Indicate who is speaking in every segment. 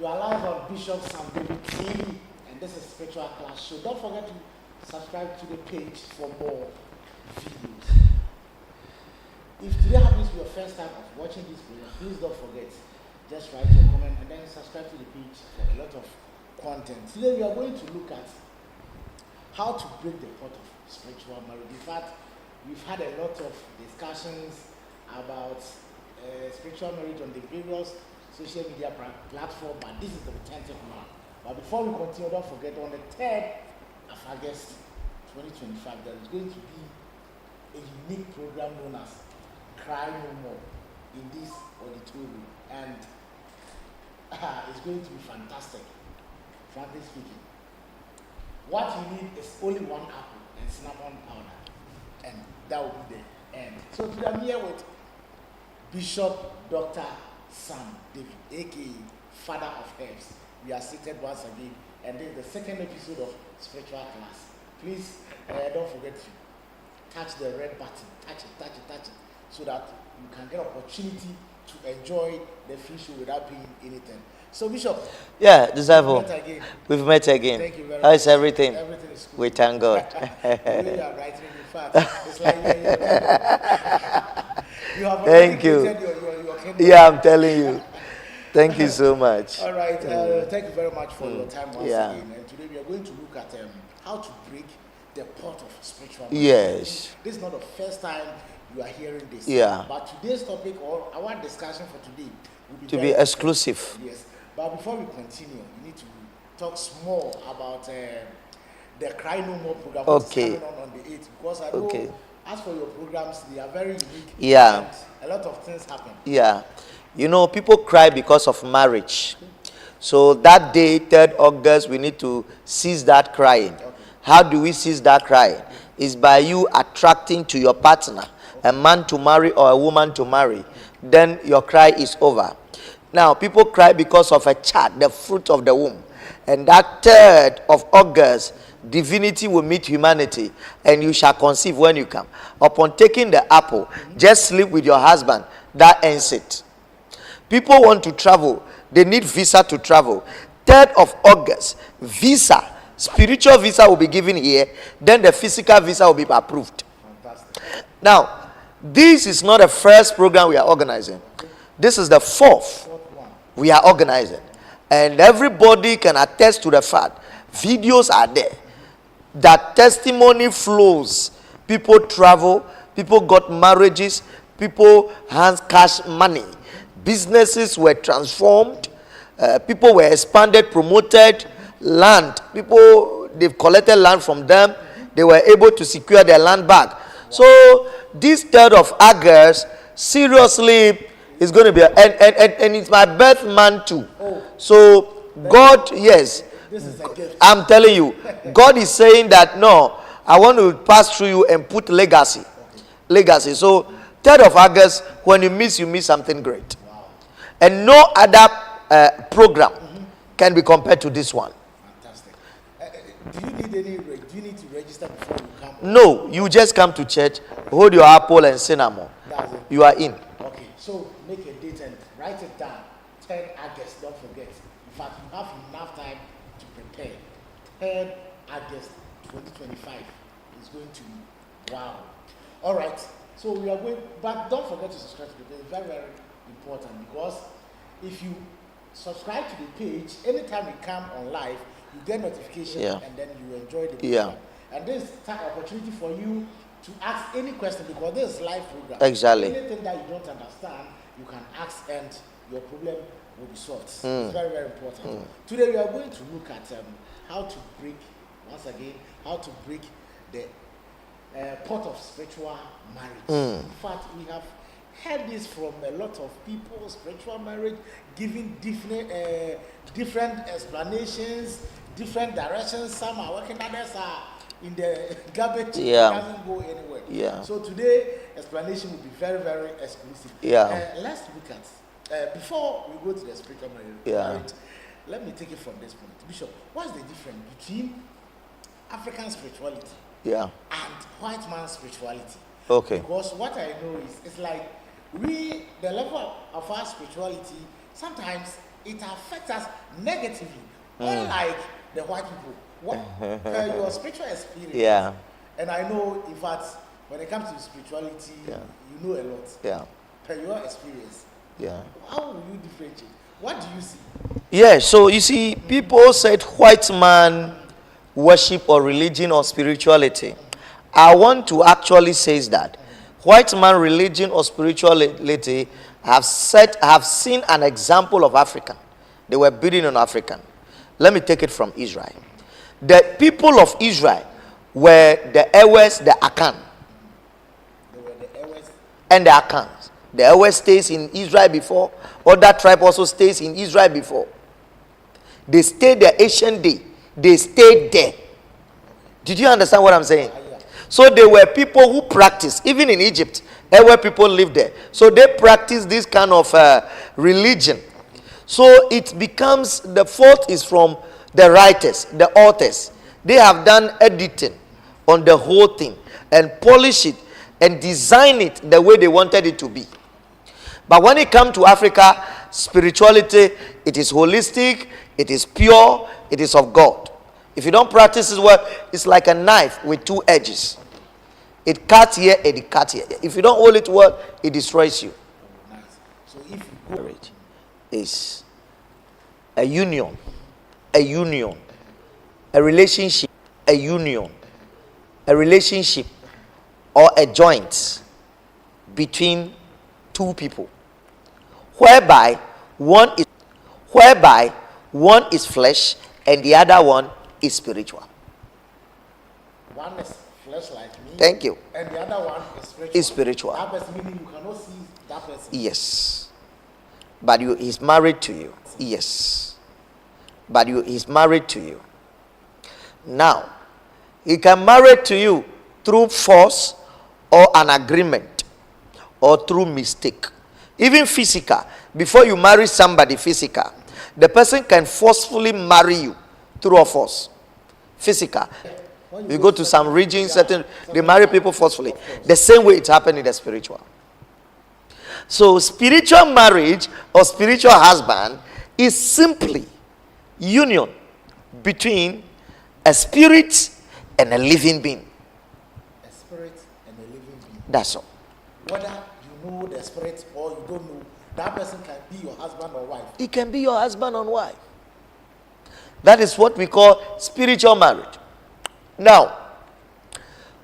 Speaker 1: are live on Bishop Saam TV, and this is Spiritual Class Show. Don't forget to subscribe to the page for more videos. If today happens to be your first time of watching this video, please don't forget, just write your comment and then subscribe to the page for a lot of content. Today we are going to look at how to break the pot of spiritual marriage. In fact, we've had a lot of discussions about spiritual marriage on the various social media platform, but this is the authentic one. But before we continue, don't forget on the 3rd of August 2025, there is going to be a unique program known as Cry No More in this auditorium, and it's going to be fantastic, frankly speaking. What you need is only one apple and cinnamon powder, and that will be the end. So today I'm here with Bishop Dr. Saam David, aka Father of Herbs. We are seated once again, and this is the second episode of Spiritual Class. Please don't forget to touch the red button, touch it, so that you can get opportunity to enjoy the free show without paying anything. So Bishop,
Speaker 2: yeah, Disciple, we've met again.
Speaker 1: Thank you very much.
Speaker 2: How is everything?
Speaker 1: Everything is good.
Speaker 2: We thank God.
Speaker 1: You are writing in fact. It's like you have
Speaker 2: thank you.
Speaker 1: Your
Speaker 2: Yeah, I'm telling you. Thank you so much.
Speaker 1: All right. Thank you very much for your time once again. And today we are going to look at how to break the pot of spiritual marriage.
Speaker 2: Yes.
Speaker 1: This is not the first time you are hearing this.
Speaker 2: Yeah.
Speaker 1: But today's topic, or our discussion for today, will be
Speaker 2: To be exclusive.
Speaker 1: Yes. But before we continue, we need to talk more about the Cry No More program, which is coming on the 8th. Because I know, as for your programs, they are very unique.
Speaker 2: Yeah.
Speaker 1: And a lot of things happen.
Speaker 2: Yeah. You know, people cry because of marriage. So that day, 3rd August, we need to cease that crying. Okay. How do we cease that crying? It's by you attracting to your partner, a man to marry or a woman to marry. Then your cry is over. Now, people cry because of a child, the fruit of the womb. And that 3rd of August, divinity will meet humanity, and you shall conceive when you come. Upon taking the apple, just sleep with your husband. That ends it. People want to travel. They need visa to travel. 3rd of August, visa, spiritual visa will be given here. Then the physical visa will be approved.
Speaker 1: Fantastic.
Speaker 2: Now, this is not the first program we are organizing. This is the 4th we are organizing. And everybody can attest to the fact. Videos are there. That testimony flows. People travel. People got marriages. People has cash money. Businesses were transformed. People were expanded, promoted. Land. People, they've collected land from them. They were able to secure their land back. So this 3rd of August, seriously, is going to be, and it's my birth month too. So God, yes,
Speaker 1: this is a gift.
Speaker 2: I'm telling you, God is saying that, no, I want to pass through you and put legacy. Legacy. So 3rd of August, when you miss something great.
Speaker 1: Wow.
Speaker 2: And no other program can be compared to this one.
Speaker 1: Fantastic. Do you need to register before you come?
Speaker 2: No, you just come to church, hold your apple and cinnamon.
Speaker 1: That's it.
Speaker 2: You are in.
Speaker 1: Okay, so make a date and write it down. 10 August, don't forget. In fact, you have enough time to prepare. 10 August 2025 is going to be wow. All right, so we are going, but don't forget to subscribe to the page. It's very, very important, because if you subscribe to the page, anytime we come on live, you get notification and then you enjoy the program. And this is an opportunity for you to ask any question, because this is live program.
Speaker 2: Exactly.
Speaker 1: Anything that you don't understand, you can ask and your problem will be solved. It's very, very important. Today we are going to look at how to break, once again, how to break the pot of spiritual marriage. In fact, we have heard this from a lot of people, spiritual marriage, giving different explanations, different directions. Some are working, others are in the garbage. It doesn't go anywhere. So today, explanation will be very, very exclusive. Let's look at, before we go to the spiritual marriage, let me take it from this point. Bishop, what's the difference between African spirituality and white man's spirituality?
Speaker 2: Okay.
Speaker 1: Because what I know is, it's like the level of our spirituality, sometimes it affects us negatively, unlike the white people. What your spiritual experience?
Speaker 2: Yeah.
Speaker 1: And I know, in fact, when it comes to spirituality, you know a lot.
Speaker 2: Yeah.
Speaker 1: Per your experience.
Speaker 2: Yeah.
Speaker 1: How will you differentiate? What do you see?
Speaker 2: Yeah, so you see, people said white man worship or religion or spirituality. I want to actually say that white man religion or spirituality have seen an example of African. They were building on African. Let me take it from Israel. The people of Israel were the Ewes, the Akan.
Speaker 1: They were the Ewes
Speaker 2: and the Akans. The Ewes stays in Israel before. Other tribe also stays in Israel before. They stayed the ancient day. They stayed there. Did you understand what I'm saying? So they were people who practiced, even in Egypt, where people lived there. So they practiced this kind of religion. So it becomes, the fault is from the writers, the authors. They have done editing on the whole thing and polish it and design it the way they wanted it to be. But when it comes to Africa, spirituality, it is holistic, it is pure, it is of God. If you don't practice it well, it's like a knife with two edges. It cuts here and it cuts here. If you don't hold it well, it destroys you.
Speaker 1: Nice. So if you go,
Speaker 2: Marriage is a union, a relationship, a relationship or a joint between two people, whereby one is flesh and the other one is spiritual.
Speaker 1: one is flesh like me.
Speaker 2: Thank you.
Speaker 1: And the other one is spiritual.
Speaker 2: Is spiritual.
Speaker 1: That person, meaning you cannot see that person.
Speaker 2: Yes. But he's married to you. Yes. But he's married to you. Now, he can marry to you through force or an agreement or through mistake. Even physical. Before you marry somebody physical, the person can forcefully marry you through a force. Physical. You go to some regions, they marry people forcefully. The same way it happened in the spiritual. So spiritual marriage or spiritual husband is simply union between a spirit and a living being.
Speaker 1: A spirit and a living being.
Speaker 2: That's all.
Speaker 1: Whether you know the spirit or you don't know, that person can be your husband or wife.
Speaker 2: It can be your husband or wife. That is what we call spiritual marriage. Now,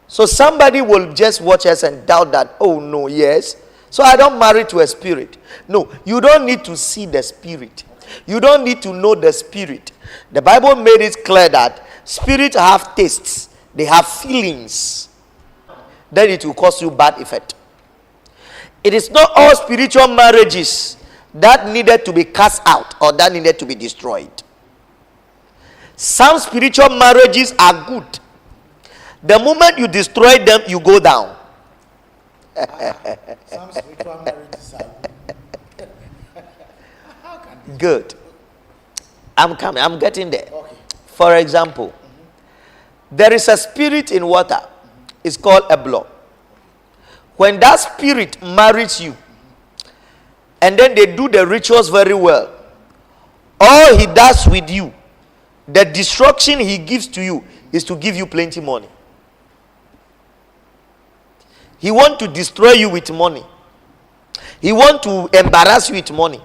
Speaker 2: so somebody will just watch us and doubt that, oh no, yes. So I don't marry to a spirit. No, you don't need to see the spirit. You don't need to know the spirit. The Bible made it clear that spirits have tastes. They have feelings. Then it will cause you bad effect. It is not all spiritual marriages that needed to be cast out or that needed to be destroyed. Some spiritual marriages are good. The moment you destroy them, you go down.
Speaker 1: Some spiritual marriages are good. How can this
Speaker 2: Good. I'm coming. I'm getting there.
Speaker 1: Okay.
Speaker 2: For example, there is a spirit in water. It's called a blow. When that spirit marries you, and then they do the rituals very well, all he does with you, the destruction he gives to you, is to give you plenty money. He wants to destroy you with money. He wants to embarrass you with money.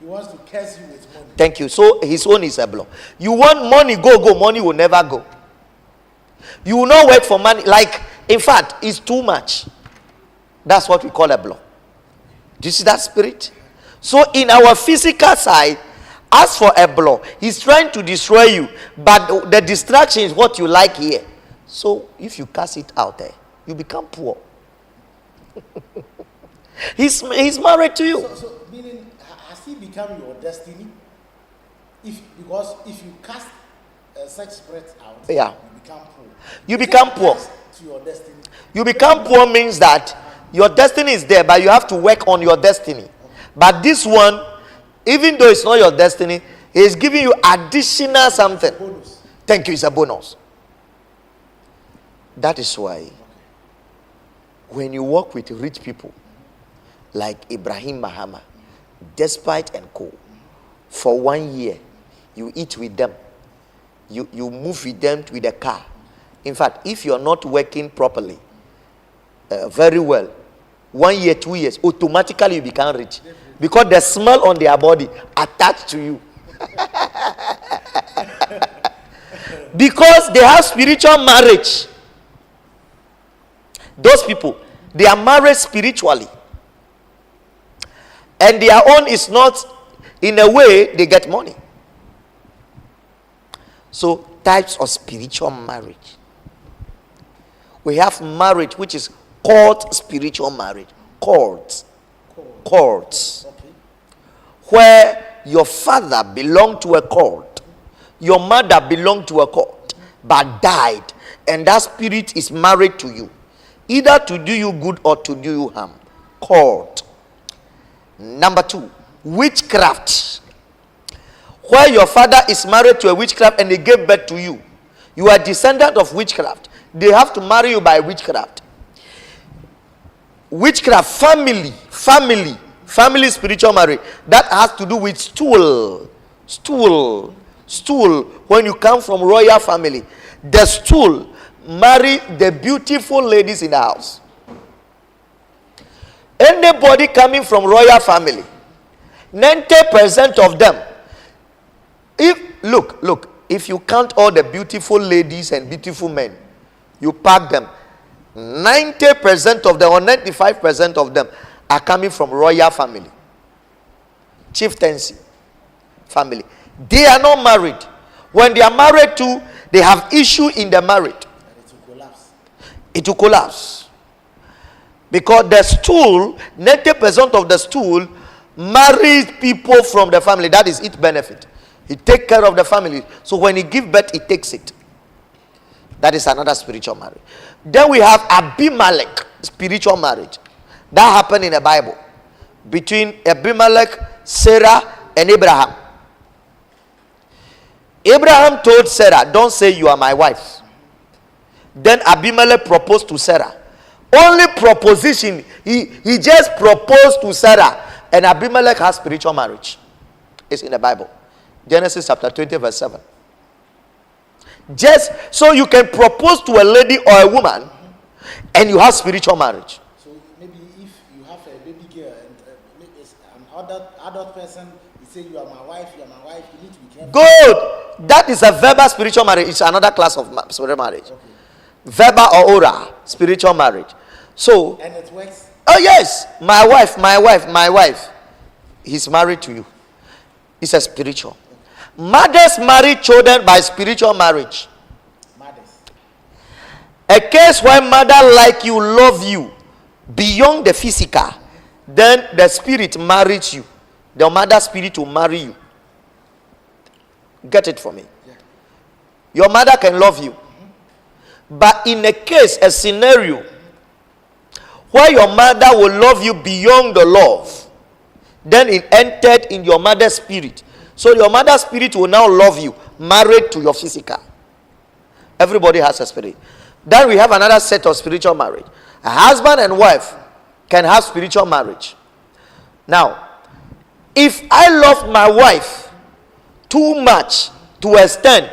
Speaker 1: He wants to curse you with money.
Speaker 2: Thank you. So his own is a blow. You want money, go. Money will never go. You will not work for money. Like, in fact, it's too much. That's what we call a blow. Do you see that spirit? So in our physical side, as for a blow, he's trying to destroy you. But the distraction is what you like here. So if you cast it out there, you become poor. He's married to you.
Speaker 1: So meaning, has he become your destiny? Because if you cast such spirit out,
Speaker 2: Yeah.
Speaker 1: you become poor.
Speaker 2: You become poor.
Speaker 1: To your destiny.
Speaker 2: You become poor means that your destiny is there, but you have to work on your destiny. But this one, even though it's not your destiny, he is giving you additional something.
Speaker 1: Bonus.
Speaker 2: Thank you, it's a bonus. That is why when you work with rich people like Ibrahim Mahama, despite and co. For 1 year, you eat with them. You move with them with the car. In fact, if you're not working properly, very well, 1 year, 2 years, automatically you become rich. Because the smell on their body attached to you. Because they have spiritual marriage. Those people, they are married spiritually. And their own is not, in a way, they get money. So, types of spiritual marriage. We have marriage which is called spiritual marriage. Courts. Okay. Where your father belonged to a court, your mother belonged to a court, but died, and that spirit is married to you, either to do you good or to do you harm. Court. Number 2, witchcraft. Where your father is married to a witchcraft and they gave birth to you. You are descendant of witchcraft. They have to marry you by witchcraft. Witchcraft, family spiritual marriage. That has to do with stool. When you come from royal family, the stool marry the beautiful ladies in the house. Anybody coming from royal family, 90% of them, if you count all the beautiful ladies and beautiful men, you pack them, 90% of them or 95% of them are coming from royal family, chieftaincy family. They are not married. When they are married to, they have issue in the marriage. It will collapse. Because the stool, 90% of the stool marries people from the family. That is its benefit. He takes care of the family. So when he gives birth, he takes it. That is another spiritual marriage. Then we have Abimelech, spiritual marriage. That happened in the Bible. Between Abimelech, Sarah, and Abraham. Abraham told Sarah, don't say you are my wife. Then Abimelech proposed to Sarah. Only proposition. He just proposed to Sarah. And Abimelech has spiritual marriage. It's in the Bible. Genesis chapter 20 verse 7. Just so you can propose to a lady or a woman and you have spiritual marriage.
Speaker 1: So maybe if you have a baby girl and it's an adult person, you say you are my wife, you need to be careful.
Speaker 2: Good. That is a verbal spiritual marriage. It's another class of spiritual marriage. Okay. Verbal or oral spiritual marriage. So,
Speaker 1: and it works.
Speaker 2: Oh yes, my wife. He's married to you. It's a spiritual. Mothers marry children by spiritual marriage.
Speaker 1: Mothers.
Speaker 2: A case where mother like you, love you beyond the physical, then the spirit marries you. The mother spirit will marry you. Get it for me? Yeah. Your mother can love you. But in a case, a scenario where your mother will love you beyond the love, then it entered in your mother's spirit. So your mother's spirit will now love you, married to your physical. Everybody has a spirit. Then we have another set of spiritual marriage. A husband and wife can have spiritual marriage. Now, if I love my wife too much to extent,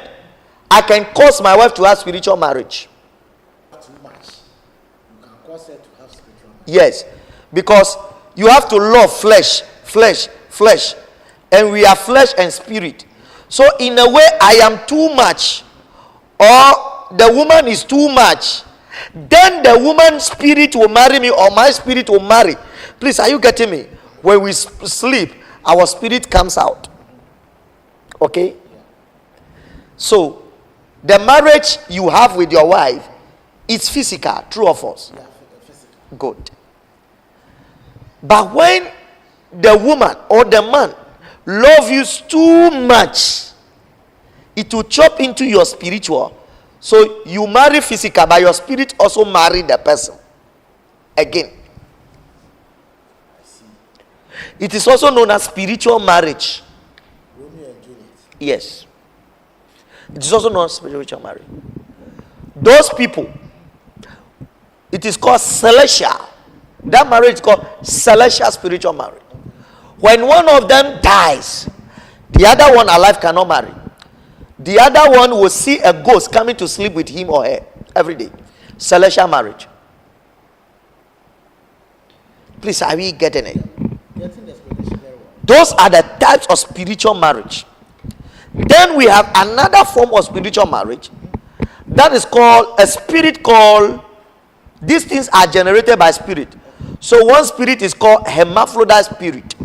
Speaker 2: I can cause my wife to have spiritual marriage.
Speaker 1: Too much. You can cause her to have spiritual marriage.
Speaker 2: Yes. Because you have to love flesh. And we are flesh and spirit. So in a way, I am too much. Or the woman is too much. Then the woman's spirit will marry me or my spirit will marry. Please, are you getting me? When we sleep, our spirit comes out. Okay? So, the marriage you have with your wife is physical, true or false?
Speaker 1: Yeah, physical.
Speaker 2: Good. But when the woman or the man love you too much, it will chop into your spiritual. So you marry physical, but your spirit also marry the person again.
Speaker 1: I see.
Speaker 2: It is also known as spiritual marriage.
Speaker 1: Romeo and Juliet.
Speaker 2: Yes. It is also known as spiritual marriage. Those people, it is called celestial. That marriage is called celestial spiritual marriage. When one of them dies, the other one alive cannot marry. The other one will see a ghost coming to sleep with him or her every day. Celestial marriage. Please, are we getting it? Those are the types of spiritual marriage. Then we have another form of spiritual marriage that is called a spirit called, these things are generated by spirit. So one spirit is called hermaphrodite spirit.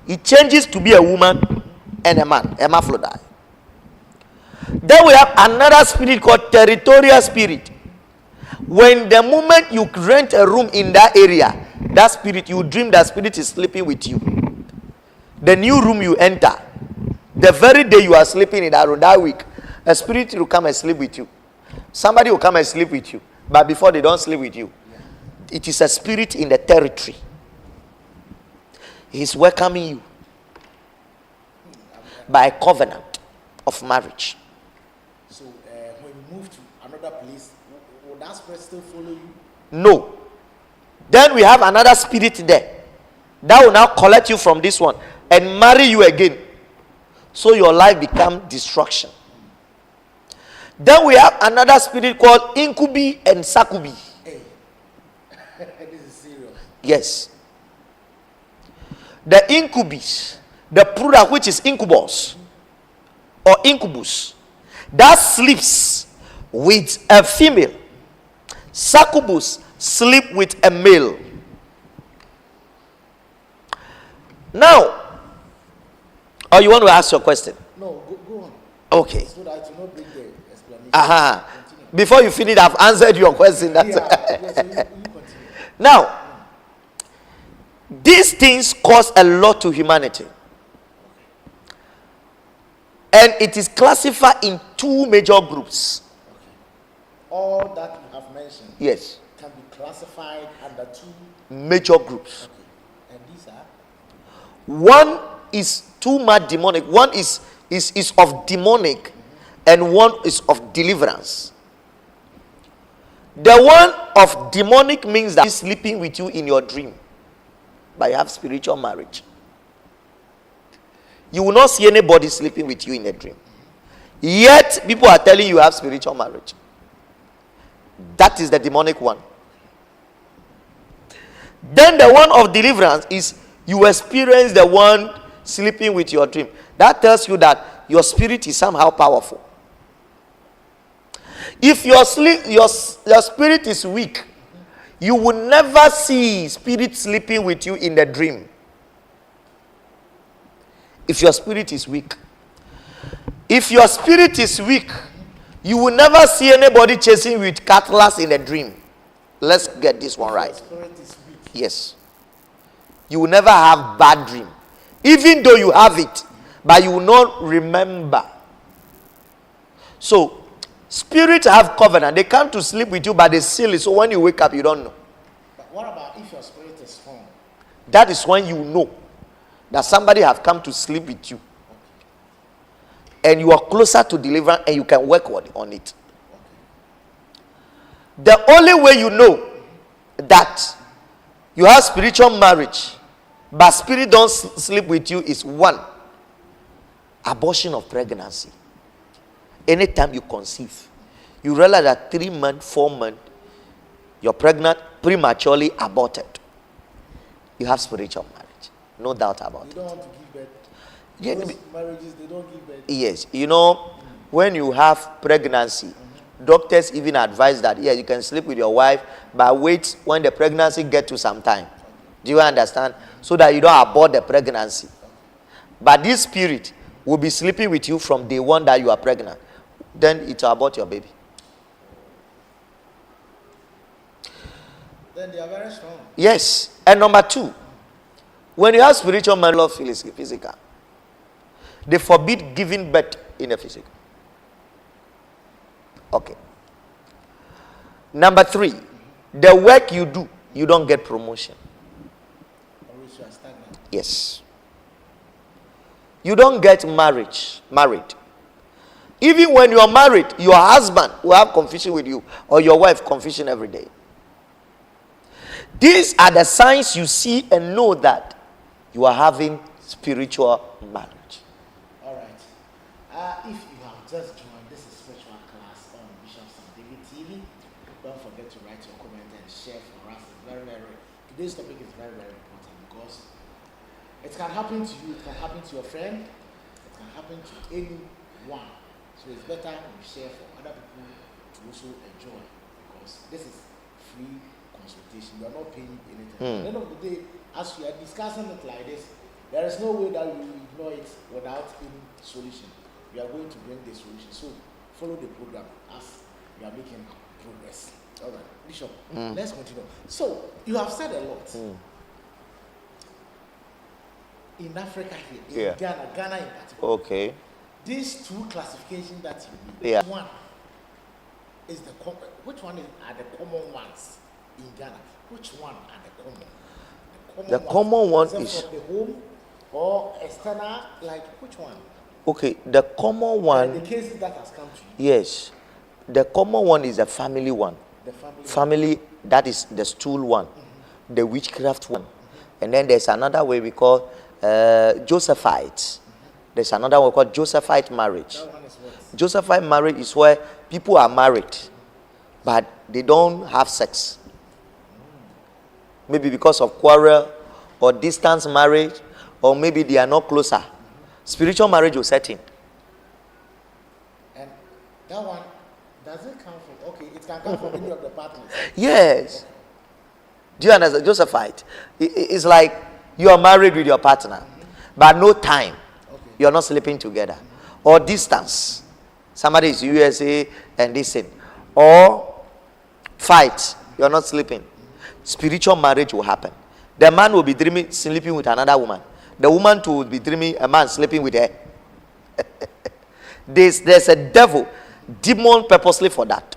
Speaker 2: It changes to be a woman and a man, hermaphrodite. Then we have another spirit called territorial spirit. When the moment you rent a room in that area, that spirit, you dream that spirit is sleeping with you. The new room you enter, the very day you are sleeping in that room, that week, a spirit will come and sleep with you. Somebody will come and sleep with you, but before they don't sleep with you, it is a spirit in the territory. He's welcoming you by a covenant of marriage.
Speaker 1: So when you move to another place, will that spirit still follow you?
Speaker 2: No. Then we have another spirit there that will now collect you from this one and marry you again. So your life becomes destruction. Then we have another spirit called incubi and succubi.
Speaker 1: Hey. This is serious.
Speaker 2: Yes. The incubus, the plural which is incubus or incubus, that sleeps with a female. Succubus sleep with a male. Now, or you want to ask your question?
Speaker 1: No, go on.
Speaker 2: Okay.
Speaker 1: So that you not bring the explanation.
Speaker 2: Before you finish, I've answered your question. That's
Speaker 1: So you continue.
Speaker 2: Now, these things cause a lot to humanity. And it is classified in two major groups.
Speaker 1: All that you have mentioned,
Speaker 2: Yes.
Speaker 1: can be classified under two
Speaker 2: Major groups.
Speaker 1: and these are
Speaker 2: One is too much demonic. One is of demonic, and one is of deliverance. The one of demonic means that he's sleeping with you in your dream, but you have spiritual marriage. You will not see anybody sleeping with you in a dream. Yet people are telling you have spiritual marriage. That is the demonic one. Then the one of deliverance is you experience the one sleeping with your dream. That tells you that your spirit is somehow powerful. If your spirit is weak, you will never see spirit sleeping with you in the dream. If your spirit is weak. If your spirit is weak, you will never see anybody chasing with cutlass in a dream. Let's get this one right.
Speaker 1: spirit is weak.
Speaker 2: Yes. You will never have bad dream. Even though you have it, but you will not remember. So, spirits have covenant. They come to sleep with you, but they seal it. So when you wake up, you don't know.
Speaker 1: But what about if your spirit is strong?
Speaker 2: That is when you know that somebody have come to sleep with you. And you are closer to deliverance and you can work on it. The only way you know that you have spiritual marriage, but spirit don't sleep with you is one, abortion of pregnancy. Anytime you conceive, you realize that 3 months, 4 months, you're pregnant, prematurely aborted. You have spiritual marriage. No doubt about
Speaker 1: You
Speaker 2: it.
Speaker 1: don't want to give birth.
Speaker 2: Yeah,
Speaker 1: Those marriages, they don't give birth.
Speaker 2: yes, you know, when you have pregnancy, doctors even advise that, yeah, you can sleep with your wife, but wait when the pregnancy gets to some time. Do you understand? So that you don't abort the pregnancy. But this spirit will be sleeping with you from day one that you are pregnant. Then it will abort your baby.
Speaker 1: Then they are very strong.
Speaker 2: Yes. And number 2, when you have spiritual man love physical, they forbid giving birth in the physical. Okay. Number 3, the work you do, you don't get promotion.
Speaker 1: Always you are stagnant.
Speaker 2: Yes. You don't get married. Even when you are married, your husband will have confusion with you, or your wife confusion every day. These are the signs you see and know that you are having spiritual marriage.
Speaker 1: All right. If you have just joined, this is spiritual class on Bishop Sam David TV. Don't forget to write your comment and share for us. It's very, very. Today's topic is very, very important because it can happen to you, it can happen to your friend, it can happen to anyone. So it's better you share for other people to also enjoy because this is free consultation. You are not paying anything. At the end of the day, as we are discussing it like this, there is no way that we will ignore it without any solution. We are going to bring the solution. So follow the program as we are making progress. All right, Bishop, let's continue. So you have said a lot. In Africa here, in Ghana in particular.
Speaker 2: Okay.
Speaker 1: These two classifications that you need,
Speaker 2: Yeah.
Speaker 1: one is which one are the common ones in Ghana? Which one are the common?
Speaker 2: The common one
Speaker 1: is from the home or external, like which one?
Speaker 2: Okay, the common one.
Speaker 1: The cases that has come to you.
Speaker 2: Yes. The common one is the family one.
Speaker 1: The
Speaker 2: family, that is the stool one, the witchcraft one. And then there's another way we call Josephite. There's another one called Josephite marriage.
Speaker 1: That one is what?
Speaker 2: Josephite marriage is where people are married, but they don't have sex. Maybe because of quarrel or distance marriage, or maybe they are not closer. Spiritual marriage will set in.
Speaker 1: And that one, does it come from, okay, it can come from any of the partners.
Speaker 2: Yes. Do you understand? Josephite. It's like you are married with your partner, but no time.
Speaker 1: Okay.
Speaker 2: You are not sleeping together. Or distance. Somebody is USA and this thing. Or fight. You are not sleeping. Spiritual marriage will happen. The man will be dreaming sleeping with another woman. The woman too will be dreaming a man sleeping with her. There's a devil, demon purposely for that.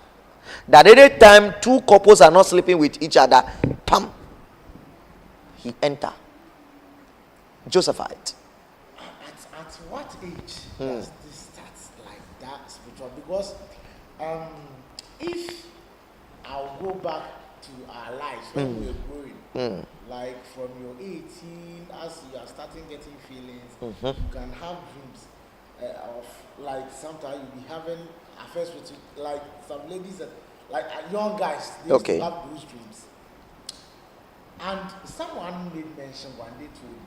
Speaker 2: That any time two couples are not sleeping with each other, pam, he enter. Josephite.
Speaker 1: At what age does this start like that spiritual? Because if I'll go back to our lives when we were growing, like from your 18, as you are starting getting feelings, you can have dreams of like sometimes you'll be having affairs with like some ladies that like young guys, they used to have those dreams. And someone made mention one day to me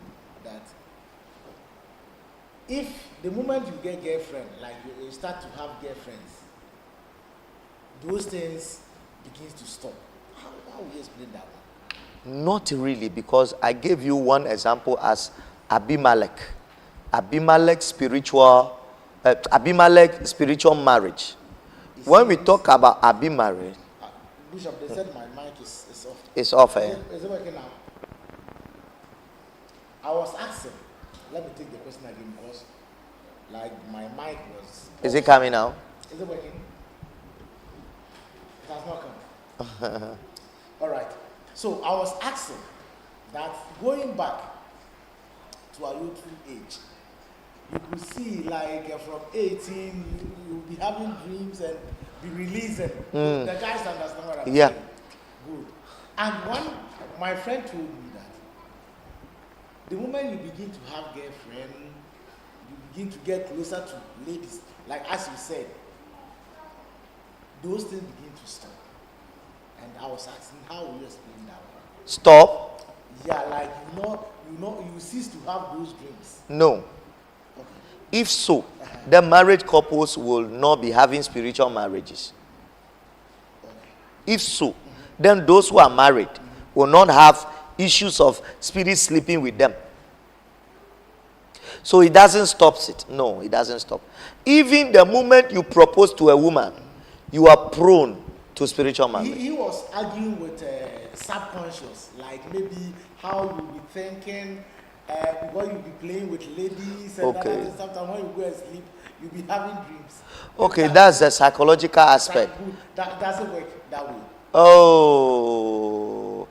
Speaker 1: that if the moment you get girlfriend, like you start to have girlfriends, those things begins to stop. How will you explain that one?
Speaker 2: Not really, because I gave you one example as Abimelech. Abimelech spiritual marriage. When we talk about Abimelech,
Speaker 1: Bishop, they said my mic is off.
Speaker 2: It's off.
Speaker 1: Is it working now? I was asking. Let me take the question again because, like, my mic was.
Speaker 2: Is it coming now?
Speaker 1: Is it working? It has not come. All right. So I was asking that going back to our youthful age, you could see like from 18, you'll be having dreams and be releasing. The guys understand what I'm saying. Good. And my friend told me that the moment you begin to have girlfriend, you begin to get closer to ladies, like as you said, those things begin to stop. And I was asking, how will you explain that one?
Speaker 2: Stop?
Speaker 1: Yeah, like you cease to have those dreams.
Speaker 2: No.
Speaker 1: Okay.
Speaker 2: If so, the married couples will not be having spiritual marriages.
Speaker 1: Okay.
Speaker 2: If so, then those who are married will not have issues of spirit sleeping with them. So it doesn't stop it. No, it doesn't stop. Even the moment you propose to a woman, you are prone to spiritual marriage.
Speaker 1: He was arguing with subconscious, like maybe how you be thinking, because you be playing with ladies, and sometimes when you go and sleep, you be having dreams.
Speaker 2: Okay, that's the psychological aspect.
Speaker 1: That doesn't work that way.
Speaker 2: Oh,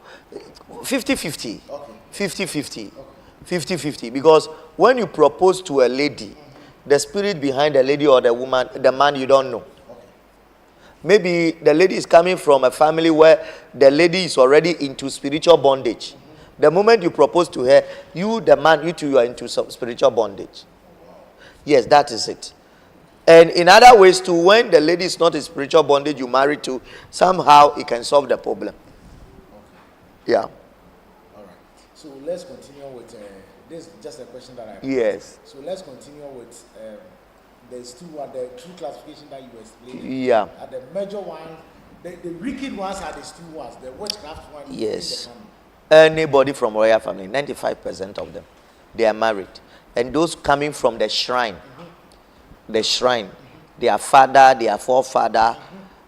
Speaker 2: 50-50.
Speaker 1: Okay.
Speaker 2: 50-50.
Speaker 1: Okay.
Speaker 2: 50-50. Because when you propose to a lady, the spirit behind the lady or the woman, the man, you don't know. Maybe the lady is coming from a family where the lady is already into spiritual bondage. The moment you propose to her, you, the man, you two, you are into some spiritual bondage. Yes, that is it. And in other ways too, when the lady is not in spiritual bondage, you marry to, somehow it can solve the problem.
Speaker 1: Okay.
Speaker 2: Yeah.
Speaker 1: All right. So let's continue with this. Is just a question that I have.
Speaker 2: Yes.
Speaker 1: So let's continue with the two classification that you explained.
Speaker 2: Yeah.
Speaker 1: The major one, the wicked ones are the two ones. The witchcraft one.
Speaker 2: Yes. Anybody from royal family, 95% of them, they are married, and those coming from the shrine. The shrine, their father, their forefather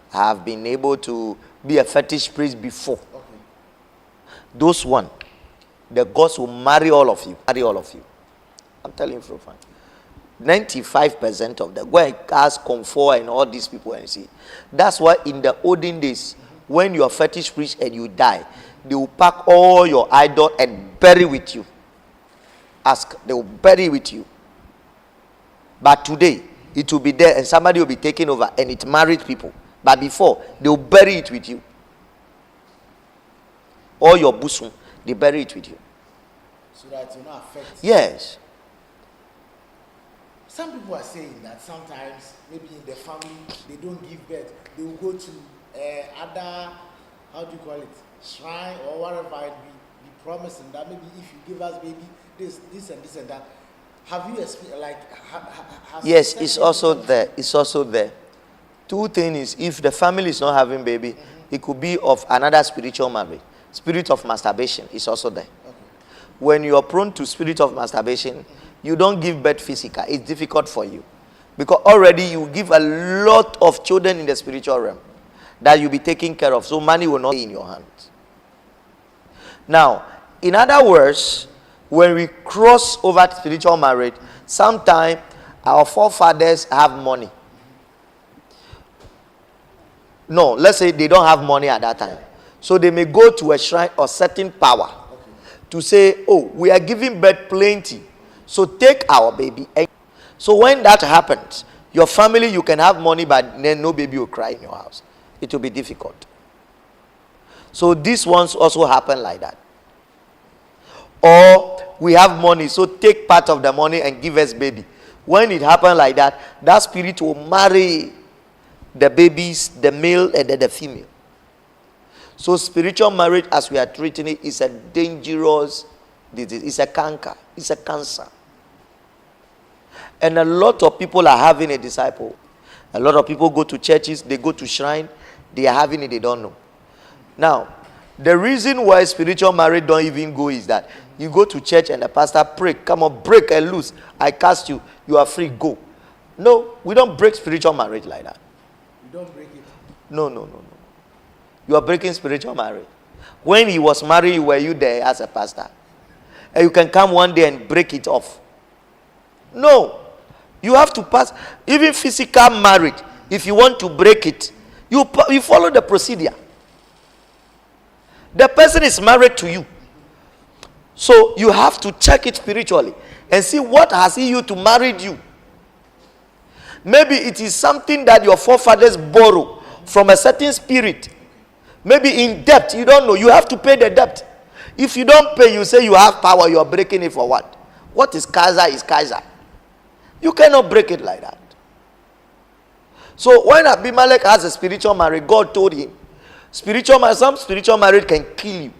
Speaker 2: have been able to be a fetish priest before.
Speaker 1: Okay.
Speaker 2: Those one, the gods will marry all of you. Marry all of you. I'm telling you for a fact. 95% of them. Go and ask Comfort and all these people and see. That's why in the olden days, when you are fetish priest and you die, they will pack all your idol and bury with you. Ask, they will bury with you. But today, it will be there and somebody will be taking over and it married people. But before, they will bury it with you. All your busum, they bury it with you.
Speaker 1: So that it will not affect.
Speaker 2: Yes.
Speaker 1: Some people are saying that sometimes, maybe in the family, they don't give birth. They will go to other, how do you call it, shrine or whatever, and be promising that maybe if you give us baby, this and this and that. Have you experienced, like,
Speaker 2: yes, it's also there. It's also there. Two things is, if the family is not having baby, it could be of another spiritual marriage. Spirit of masturbation is also there.
Speaker 1: Okay.
Speaker 2: When you are prone to spirit of masturbation, you don't give birth physical. It's difficult for you. Because already you give a lot of children in the spiritual realm that you'll be taking care of. So money will not be in your hands. Now, in other words, when we cross over to spiritual marriage, sometimes our forefathers have money. No, let's say they don't have money at that time. So they may go to a shrine or certain power to say, oh, we are giving birth plenty. So take our baby. So when that happens, your family, you can have money, but then no baby will cry in your house. It will be difficult. So these ones also happen like that. Or we have money, so take part of the money and give us baby. When it happens like that, that spirit will marry the babies, the male and the female. So spiritual marriage, as we are treating it, is a dangerous disease. It's a canker. It's a cancer. And a lot of people are having a disciple. A lot of people go to churches, they go to shrine, they are having it, they don't know. Now, the reason why spiritual marriage don't even go is that you go to church and the pastor pray, come on, break and loose. I cast you, you are free, go. No, we don't break spiritual marriage like that.
Speaker 1: You don't break it?
Speaker 2: No. You are breaking spiritual marriage. When he was married, were you there as a pastor? And you can come one day and break it off. No. You have to pass, even physical marriage, if you want to break it, you follow the procedure. The person is married to you. So you have to check it spiritually and see what has he used to marry you. Maybe it is something that your forefathers borrow from a certain spirit. Maybe in debt, you don't know. You have to pay the debt. If you don't pay, you say you have power, you are breaking it for what? What is Kaiser is Kaiser. You cannot break it like that. So when Abimelech has a spiritual marriage, God told him, some spiritual marriage can kill you.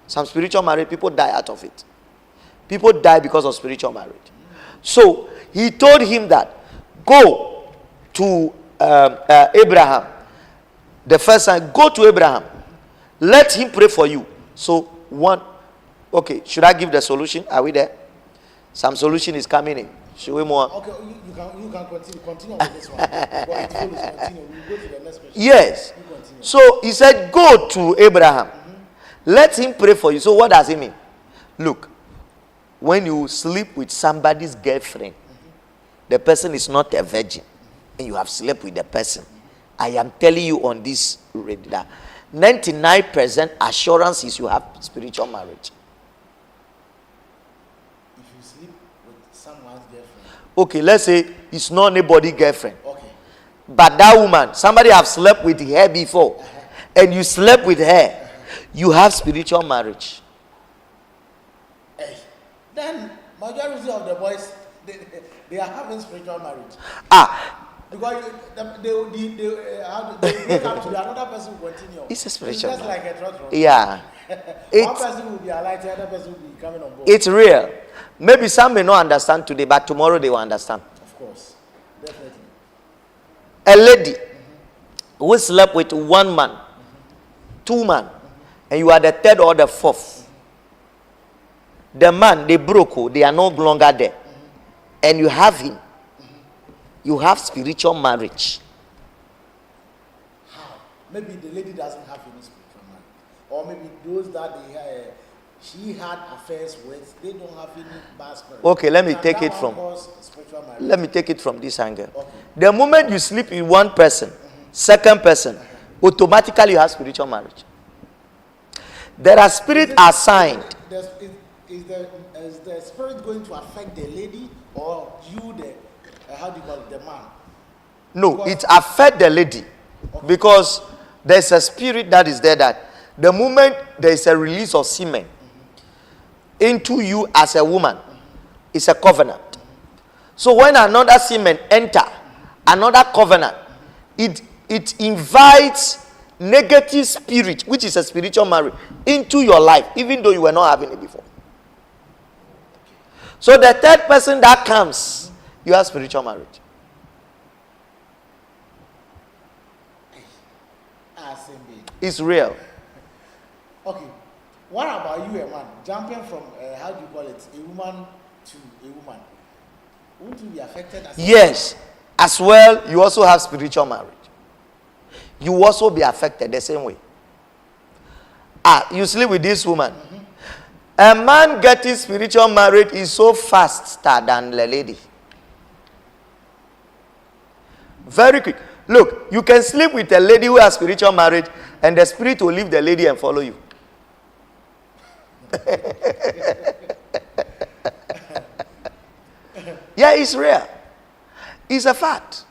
Speaker 2: Some spiritual marriage, people die out of it. People die because of spiritual marriage. So he told him that, go to Abraham. The first time, go to Abraham. Let him pray for you. So one, okay, should I give the solution? Are we there? Some solution is coming in. Should we move on?
Speaker 1: Okay, you can continue with this one. Continue. We'll go to the next question.
Speaker 2: Yes. So he said, go to Abraham. Let him pray for you. So what does it mean? Look, when you sleep with somebody's girlfriend, the person is not a virgin, and you have slept with the person. I am telling you on this radar, 99% assurance is you have spiritual marriage.
Speaker 1: If you sleep with someone's girlfriend.
Speaker 2: Okay, let's say it's not anybody's girlfriend.
Speaker 1: Okay.
Speaker 2: But that woman, somebody have slept with her before, and you slept with her, you have spiritual marriage.
Speaker 1: then majority of the boys they are having spiritual marriage. Because they break up to the another person will continue.
Speaker 2: It's a spiritual.
Speaker 1: It's just like a trot.
Speaker 2: Yeah.
Speaker 1: One person will be alive, the other person will be coming on board.
Speaker 2: It's real. Maybe some may not understand today, but tomorrow they will understand.
Speaker 1: Of course. Definitely.
Speaker 2: A lady who slept with one man, two men, and you are the third or the fourth. The man, they broke, they are no longer there. And you have him. You have spiritual marriage.
Speaker 1: How? Maybe the lady doesn't have any spiritual marriage. Or maybe those that she had affairs with, they don't have any bad spirit.
Speaker 2: Okay, let me take it from this angle. Okay. The moment you sleep with one person, second person, automatically you have spiritual marriage. There are spirits assigned.
Speaker 1: Is the spirit going to affect the lady or you, how do you call it, the man?
Speaker 2: No, it affects the lady. Okay. Because there's a spirit that is there that the moment there is a release of semen into you as a woman, it's a covenant. So when another semen enter another covenant, it invites negative spirit, which is a spiritual marriage, into your life, even though you were not having it before. So the third person that comes, you have spiritual marriage. It's real.
Speaker 1: Okay. What about you, a man, jumping from, how do you call it, a woman to a woman? Won't you be affected as
Speaker 2: Yes. As well, you also have spiritual marriage. You will also be affected the same way. You sleep with this woman. Mm-hmm. A man getting spiritual marriage is so faster than the lady. Very quick. Look, you can sleep with a lady who has spiritual marriage and the spirit will leave the lady and follow you. Yeah, it's real. It's a fact.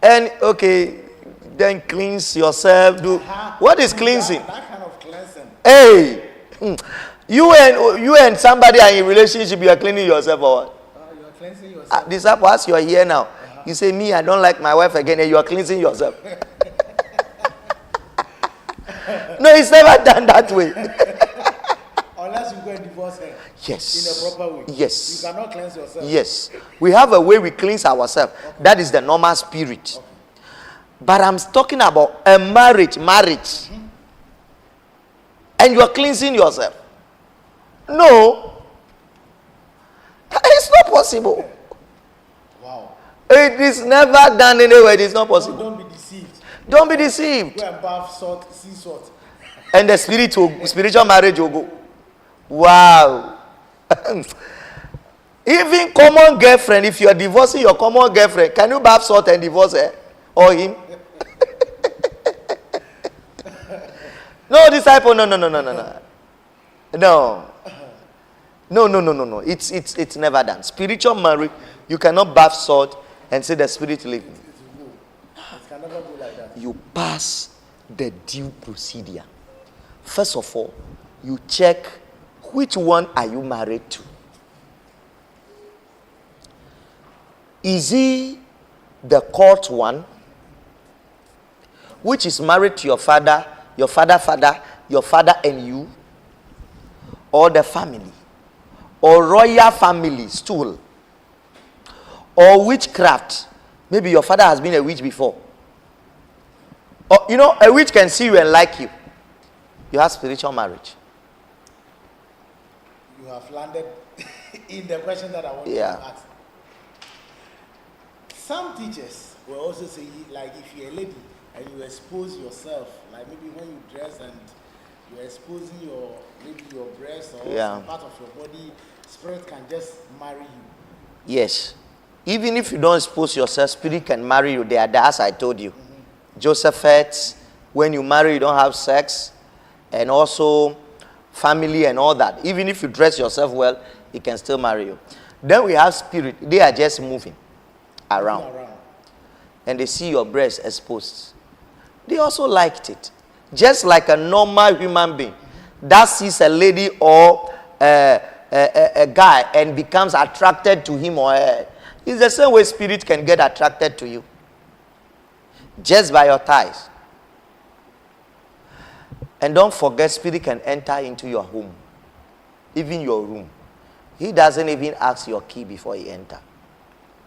Speaker 2: And okay, then cleanse yourself. What is cleansing?
Speaker 1: That kind of cleansing.
Speaker 2: Hey, you and somebody are in relationship. You are cleaning yourself or what?
Speaker 1: You are cleansing yourself.
Speaker 2: Disciple, as you are here now, you say, "Me, I don't like my wife again," and you are cleansing yourself. No, it's never done that way.
Speaker 1: Unless you go and divorce her.
Speaker 2: Yes.
Speaker 1: In a proper way.
Speaker 2: Yes.
Speaker 1: You cannot cleanse yourself.
Speaker 2: Yes. We have a way we cleanse ourselves. Okay. That is the normal spirit. Okay. But I'm talking about a marriage. Mm-hmm. And you are cleansing yourself. No. It's not possible. Wow. It is never done anywhere. It is not possible.
Speaker 1: Don't be deceived.
Speaker 2: Don't be deceived.
Speaker 1: Go and bath salt, sea salt.
Speaker 2: And the spiritual marriage will go. Wow. Even common girlfriend, if you are divorcing your common girlfriend, can you bath salt and divorce her or him? No, disciple, no. No. It's never done. Spiritual marriage, you cannot bath salt and say the spirit leave me.
Speaker 1: It can never go like that.
Speaker 2: You pass the due procedure. First of all, you check which one are you married to. Is he the court one, which is married to your father and you, or the family, or royal family stool, or witchcraft? Maybe your father has been a witch before. Or a witch can see you and like you. You have spiritual marriage.
Speaker 1: You have landed in the question that I want to ask. Some teachers will also say, like, if you're a lady and you expose yourself, like maybe when you dress and you're exposing your breast or some part of your body, spirit can just marry you. Yes.
Speaker 2: Even if you don't expose yourself, spirit can marry you. They are there, as I told you. Mm-hmm. Josephat, when you marry, you don't have sex. And also family and all that. Even if you dress yourself well, he can still marry you. Then we have spirit. They are just moving around. And they see your breast exposed. They also liked it. Just like a normal human being that sees a lady or a guy and becomes attracted to him or her, it's the same way spirit can get attracted to you. Just by your ties. And don't forget, spirit can enter into your home. Even your room. He doesn't even ask your key before he enter.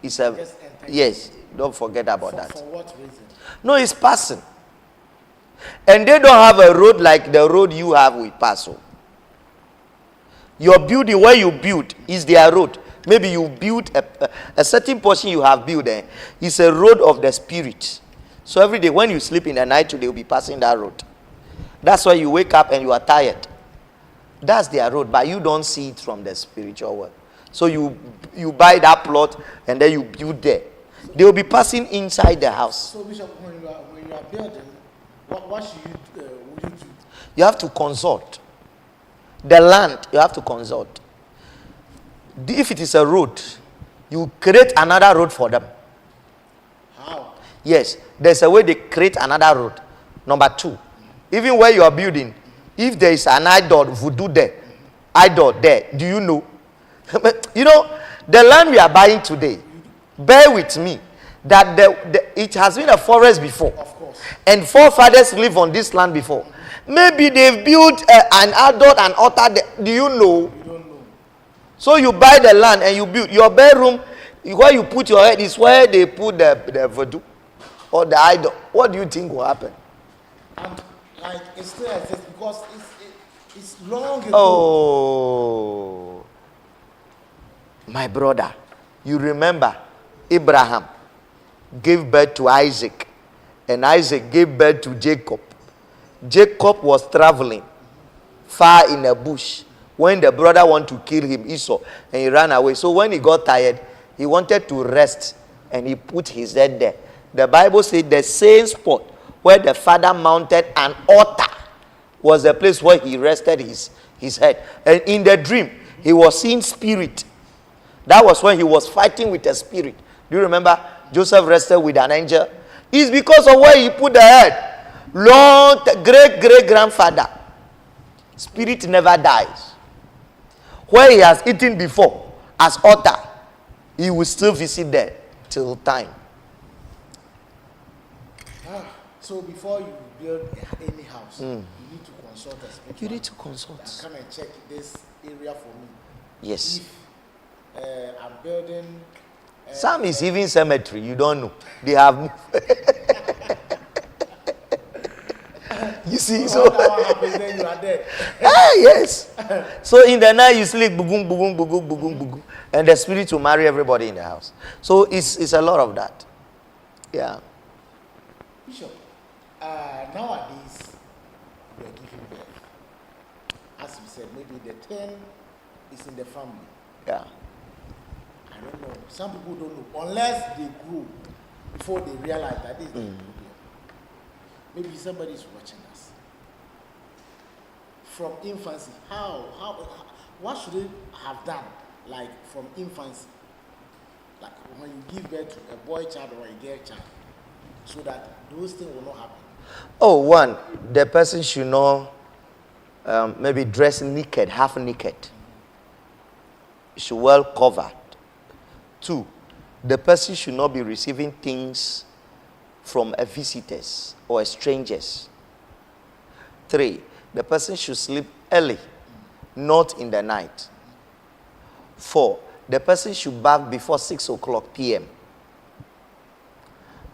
Speaker 2: It's a yes, don't forget about that.
Speaker 1: For what reason?
Speaker 2: No, it's passing. And they don't have a road like the road you have with Paso. Your building, where you build, is their road. Maybe you build a certain portion you have built there. It's a road of the spirit. So every day when you sleep in the night, they will be passing that road. That's why you wake up and you are tired. That's their road, but you don't see it from the spiritual world. So you buy that plot and then you build there. They will be passing inside the house.
Speaker 1: So Bishop, when you are building, what should would you do?
Speaker 2: You have to consult. The land, you have to consult. If it is a road, you create another road for them.
Speaker 1: How?
Speaker 2: Yes, there's a way they create another road. Number 2, even where you are building, if there is an idol, voodoo there, idol there, do you know? You know, the land we are buying today, bear with me, that it has been a forest before.
Speaker 1: Of course.
Speaker 2: And forefathers live on this land before. Maybe they've built an idol, an altar there. Do you know?
Speaker 1: You don't know.
Speaker 2: So you buy the land and you build. Your bedroom, where you put your head, is where they put the voodoo or the idol. What do you think will happen?
Speaker 1: And like it still exists because it's long ago.
Speaker 2: Oh, my brother, you remember Abraham gave birth to Isaac, and Isaac gave birth to Jacob. Jacob was traveling far in a bush when the brother wanted to kill him, Esau, and he ran away. So when he got tired, he wanted to rest and he put his head there. The Bible said the same spot where the father mounted an altar was the place where he rested his head. And in the dream, he was seeing spirit. That was when he was fighting with a spirit. Do you remember Joseph rested with an angel? It's because of where he put the head. Long great-great-grandfather. Spirit never dies. Where he has eaten before as altar, he will still visit there till time.
Speaker 1: So before you build any house, you need to consult a spiritual.
Speaker 2: You need to consult.
Speaker 1: Come and check this area for me.
Speaker 2: Yes.
Speaker 1: If I'm building.
Speaker 2: Some is even cemetery. You don't know. They have moved. You see, so
Speaker 1: what happens then you are dead.
Speaker 2: yes. So in the night you sleep, boom, boom, boom, boom, boom, boom, and the spirit will marry everybody in the house. So it's a lot of that. Yeah.
Speaker 1: Bishop, nowadays we are giving birth. As we said, maybe the 10 is in the family.
Speaker 2: Yeah.
Speaker 1: I don't know. Some people don't know unless they grow before they realize that this is the problem. Maybe somebody is watching us from infancy. What should they have done, like from infancy, like when you give birth to a boy child or a girl child, so that those things will not happen?
Speaker 2: Oh, one, the person should not maybe dress naked, half naked. Should well covered. 2, the person should not be receiving things from a visitors or a strangers. 3, the person should sleep early, not in the night. 4, the person should bath before 6 o'clock p.m.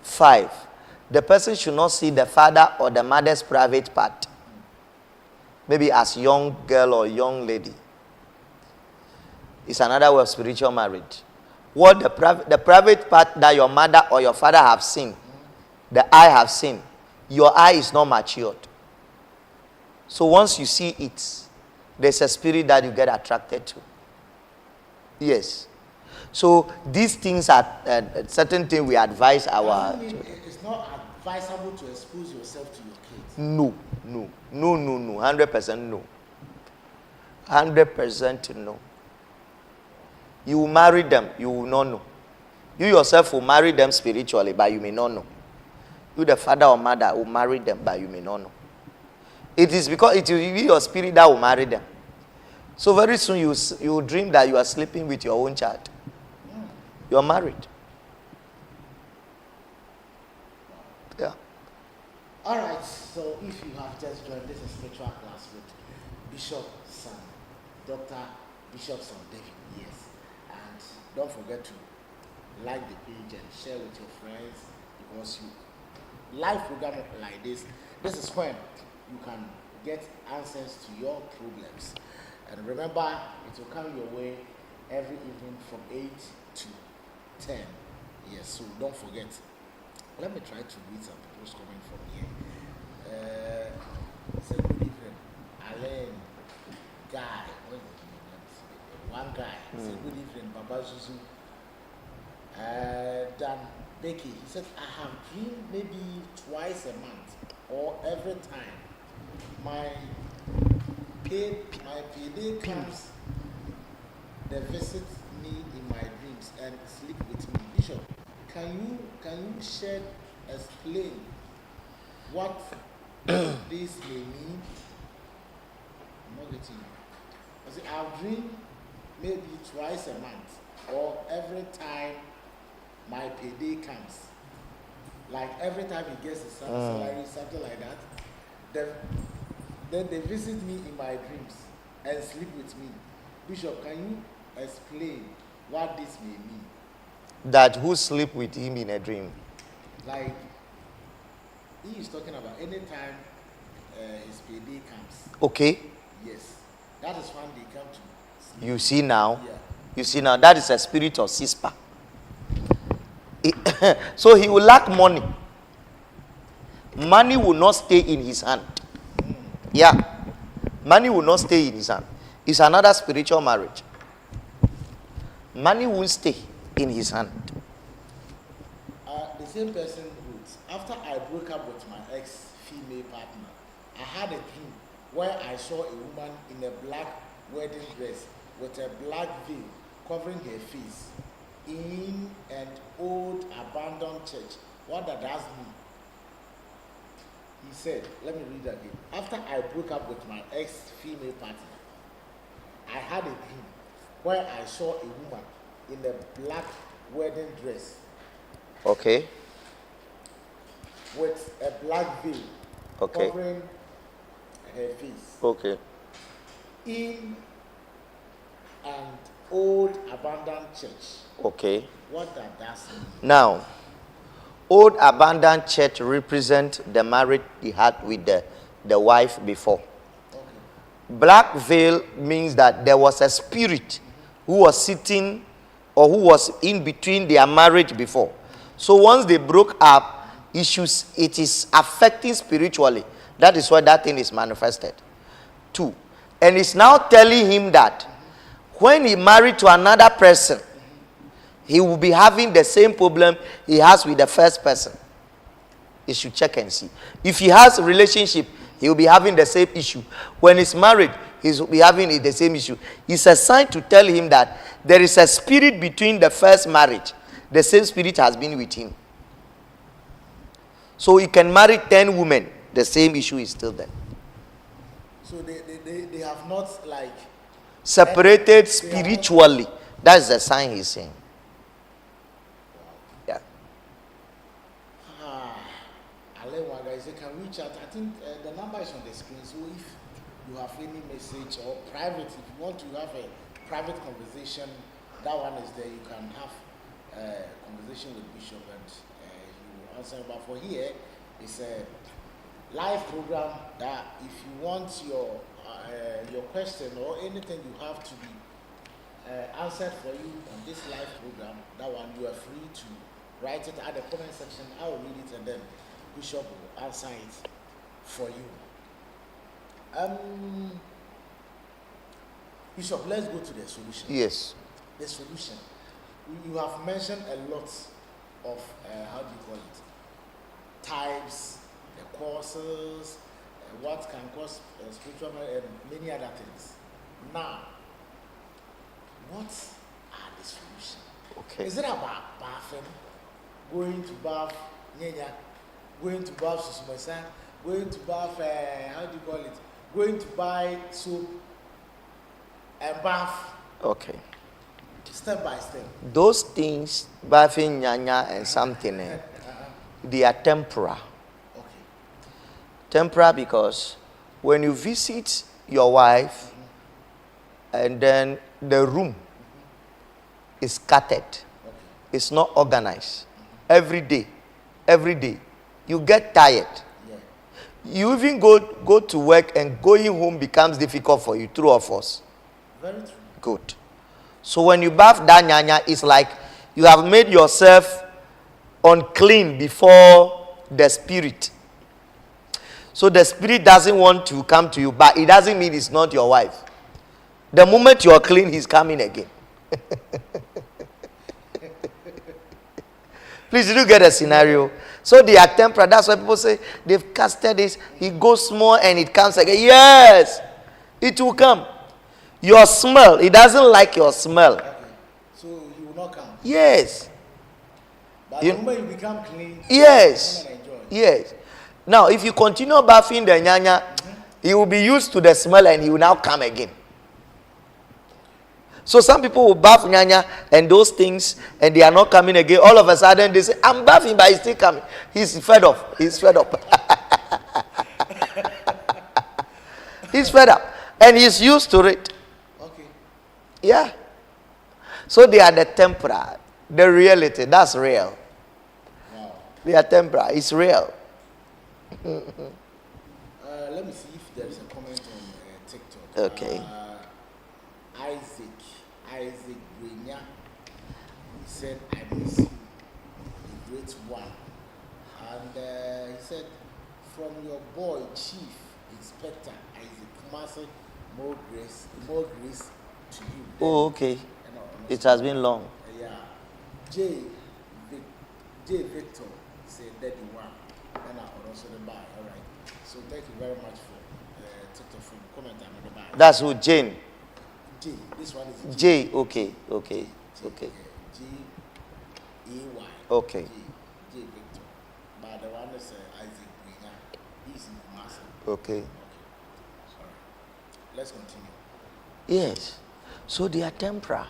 Speaker 2: 5, the person should not see the father or the mother's private part. Maybe as young girl or young lady. It's another way of spiritual marriage. What the private part that your mother or your father have seen, the eye have seen, your eye is not matured. So once you see it, there's a spirit that you get attracted to. Yes. So these things are certain things we advise our.
Speaker 1: It's not advisable to expose yourself to your kids.
Speaker 2: No. 100% no. 100% no. You will marry them, you will not know. You yourself will marry them spiritually, but you may not know. You, the father or mother, will marry them, but you may not know. It is because it will be your spirit that will marry them. So very soon you dream that you are sleeping with your own child. You are married. Yeah.
Speaker 1: All right, so if you have just joined, this is spiritual class with Bishop Saam, Dr. Bishop Saam David, yes. And don't forget to like the page and share with your friends, because you live program like this is when you can get answers to your problems. And remember, it will come your way every evening from 8 to 10. Yes, so don't forget. Let me try to read some people's comment from here. Say good evening, Alain, Guy. What is the name? One guy. Say good evening, Baba Zuzu. Dan Becky. He said, I have dreamed maybe twice a month or every time my payday comes. They visit me in my dreams and sleep with me. Bishop, can you explain what this may mean? I'm not getting you. I say, I've dreamed maybe twice a month or every time my payday comes. Like every time he gets his salary, something like that. Then they visit me in my dreams and sleep with me. Bishop, can you explain what this may mean?
Speaker 2: That who sleep with him in a dream?
Speaker 1: Like, he is talking about anytime his payday comes.
Speaker 2: Okay.
Speaker 1: Yes. That is when they come to sleep.
Speaker 2: You see now?
Speaker 1: Yeah.
Speaker 2: You see now, that is a spirit of Sispa. So he will lack money. Money will not stay in his hand. Yeah. Money will not stay in his hand. It's another spiritual marriage. Money won't stay in his hand.
Speaker 1: The same person wrote, after I broke up with my ex-female partner, I had a dream where I saw a woman in a black wedding dress with a black veil covering her face in an old abandoned church. What does that mean? He said, let me read that again. After I broke up with my ex-female partner, I had a dream where I saw a woman in a black wedding dress.
Speaker 2: Okay.
Speaker 1: With a black veil covering her face.
Speaker 2: Okay.
Speaker 1: In an old abandoned church.
Speaker 2: Okay.
Speaker 1: What does that mean?
Speaker 2: Now, old abandoned church represent the marriage he had with the wife before.
Speaker 1: Okay.
Speaker 2: Black veil means that there was a spirit who was sitting or who was in between their marriage before. So once they broke up, issues, it is affecting spiritually. That is why that thing is manifested. 2. And it's now telling him that when he married to another person, he will be having the same problem he has with the first person. You should check and see. If he has a relationship, he will be having the same issue. When he's married, he will be having the same issue. It's a sign to tell him that there is a spirit between the first marriage. The same spirit has been with him. So he can marry 10 women. The same issue is still there.
Speaker 1: So they have not like
Speaker 2: separated spiritually. That's the sign he's saying. Yeah.
Speaker 1: Alewa guys, you can reach out. I think the number is on the screen. So if you have any message or private, if you want to have a private conversation, that one is there. You can have a conversation with Bishop and he will answer. But for here, it's a live program that if you want your question or anything you have to be answered for you on this live program, that one you are free to write it at the comment section. I will read it and then Bishop will answer it for you. Bishop, let's go to the solution.
Speaker 2: Yes.
Speaker 1: The solution. You have mentioned a lot of how do you call it? Types, the causes, what can cause spiritual and many other things. Now, what are the solutions?
Speaker 2: Okay.
Speaker 1: Is it about bathing, going to bath, nyenya, going to bath susumasa, going to bath, how do you call it? Going to buy soap, and bath.
Speaker 2: Okay.
Speaker 1: Step by step.
Speaker 2: Those things, bathing, nyanya, and something, they are temporal.
Speaker 1: Okay.
Speaker 2: Temporal because when you visit your wife, and then the room is scattered, it's not organized. Every day, you get tired. You even go to work, and going home becomes difficult for you. True or false?
Speaker 1: Very true.
Speaker 2: Good. So when you bath that nyanya, it's like you have made yourself unclean before the spirit. So the spirit doesn't want to come to you, but it doesn't mean it's not your wife. The moment you're clean, he's coming again. Please, did you get a scenario? So they are temporary. That's why people say they've casted this. It goes small and it comes again. Yes, it will come. Your smell, it doesn't like your smell.
Speaker 1: Okay. So he will not come.
Speaker 2: Yes.
Speaker 1: But the moment you become clean,
Speaker 2: yes.
Speaker 1: come and enjoy.
Speaker 2: Yes. Now, if you continue bathing the nyanya, he will be used to the smell and he will now come again. So some people will bath nyanya and those things, and they are not coming again. All of a sudden they say, I'm bathing, but he's still coming. He's fed up. He's fed up. He's fed up. And he's used to it.
Speaker 1: Okay.
Speaker 2: Yeah. So they are the temporal. The reality, that's real.
Speaker 1: Wow.
Speaker 2: They are temporal. It's real.
Speaker 1: Let me see if there is a comment on TikTok.
Speaker 2: Okay.
Speaker 1: Isaac Gwenya, he said, I miss you, the great one. And he said, from your boy, Chief Inspector Isaac Kumasi, more grace to you.
Speaker 2: Oh, okay. It has been long.
Speaker 1: Yeah. J. Victor said, Daddy one. And I also the buy. All right. So thank you very much for TikTok for the comment on the buy.
Speaker 2: That's who, Jane.
Speaker 1: J. This one is
Speaker 2: J. Okay.
Speaker 1: J-A-Y.
Speaker 2: Okay.
Speaker 1: J. Victor. But the one is Isaac Gwenya. He's in Kumasi.
Speaker 2: Okay.
Speaker 1: All right. Let's continue.
Speaker 2: Yes. So they are temporal.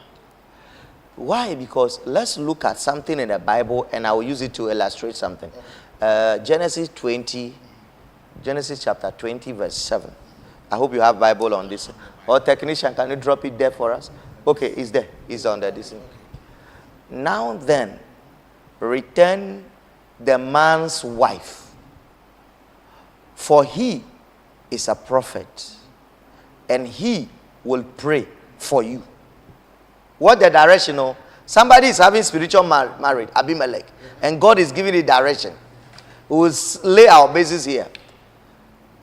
Speaker 2: Why? Because let's look at something in the Bible, and I will use it to illustrate something. Genesis chapter 20, verse 7. I hope you have Bible on this. Or technician, can you drop it there for us? Okay, it's there. It's on there. This. Now then, return the man's wife, for he is a prophet, and he will pray for you. What the direction? Oh, somebody is having spiritual marriage, Abimelech, and God is giving it direction. We will lay our basis here.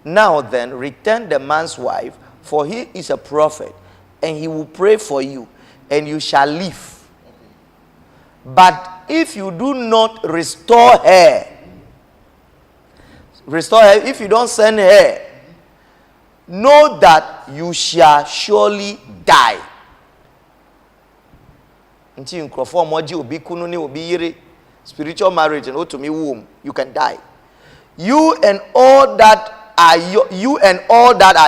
Speaker 2: Now then, return the man's wife, for he is a prophet, and he will pray for you, and you shall live. But if you do not restore her, if you don't send her, know that you shall surely die. Spiritual marriage and to me womb, you can die. You and all that are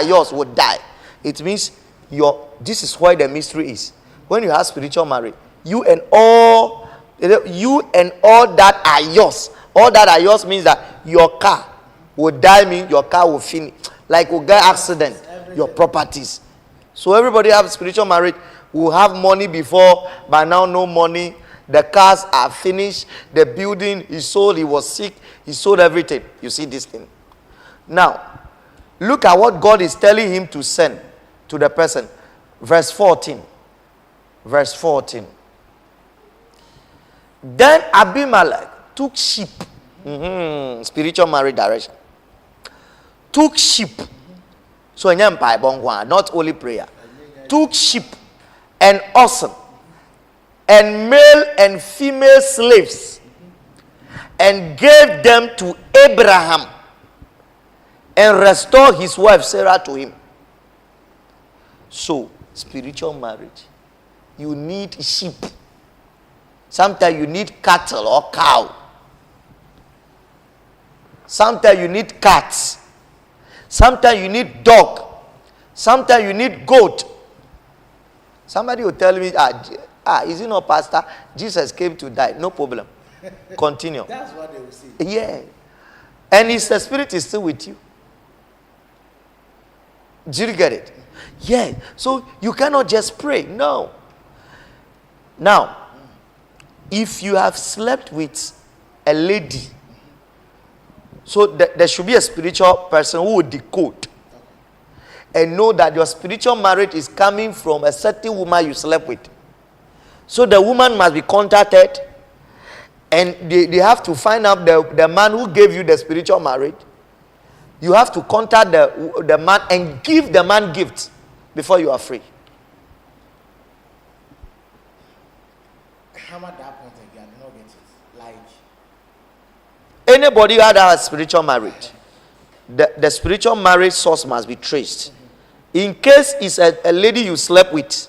Speaker 2: yours will die. It means this is why the mystery is. When you have spiritual marriage, you and all that are yours. All that are yours means that your car will die, means your car will finish, like will get accident, your properties. So everybody have spiritual marriage will have money before, but now no money. The cars are finished. The building he sold. He was sick. He sold everything. You see this thing. Now, look at what God is telling him to send to the person. Verse 14. Verse 14. Then Abimelech took sheep. Spiritual marriage direction. Took sheep. So, not only prayer. Took sheep and oxen and male and female slaves, and gave them to Abraham, and restored his wife Sarah to him. So, spiritual marriage, you need sheep. Sometimes you need cattle or cow. Sometimes you need cats. Sometimes you need dog. Sometimes you need goat. Somebody will tell me, is it not pastor? Jesus came to die. No problem. Continue.
Speaker 1: That's what they will say.
Speaker 2: Yeah. And the spirit is still with you. Do you get it? Yeah. So you cannot just pray. No. Now, if you have slept with a lady, so there should be a spiritual person who will decode and know that your spiritual marriage is coming from a certain woman you slept with. So the woman must be contacted, and they have to find out the man who gave you the spiritual marriage. You have to contact the man and give the man gifts before you are free.
Speaker 1: Hammer that point again, I do not get it. Like
Speaker 2: anybody who had a spiritual marriage, the spiritual marriage source must be traced. In case it's a lady you slept with,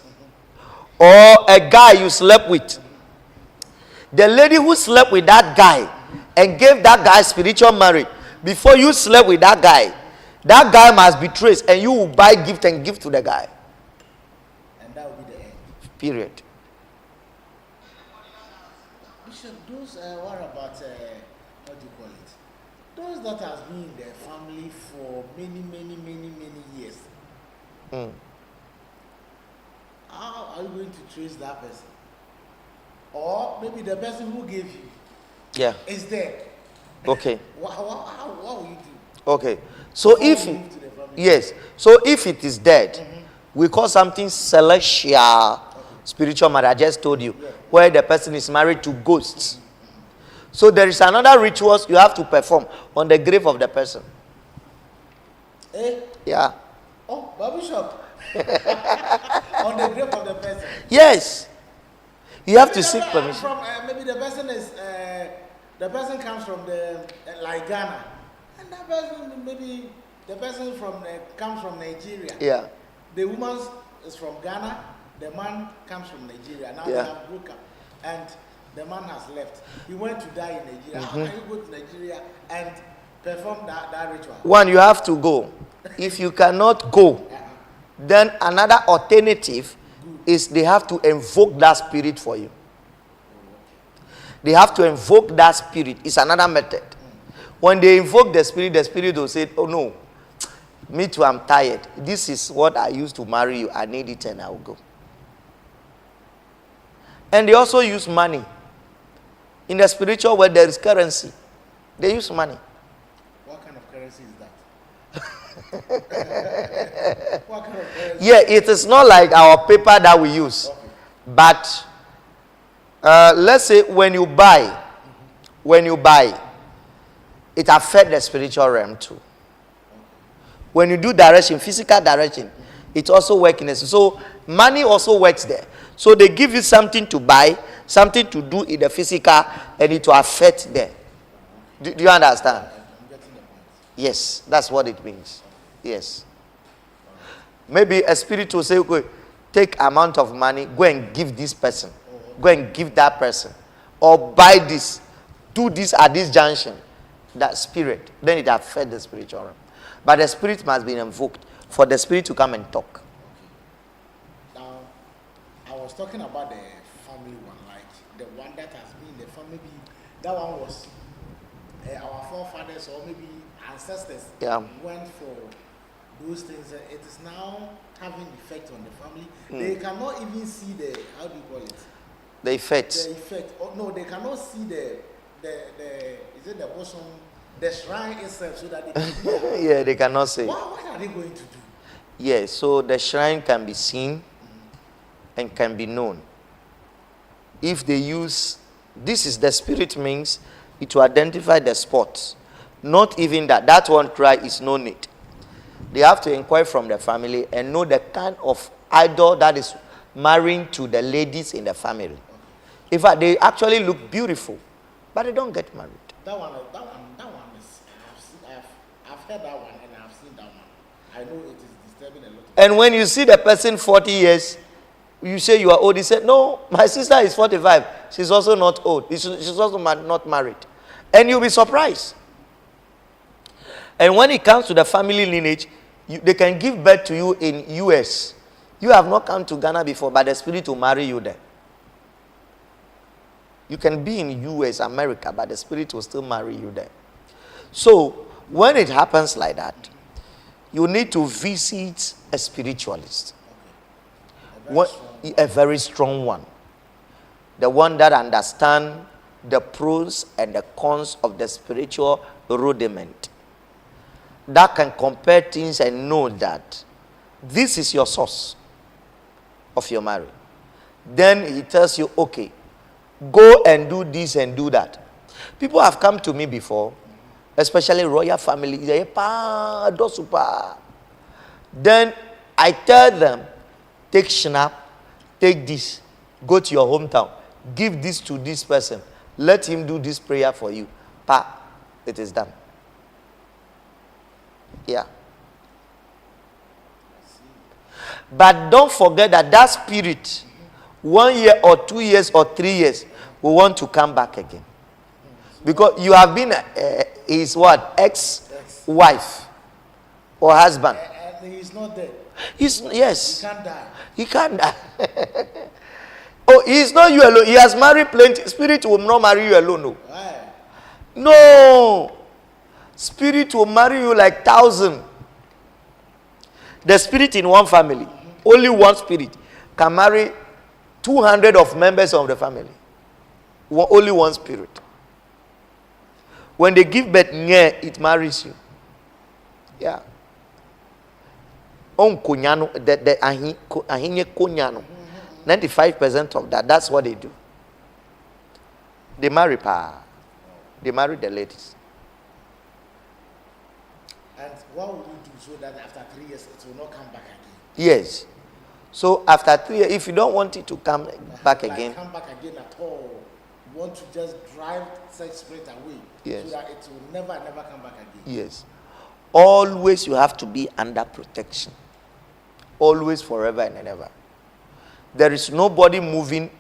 Speaker 2: or a guy you slept with, the lady who slept with that guy and gave that guy spiritual marriage, before you slept with that guy must be traced, and you will buy gift and give to the guy.
Speaker 1: And that will be the end.
Speaker 2: Period.
Speaker 1: Bishop, those what about what do you call it? Those that has been in their family for many years. How are you going to trace that person? Or maybe the person who gave you is dead.
Speaker 2: Okay.
Speaker 1: What will you do?
Speaker 2: Okay. So if it is dead, we call something celestial spiritual marriage. I just told you, where the person is married to ghosts. So there is another rituals you have to perform on the grave of the person. Yeah.
Speaker 1: Oh, Bishop. On the grave of the person.
Speaker 2: Yes. You have to seek permission.
Speaker 1: Maybe the person is the person comes from like Ghana, and that person maybe the person comes from Nigeria.
Speaker 2: Yeah.
Speaker 1: The woman is from Ghana. The man comes from Nigeria. Now they have broken up, and the man has left. He went to die in Nigeria. How can you go to Nigeria and perform that ritual?
Speaker 2: One, you have to go. If you cannot go, then another alternative is they have to invoke that spirit for you. They have to invoke that spirit. It's another method. When they invoke the spirit will say, oh no, me too, I'm tired. This is what I used to marry you. I need it and I will go. And they also use money. In the spiritual world, there is currency. They use money.
Speaker 1: What kind of currency is that? What kind of currency?
Speaker 2: Yeah, it is not like our paper that we use.
Speaker 1: Okay.
Speaker 2: But let's say when you buy, it affects the spiritual realm too. When you do direction, physical direction, it also works in this. So money also works there. So they give you something to buy, something to do in the physical, and it will affect there. Do you understand?
Speaker 1: I'm getting the point.
Speaker 2: Yes, that's what it means. Yes. Maybe a spirit will say, okay, take amount of money, go and give this person. Go and give that person. Or buy this. Do this at this junction. That spirit. Then it affects the spiritual realm. But the spirit must be invoked for the spirit to come and talk.
Speaker 1: Okay. Now, I was talking about the family one, like the one that has been in the family. That one was our forefathers or maybe ancestors went for those things. It is now having effect on the family. They cannot even see the, how do you call it?
Speaker 2: The effect.
Speaker 1: The effect. Oh, no, they cannot see the is it the bosom, the shrine itself, so that they can see.
Speaker 2: Yeah, they cannot see.
Speaker 1: What are they going to do?
Speaker 2: Yeah, so the shrine can be seen and can be known. If they use, this is the spirit means, it will identify the spots. Not even that. That one cry is no need. They have to inquire from the family and know the kind of idol that is marrying to the ladies in the family. In fact, they actually look beautiful, but they don't get married.
Speaker 1: That one is. I've heard that one and I've seen that one. I know it is disturbing a lot.
Speaker 2: And when you see the person 40 years, you say you are old. He said, no, my sister is 45. She's also not old. She's also not married. And you'll be surprised. And when it comes to the family lineage, they can give birth to you in US. You have not come to Ghana before, but the Spirit will marry you there. You can be in US, America, but the Spirit will still marry you there. So, when it happens like that, you need to visit a spiritualist. A very strong one. The one that understands the pros and the cons of the spiritual rudiment. That can compare things and know that this is your source of your marriage. Then he tells you, okay, go and do this and do that. People have come to me before, especially royal family. They say, "Pa, do super." Then I tell them, take Schnapp, take this, go to your hometown, give this to this person, let him do this prayer for you. Pa, it is done. Yeah. But don't forget that spirit, 1 year or 2 years or 3 years, will want to come back again. Because you have been his what? Ex-wife or husband.
Speaker 1: And he's not dead.
Speaker 2: Yes.
Speaker 1: He can't die.
Speaker 2: He can't die. Oh, he's not you alone. He has married plenty. Spirit will not marry you alone. No.
Speaker 1: Right.
Speaker 2: No. Spirit will marry you like 1,000. The spirit in one family, only one spirit can marry 200 of members of the family. Only one spirit. When they give birth, it marries you. Yeah. On kunyano, the ahinye kunyano. 95% of that, that's what they do. They marry pa. They marry the ladies.
Speaker 1: And what will you do so that after 3 years it will not come back again?
Speaker 2: Yes. So after 3 years, if you don't want it to come back again.
Speaker 1: Come back again at all. You want to just drive such spirit away.
Speaker 2: Yes.
Speaker 1: So that it will never come back again.
Speaker 2: Yes. Always you have to be under protection. Always, forever and ever. There is nobody moving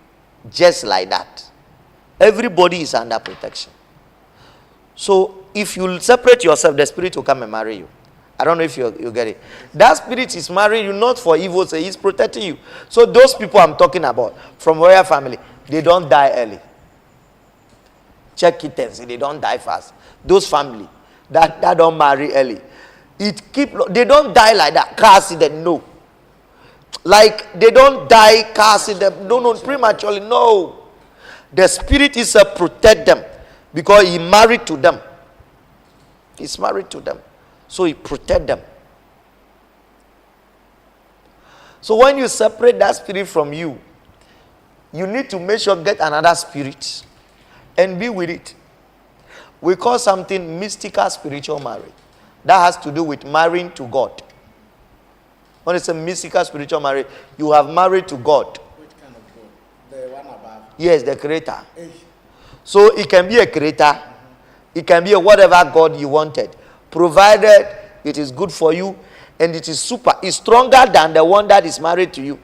Speaker 2: just like that. Everybody is under protection. So if you separate yourself, the spirit will come and marry you. I don't know if you get it. That spirit is marrying you not for evil, so he's protecting you. So those people I'm talking about from royal family, they don't die early. Check kittens, they don't die fast. Those family that don't marry early, they don't die like that. Car accident, no. Like they don't die car accident, no, prematurely, no. The spirit is to protect them because he married to them. He's married to them. So he protect them. So when you separate that spirit from you, you need to make sure get another spirit and be with it. We call something mystical spiritual marriage. That has to do with marrying to God. When it's a mystical spiritual marriage, you have married to God.
Speaker 1: Which kind of God? The one above?
Speaker 2: Yes, the creator.
Speaker 1: Hey.
Speaker 2: So it can be a creator. It can be a whatever God you wanted. Provided it is good for you and it is it's stronger than the one that is married to you.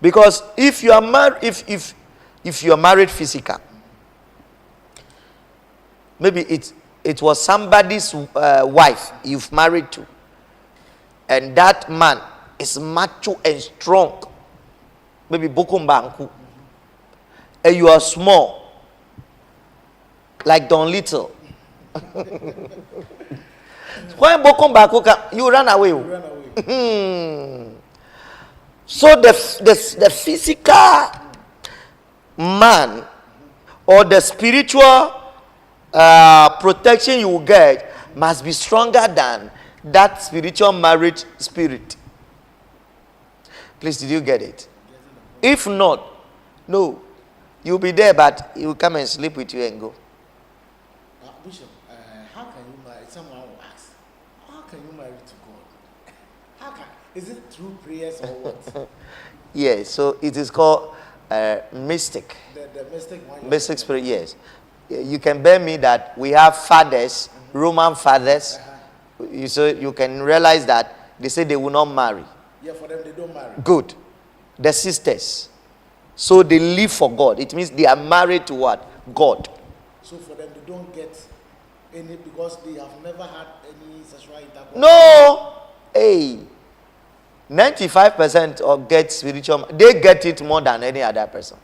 Speaker 2: Because if you are married, if you are married physical, maybe it was somebody's wife you've married to, and that man is macho and strong, maybe bokumbanku, and you are small, like Don Little. When bokumbanku come, you run away.
Speaker 1: You run away.
Speaker 2: So the physical man or the spiritual protection you will get must be stronger than that spiritual marriage spirit. Please, did you get it? If not, no, you'll be there, but he will come and sleep with you and go.
Speaker 1: Bishop, how can you marry? Someone will ask, how can you marry to God? Is it through prayers or what?
Speaker 2: Yes, so it is called mystic.
Speaker 1: The mystic one.
Speaker 2: Mystic spirit, yes. You can bear me that we have fathers, Roman fathers. So you can realize that they say they will not marry.
Speaker 1: Yeah, for them they don't marry.
Speaker 2: Good. The sisters. So they live for God. It means they are married to what? God.
Speaker 1: So for them they don't get any because they have never had any sexual intercourse.
Speaker 2: No. Hey. 95% of get spiritual, they get it more than any other person.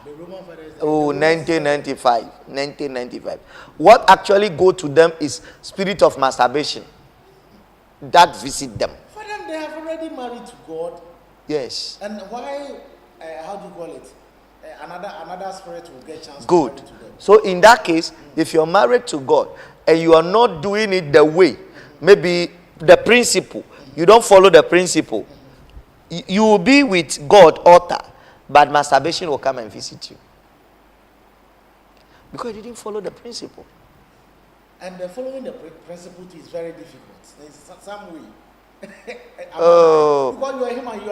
Speaker 1: The Roman fathers.
Speaker 2: Oh, 1995. What actually go to them is spirit of masturbation. That visit them.
Speaker 1: For them, they have already married to God.
Speaker 2: Yes.
Speaker 1: And why, how do you call it? Another spirit will get chance
Speaker 2: Good.
Speaker 1: to marry to them.
Speaker 2: So in that case, if you're married to God and you are not doing it the way, maybe the principle, you don't follow the principle, you will be with God altar, but masturbation will come and visit you. Because you didn't follow the principle.
Speaker 1: And following the principle is very difficult. There's some way.
Speaker 2: Oh.
Speaker 1: Because you are human, you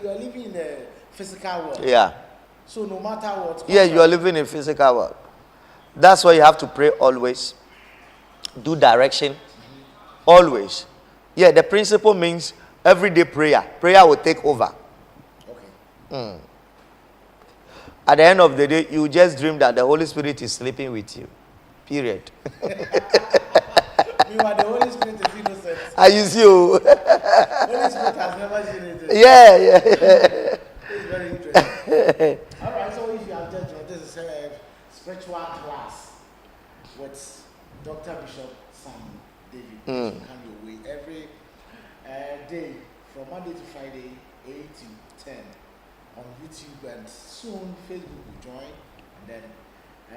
Speaker 1: are living in the physical world.
Speaker 2: Yeah.
Speaker 1: So no matter what.
Speaker 2: Yeah, you are living in physical world. That's why you have to pray always. Do direction. Always. Yeah, the principle means everyday prayer. Prayer will take over.
Speaker 1: Okay.
Speaker 2: At the end of the day, you just dream that the Holy Spirit is sleeping with you. Period.
Speaker 1: Meanwhile, the Holy Spirit is innocent.
Speaker 2: I use you.
Speaker 1: Holy Spirit has never seen it.
Speaker 2: Yeah.
Speaker 1: It's very interesting. All right, so if you have just joined, this is a spiritual class with Dr. Bishop Saam David. Come your way every day from Monday to Friday, 8 to 10 on YouTube, and soon Facebook will join. And then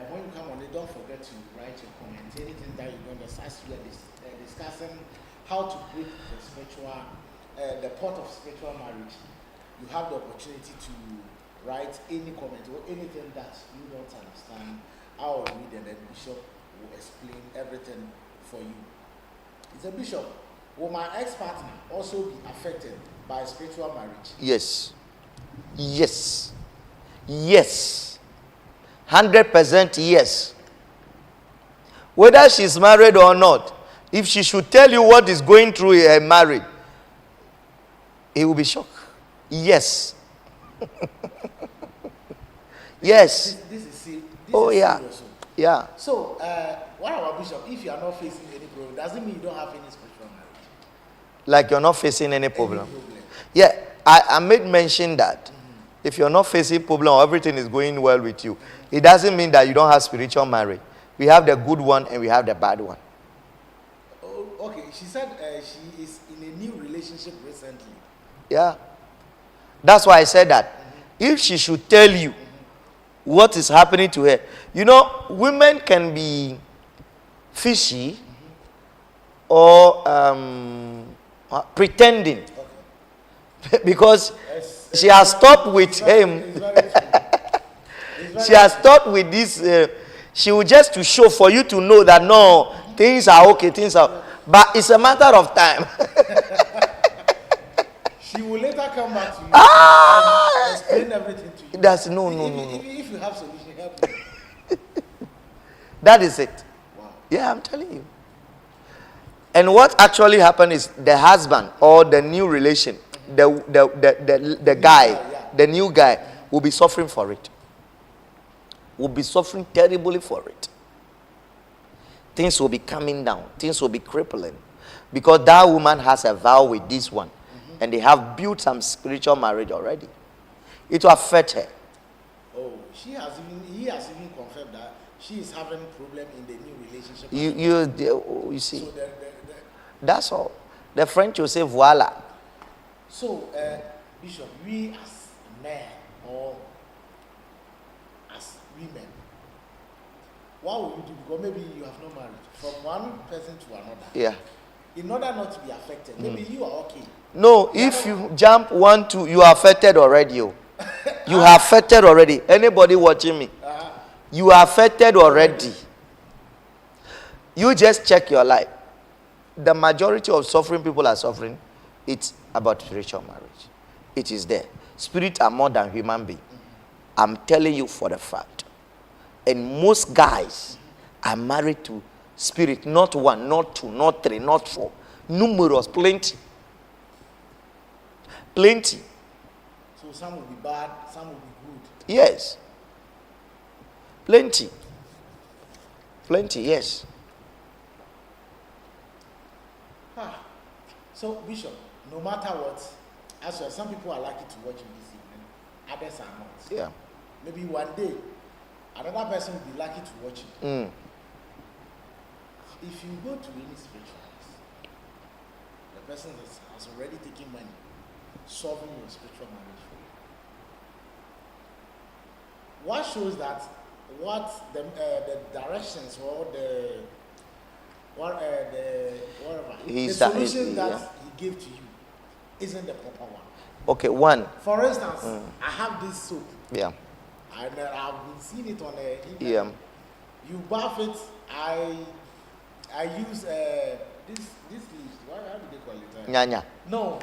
Speaker 1: when you come on it, don't forget to write your comment. Anything that you don't understand, we are discussing how to break the spiritual, the pot of spiritual marriage. You have the opportunity to write any comment or anything that you don't understand. I will read and then Bishop will explain everything for you. It's a bishop. Will my ex-partner also be affected by spiritual marriage?
Speaker 2: Yes. 100% yes. Whether she's married or not, if she should tell you what is going through her marriage, he will be shocked. Yes. Yes.
Speaker 1: This is
Speaker 2: Oh, yeah.
Speaker 1: serious.
Speaker 2: Yeah.
Speaker 1: So, what about Bishop? If you are not facing any problem, doesn't mean you don't have any spiritual marriage.
Speaker 2: Like you're not facing any problem.
Speaker 1: Any problem.
Speaker 2: Yeah. I made mention that if you're not facing problem or everything is going well with you, it doesn't mean that you don't have spiritual marriage. We have the good one and we have the bad one.
Speaker 1: Oh, okay. She said she is in a new relationship recently.
Speaker 2: Yeah. That's why I said that. If she should tell you what is happening to her, you know, women can be fishy or pretending because she has stopped with him. She has stopped with this. She will just to show for you to know that no, things are okay, things are. But it's a matter of time.
Speaker 1: She will later come back to you and explain everything to you.
Speaker 2: That's no.
Speaker 1: If you have solution, help me.
Speaker 2: That is it.
Speaker 1: Wow.
Speaker 2: Yeah, I'm telling you. And what actually happened is the husband or the new relation, the guy, the new guy will be suffering for it. Will be suffering terribly for it. Things will be coming down. Things will be crippling. Because that woman has a vow with this one. And they have built some spiritual marriage already. It will affect her.
Speaker 1: Oh, he has even confirmed that she is having problem in the new relationship.
Speaker 2: You see.
Speaker 1: So
Speaker 2: That's all. The French will say voila.
Speaker 1: So, Bishop, we as men or as women, what will you do? Because maybe you have no marriage from one person to another.
Speaker 2: Yeah.
Speaker 1: In order not to be affected, maybe you are okay.
Speaker 2: No, if you jump 1, 2, you are affected already. You are affected already. Anybody watching me? You are affected already. You just check your life. The majority of suffering people are suffering. It's about spiritual marriage. It is there. Spirits are more than human beings. I'm telling you for the fact. And most guys are married to spirit. Not 1, not 2, not 3, not 4. Numerous, plenty. Plenty.
Speaker 1: So some will be bad, some will be good.
Speaker 2: Yes. Plenty. Plenty, yes.
Speaker 1: So, Bishop, no matter what, as well, some people are lucky to watch him this evening, others are not.
Speaker 2: Yeah.
Speaker 1: Maybe one day, another person will be lucky to watch it. If you go to any spiritualist, the person has already taken money, solving your spiritual marriage for you. What shows that what the directions or the solution that he gave to you isn't the proper one.
Speaker 2: Okay, one.
Speaker 1: For instance, I have this soap.
Speaker 2: Yeah.
Speaker 1: I've been seeing it on the internet.
Speaker 2: Yeah.
Speaker 1: You bath it. I use this leaves. How do they call it?
Speaker 2: Nyanya.
Speaker 1: No.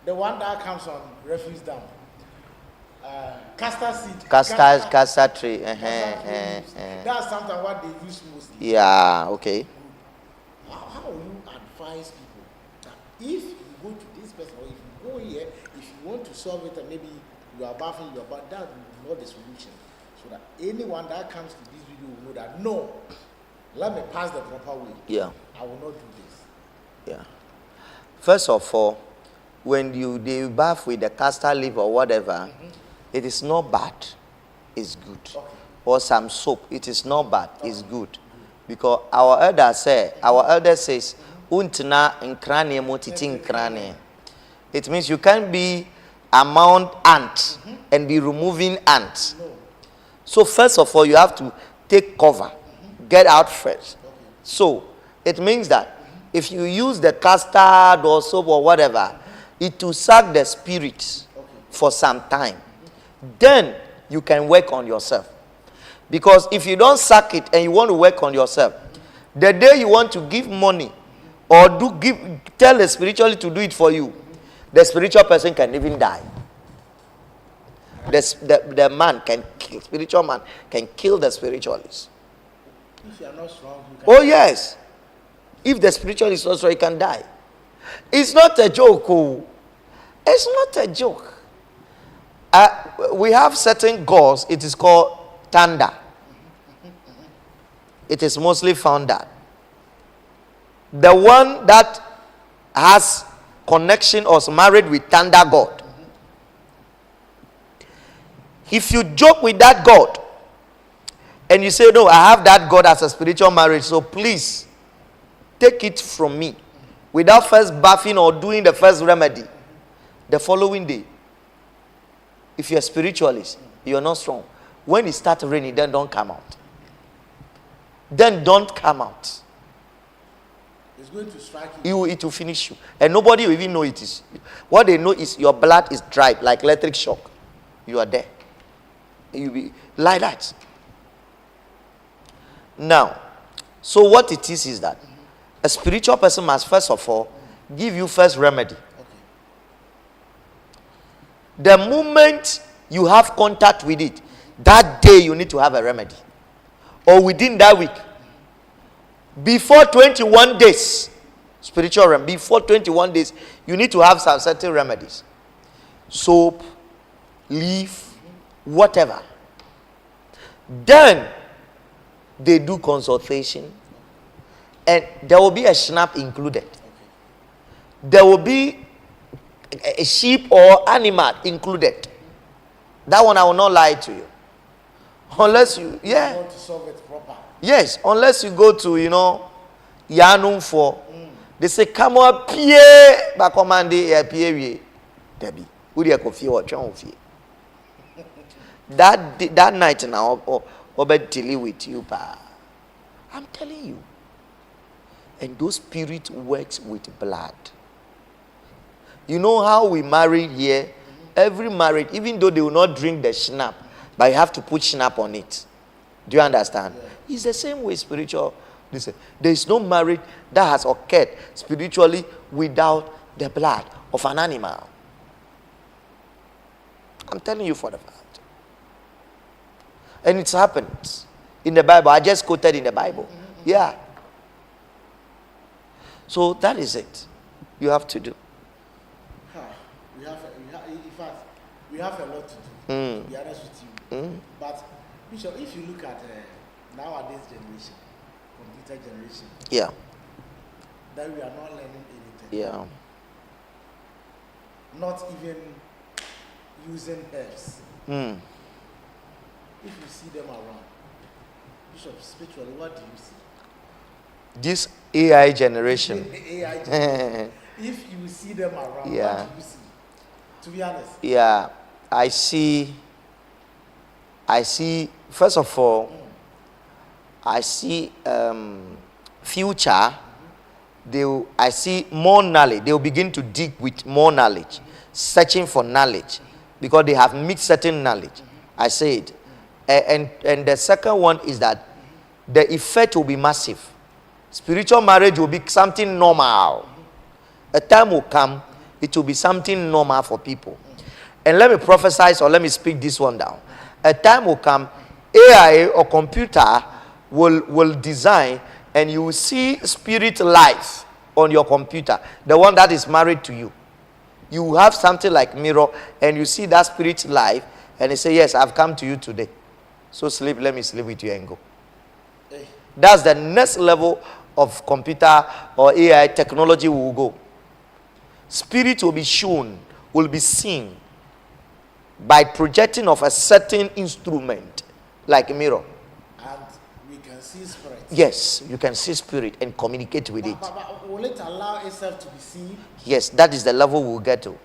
Speaker 1: The one that comes on refuse dump. Castor seed.
Speaker 2: Castor tree.
Speaker 1: That's sometimes what they use mostly.
Speaker 2: Yeah. Okay.
Speaker 1: How will you advise people that if you go to this person or if you go here, if you want to solve it and maybe you are bathing, that is not the solution. So that anyone that comes to this video will know that no, let me pass the proper way.
Speaker 2: Yeah.
Speaker 1: I will not do this.
Speaker 2: Yeah. First of all, when they bath with the castor leaf or whatever, it is not bad. It's good.
Speaker 1: Okay.
Speaker 2: Or some soap. It is not bad. It's good. Because our elder says, Untina nkrane motiti nkrane. It means you can't be among ants and be removing ants.
Speaker 1: No.
Speaker 2: So first of all, you have to take cover. Get out first.
Speaker 1: Okay.
Speaker 2: So it means that if you use the custard or soap or whatever, it will suck the spirit for some time. Then you can work on yourself. Because if you don't suck it and you want to work on yourself, the day you want to give money or tell the spirituality to do it for you, the spiritual person can even die. The man can kill, spiritual man can kill the spiritualist.
Speaker 1: If you are not strong, you can.
Speaker 2: Oh yes. If the spiritualist is not strong, he can die. It's not a joke. Oh. It's not a joke. We have certain gods. It is called thunder. It is mostly found that the one that has connection or is married with thunder god. If you joke with that god and you say, no, I have that god as a spiritual marriage, so please take it from me, without first bathing or doing the first remedy, the following day, if you're a spiritualist, you're not strong. When it starts raining, then don't come out. Then don't come out.
Speaker 1: It's going to strike you.
Speaker 2: It will finish you. And nobody will even know it is. What they know is your blood is dried like electric shock. You are there. You'll be like that. Now, so what it is that a spiritual person must first of all give you first remedy. The moment you have contact with it, that day you need to have a remedy. Or within that week. Before 21 days, spiritual remedy, before 21 days, you need to have some certain remedies. Soap, leaf, whatever. Then, they do consultation. And there will be a snap included. There will be a sheep or animal included. That one I will not lie to you. Unless you, yeah.
Speaker 1: You want to solve it proper.
Speaker 2: Yes, unless you go to, Yanum for. They say, come on, Pierre, but command Pierre. Debbie, would you coffee or John? That night now, or dealing with you, pa. I'm telling you. And those spirit works with blood. You know how we marry here? Every marriage, even though they will not drink the schnapp, but you have to put schnapp on it. Do you understand? Yeah. It's the same way spiritual. Listen, there is no marriage that has occurred spiritually without the blood of an animal. I'm telling you for the fact. And it's happened in the Bible. I just quoted in the Bible. Yeah. So that is it. You have to do.
Speaker 1: In fact, we have a lot to do, to be honest with you. But, Bishop, if you look at nowadays generation, computer generation,
Speaker 2: yeah,
Speaker 1: then we are not learning anything.
Speaker 2: Yeah.
Speaker 1: not even using herbs.
Speaker 2: Mm.
Speaker 1: If you see them around, Bishop, spiritually, what do you see?
Speaker 2: This AI generation.
Speaker 1: AI generation. If you see them around,
Speaker 2: Yeah.
Speaker 1: what do you see? To be honest.
Speaker 2: Yeah, I see, first of all, I see future. I see more knowledge. They will begin to dig with more knowledge, searching for knowledge, because they have mixed certain knowledge. I say it. And the second one is that the effect will be massive. Spiritual marriage will be something normal. A time will come, it will be something normal for people. And let me prophesy, or let me speak this one down. A time will come, AI or computer will design, and you will see spirit life on your computer, the one that is married to you. You have something like mirror, and you see that spirit life, and they say, yes, I've come to you today. So sleep, let me sleep with you and go. That's the next level of computer or AI technology will go. Spirit will be shown, will be seen by projecting of a certain instrument like a mirror.
Speaker 1: And we can see spirit.
Speaker 2: Yes, you can see spirit and communicate with it.
Speaker 1: But will it allow itself to be seen?
Speaker 2: Yes, that is the level we'll get to.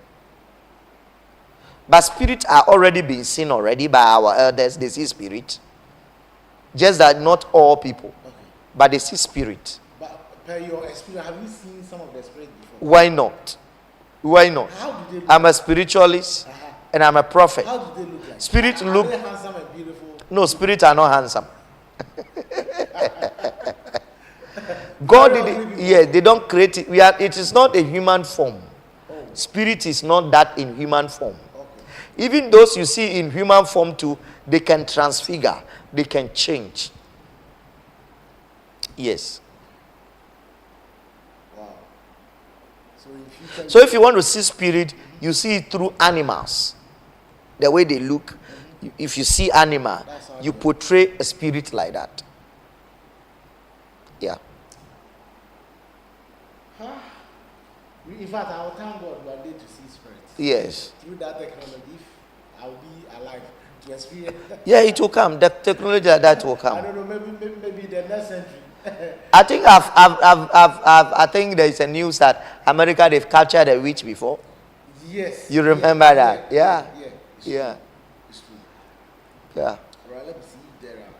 Speaker 2: But spirits are already being seen already by our elders. They see spirit. Just that not all people, but they see spirit.
Speaker 1: But per your experience, have you seen some of the spirit before?
Speaker 2: Why not? Why not?
Speaker 1: How do they look?
Speaker 2: I'm a spiritualist and I'm a prophet.
Speaker 1: How do they look like?
Speaker 2: Spirit
Speaker 1: Are
Speaker 2: look.
Speaker 1: they handsome and beautiful?
Speaker 2: No, spirits are not handsome. God did it. Yeah, they don't create it. It is not a human form. Spirit is not that in human form. Even those you see in human form too, they can transfigure, they can change. Yes.
Speaker 1: Wow. So
Speaker 2: So if you want to see spirit, you see it through animals. The way they look. If you see animal, you portray a spirit like that. Yeah.
Speaker 1: in fact, I will thank God we are there to see spirits.
Speaker 2: Yes.
Speaker 1: Through that technology, I will be alive to experience that.
Speaker 2: Yeah, it will come. The technology like that will
Speaker 1: I
Speaker 2: come.
Speaker 1: don't know, maybe the next century.
Speaker 2: I think I think there is a news that America, they've captured a witch before.
Speaker 1: Yes.
Speaker 2: You remember that? Yeah. Yeah.
Speaker 1: It's true.
Speaker 2: Yeah.
Speaker 1: All right, let me see if there are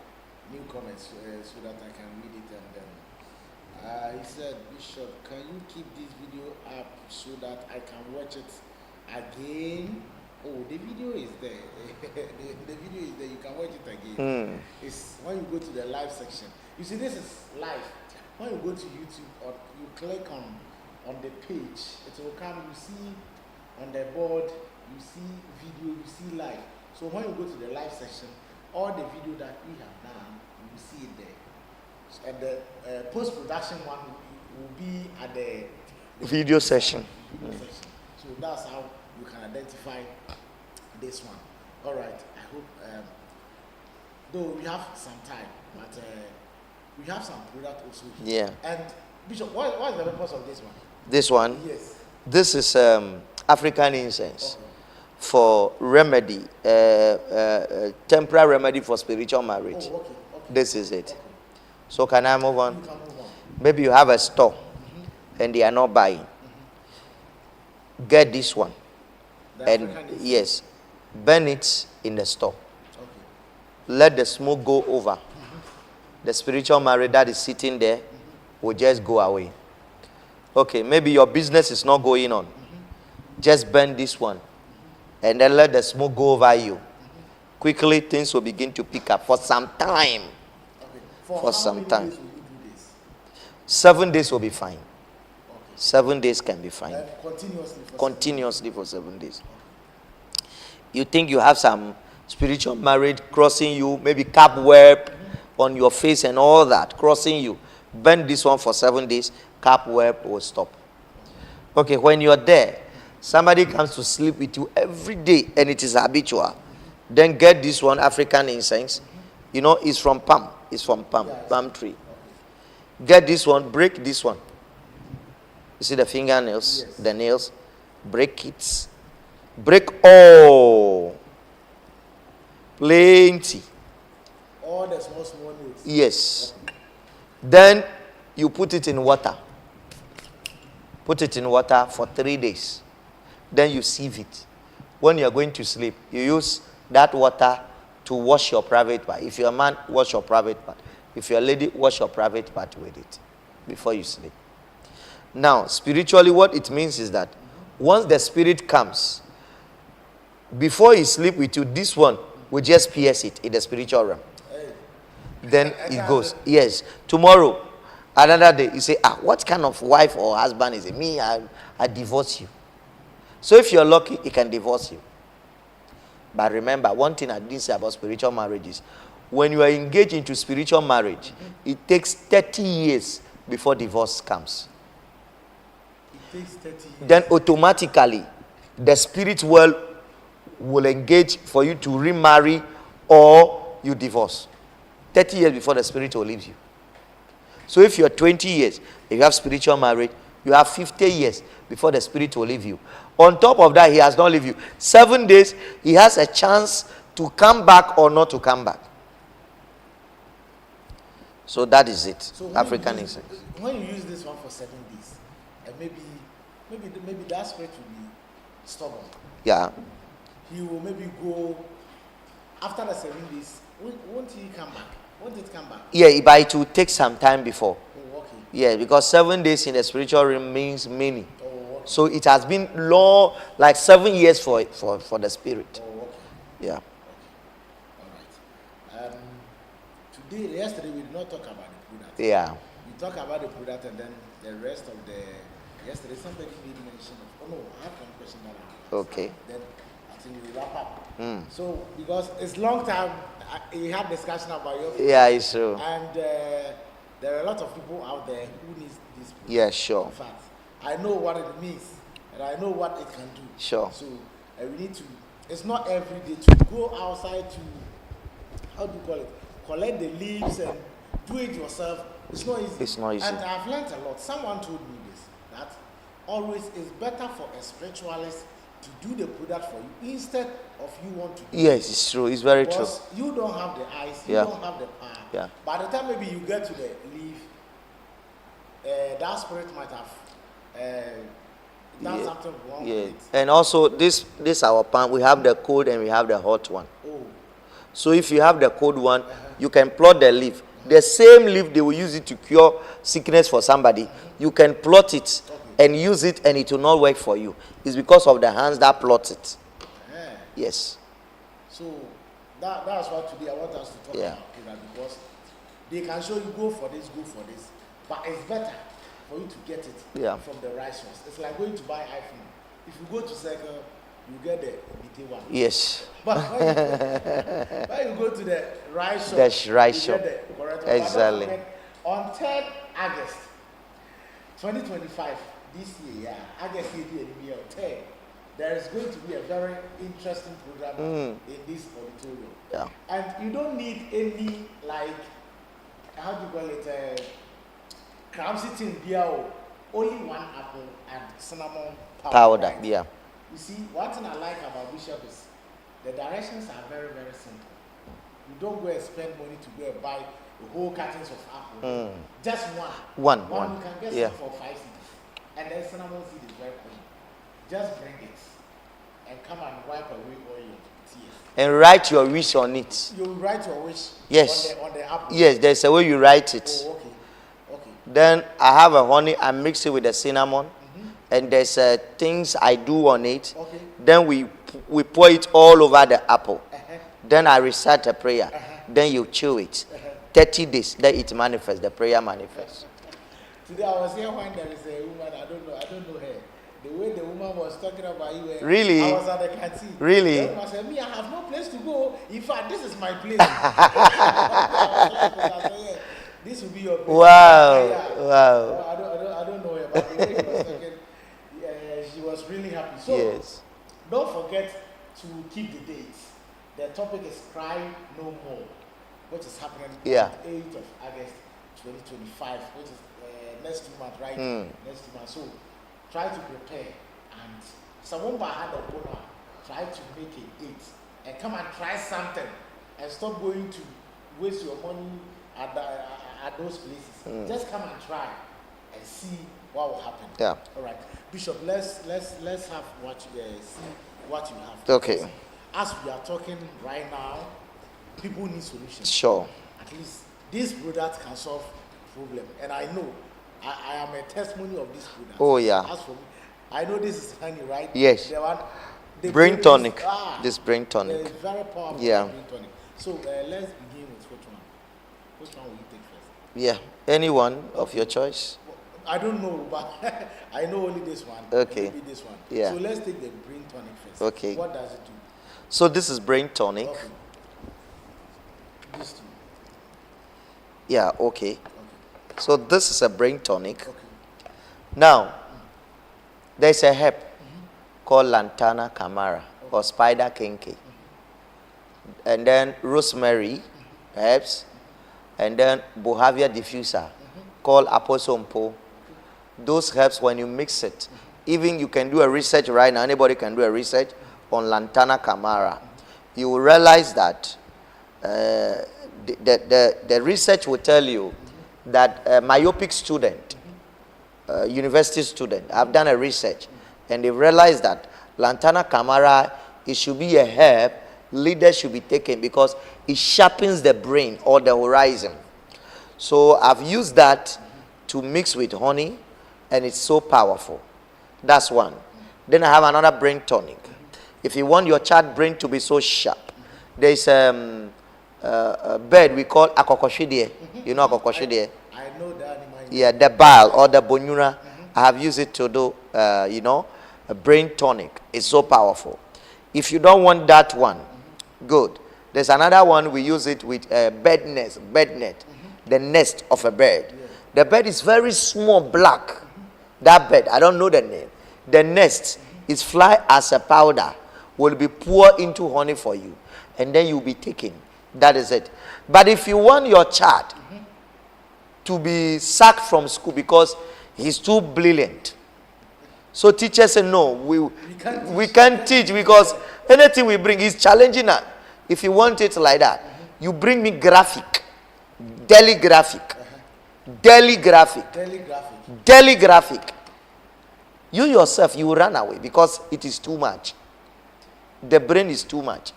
Speaker 1: new comments so that I can read it. And then he said, Bishop, can you keep this video up so that I can watch it again? Oh, the video is there. the video is there. You can watch it again. It's when you go to the live section. You see, this is live. When you go to YouTube or you click on the page, it will come. You see on the board, you see video, you see live. So when you go to the live section, all the video that we have done, you will see it there. And the post-production one will be at the
Speaker 2: Video session.
Speaker 1: video section. So that's how you can identify this one. All right. I hope, though we have some time, but we have some product also here.
Speaker 2: Yeah.
Speaker 1: And Bishop, what is the purpose of this one?
Speaker 2: This one.
Speaker 1: Yes.
Speaker 2: This is African incense for remedy, temporary remedy for spiritual marriage.
Speaker 1: Oh, okay.
Speaker 2: This is it. So can I move on?
Speaker 1: You can move on.
Speaker 2: Maybe you have a store and they are not buying. Get this one.
Speaker 1: The
Speaker 2: And
Speaker 1: African is-
Speaker 2: yes, burn it in the store.
Speaker 1: Okay.
Speaker 2: Let the smoke go over. The spiritual marriage that is sitting there will just go away. Okay, maybe your business is not going on. Just burn this one. And then let the smoke go over you. Quickly, things will begin to pick up for some time.
Speaker 1: Okay.
Speaker 2: For
Speaker 1: how
Speaker 2: some
Speaker 1: many
Speaker 2: time.
Speaker 1: days will you do this?
Speaker 2: 7 days will be fine.
Speaker 1: Okay.
Speaker 2: 7 days can be fine.
Speaker 1: Continuously for
Speaker 2: Continuously for 7 days. You think you have some spiritual marriage crossing you, maybe cobweb on your face and all that, crossing you. Burn this one for 7 days, cobweb will stop. Okay, when you're there, somebody comes to sleep with you every day and it is habitual. Then get this one, African incense. You know, it's from palm. It's from palm tree. Get this one, break this one. You see the fingernails,
Speaker 1: Yes.
Speaker 2: the nails, break it Break all. Plenty.
Speaker 1: All the small notes.
Speaker 2: Yes. Then you put it in water. Put it in water for 3 days. Then you sieve it. When you are going to sleep, you use that water to wash your private part. If you're a man, wash your private part. If you're a lady, wash your private part with it before you sleep. Now, spiritually, what it means is that once the spirit comes, before he sleep with you, this one will just pierce it in the spiritual realm. Then it goes. Yes. Tomorrow, another day, you say, what kind of wife or husband is it? Me, I divorce you. So if you're lucky, he can divorce you. But remember, one thing I didn't say about spiritual marriage is, when you are engaged into spiritual marriage, it takes 30 years before divorce comes.
Speaker 1: It takes 30 years.
Speaker 2: Then automatically, the spirit world will engage for you to remarry or you divorce. 30 years before the spirit will leave you. So if you're 20 years, if you have spiritual marriage, you have 50 years before the spirit will leave you. On top of that, he has not leave you. 7 days, he has a chance to come back or not to come back. So that is it.
Speaker 1: So
Speaker 2: African incense.
Speaker 1: When you use this one for 7 days, and maybe that spirit will be stubborn.
Speaker 2: Yeah.
Speaker 1: He will maybe go after the 7 days. Won't he come back? Won't it come back?
Speaker 2: Yeah, but it will take some time before.
Speaker 1: Oh, okay.
Speaker 2: Yeah, because 7 days in the spiritual realm means many.
Speaker 1: Oh, okay.
Speaker 2: So it has been long, like 7 years for the spirit.
Speaker 1: Oh, okay.
Speaker 2: Yeah.
Speaker 1: All right. Yesterday we did not talk about the product.
Speaker 2: Yeah.
Speaker 1: We talk about the product and then the rest of the. Yesterday somebody made mention of. Oh no, I have one question that I have.
Speaker 2: Okay.
Speaker 1: Then I think we wrap up.
Speaker 2: So
Speaker 1: because it's long time, we had discussion about your.
Speaker 2: Yeah, it's true.
Speaker 1: And there are a lot of people out there who need this product.
Speaker 2: Yeah, sure.
Speaker 1: In fact, I know what it means and I know what it can do.
Speaker 2: Sure.
Speaker 1: So we need to. It's not every day to go outside to. How do you call it? Collect the leaves and do it yourself. It's not easy.
Speaker 2: It's not easy.
Speaker 1: And I've learned a lot. Someone told me this, that always it's better for a spiritualist to do the product for you instead of you want to do
Speaker 2: Yes, it's true. It's very true.
Speaker 1: because you don't have the eyes, you
Speaker 2: Yeah.
Speaker 1: don't have the power.
Speaker 2: Yeah.
Speaker 1: By the time maybe you get to the leaf, that spirit might have done
Speaker 2: Yeah.
Speaker 1: something wrong
Speaker 2: Yeah.
Speaker 1: with it.
Speaker 2: And also this our palm, we have the cold and we have the hot one.
Speaker 1: Oh,
Speaker 2: So if you have the cold one, you can plot the leaf. The same leaf they will use it to cure sickness for somebody. You can plot it and use it and it will not work for you. It's because of the hands that plot it.
Speaker 1: yeah.
Speaker 2: Yes.
Speaker 1: So that's why today I want us to talk
Speaker 2: Yeah.
Speaker 1: about product because they can show you go for this, but it's better for you to get it
Speaker 2: Yeah.
Speaker 1: from the right source. It's like going to buy iPhone. If you go to Circle, you get the BT one.
Speaker 2: Yes.
Speaker 1: But when you go to the right shop,
Speaker 2: The right
Speaker 1: you
Speaker 2: shop.
Speaker 1: get the correct one.
Speaker 2: Exactly.
Speaker 1: But don't forget, on 3rd August 2025, this year, yeah, August 3rd, there is going to be a very interesting program in this auditorium.
Speaker 2: Yeah.
Speaker 1: And you don't need any, like, how do you call it, crab sitting beer, only one apple and cinnamon
Speaker 2: Powder.
Speaker 1: right?
Speaker 2: Yeah.
Speaker 1: You see, one thing I like about Bishop is the directions are very, very simple. You don't go and spend money to go and buy the whole cartons of apple. Just one.
Speaker 2: One.
Speaker 1: You can get
Speaker 2: Yeah.
Speaker 1: some for 5 cedis. And then cinnamon seed is very cool. Just bring it and come and wipe away all your tears.
Speaker 2: And write your wish on it.
Speaker 1: You write your wish
Speaker 2: Yes.
Speaker 1: on the apple.
Speaker 2: Yes, there's a way you write it.
Speaker 1: Oh, okay. Okay.
Speaker 2: Then I have a honey, I mix it with the cinnamon. And there's things I do on it.
Speaker 1: Okay.
Speaker 2: Then we pour it all over the apple. Then I recite a prayer. Then you chew it. 30 days, then it manifests, the prayer manifests.
Speaker 1: Today I was here when there is a woman, I don't know her. The way the woman was talking about you,
Speaker 2: Really?
Speaker 1: I was at the canteen.
Speaker 2: Really?
Speaker 1: The woman said, me, I have no place to go. In fact, this is my place. This will be your place.
Speaker 2: Wow.
Speaker 1: Yeah.
Speaker 2: Wow.
Speaker 1: I don't know her, but the way she was talking, she was really happy. So,
Speaker 2: Yes.
Speaker 1: don't forget to keep the dates. The topic is Cry No More, which is happening on
Speaker 2: Yeah.
Speaker 1: the 8th of August 2025, which is next 2 months, right? Next 2 months. So try to prepare. And someone had a bonus. try to make a date and come and try something and stop going to waste your money at those places. Just come and try and see what will happen.
Speaker 2: Yeah.
Speaker 1: All right, Bishop. Let's have what see what you have.
Speaker 2: Okay.
Speaker 1: As we are talking right now, people need solutions.
Speaker 2: Sure.
Speaker 1: At least this product can solve problem, and I know I am a testimony of this product.
Speaker 2: Oh yeah.
Speaker 1: As for me, I know this is honey, right?
Speaker 2: Yes.
Speaker 1: The
Speaker 2: brain tonic. This brain tonic.
Speaker 1: It's very powerful.
Speaker 2: Yeah.
Speaker 1: Brain tonic. So let's begin with which one? Which one will you take first?
Speaker 2: Yeah. Anyone of your choice.
Speaker 1: I don't know, but I know only this one.
Speaker 2: Okay.
Speaker 1: Maybe this one.
Speaker 2: Yeah.
Speaker 1: So let's take the brain tonic first.
Speaker 2: Okay.
Speaker 1: What does it do?
Speaker 2: So this is brain tonic.
Speaker 1: Okay. This two.
Speaker 2: Yeah. Okay.
Speaker 1: Okay.
Speaker 2: So this is a brain tonic.
Speaker 1: Okay.
Speaker 2: Now, there's a herb called Lantana camara or spider kinky, and then rosemary herbs, and then Bohavia diffuser called aposompo. Those herbs, when you mix it, even you can do a research right now. Anybody can do a research on Lantana camara. You will realize that the research will tell you that a myopic student, university student, have done a research, and they realized that Lantana camara, it should be a herb leaders should be taken because it sharpens the brain or the horizon. So I've used that to mix with honey, and it's so powerful. That's one. Then I have another brain tonic. If you want your child brain to be so sharp, there's a bird we call akokoshidie. You know akokoshidie?
Speaker 1: I know that animal.
Speaker 2: Yeah, the bile or the bonura. I have used it to do, a brain tonic. It's so powerful. If you don't want that one, good. There's another one we use it with a bed net, the nest of a bird.
Speaker 1: Yeah.
Speaker 2: The bird is very small, black. That bird, I don't know the name. The nest is fly as a powder, will be poured into honey for you, and then you'll be taking. That is it. But if you want your child to be sacked from school because he's too brilliant, so teachers say no, we can't teach because anything we bring is challenging us. If you want it like that, you bring me graphic, daily graphic. You yourself, you will run away because it is too much. The brain is too much.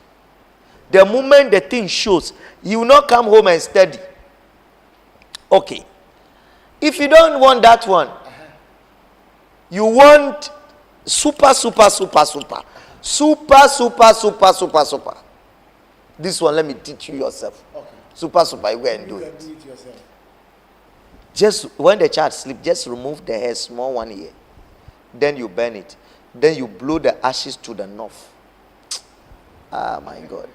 Speaker 2: The moment the thing shows, you will not come home and study. Okay. If you don't want that one, you want super. This one, let me teach you yourself.
Speaker 1: Okay.
Speaker 2: Super, you go and do
Speaker 1: You
Speaker 2: it.
Speaker 1: can do it yourself.
Speaker 2: Just when the child sleep, just remove the hair, small one here. Then you burn it. Then you blow the ashes to the north. Ah, my God.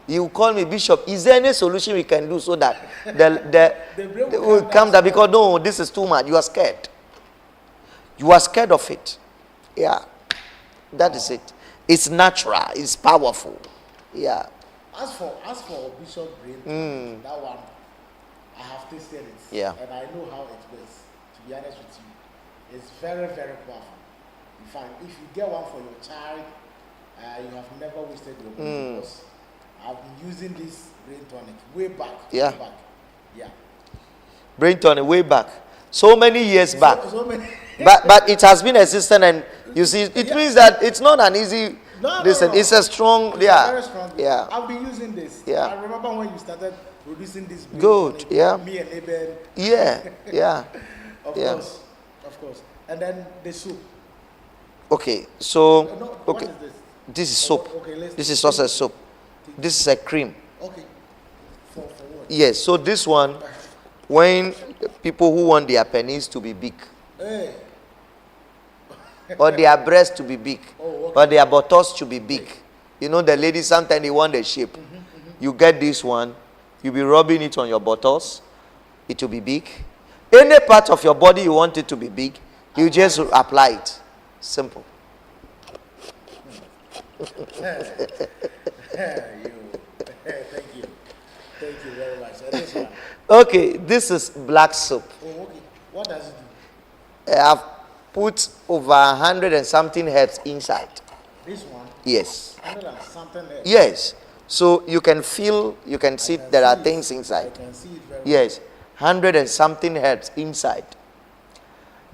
Speaker 2: You call me, Bishop, is there any solution we can do so that the will come down? Because no, this is too much. You are scared. You are scared of it. Yeah. That is it. It's natural. It's powerful. Yeah.
Speaker 1: As for Bishop Brain, that one, I have tasted it.
Speaker 2: Yeah.
Speaker 1: And I know how it works. To be honest with you, it's very, very powerful. In fact, if you get one for your child, you have never wasted your money because I've been using this brain tonic way back.
Speaker 2: Yeah.
Speaker 1: Way back. Yeah.
Speaker 2: Brain tonic way back. So many years back.
Speaker 1: So many.
Speaker 2: but it has been existent, and you see, it means that it's not an easy. Listen,
Speaker 1: No.
Speaker 2: it's a strong.
Speaker 1: It's
Speaker 2: Yeah.
Speaker 1: very strong.
Speaker 2: Yeah.
Speaker 1: I've been using this.
Speaker 2: Yeah.
Speaker 1: I remember when you started producing this. brain
Speaker 2: Good,
Speaker 1: tonic,
Speaker 2: yeah.
Speaker 1: Me and Eben.
Speaker 2: Yeah.
Speaker 1: Of
Speaker 2: Yeah.
Speaker 1: course. And then the soup.
Speaker 2: Okay. So
Speaker 1: No,
Speaker 2: okay.
Speaker 1: What is this?
Speaker 2: This is soap.
Speaker 1: Okay, let's
Speaker 2: This
Speaker 1: take
Speaker 2: is sausage soup. This is a cream.
Speaker 1: Okay. For what?
Speaker 2: Yes. So this one, when people who want their pennies to be big,
Speaker 1: Hey.
Speaker 2: or their breasts to be big,
Speaker 1: Oh, okay.
Speaker 2: or their buttocks to be big. You know, the ladies sometimes they want the shape. You get this one, you'll be rubbing it on your buttocks, it will be big. Any part of your body you want it to be big, you just apply it. Simple.
Speaker 1: Thank you. Thank you very much. And this one.
Speaker 2: Okay, this is black soap.
Speaker 1: Oh, okay. What does it do?
Speaker 2: I've put over 100 and something herbs inside.
Speaker 1: This one?
Speaker 2: Yes.
Speaker 1: 100 and something there.
Speaker 2: Yes. So you can feel, you can see there are things inside.
Speaker 1: I can see it very
Speaker 2: Yes. 100 and something hertz inside.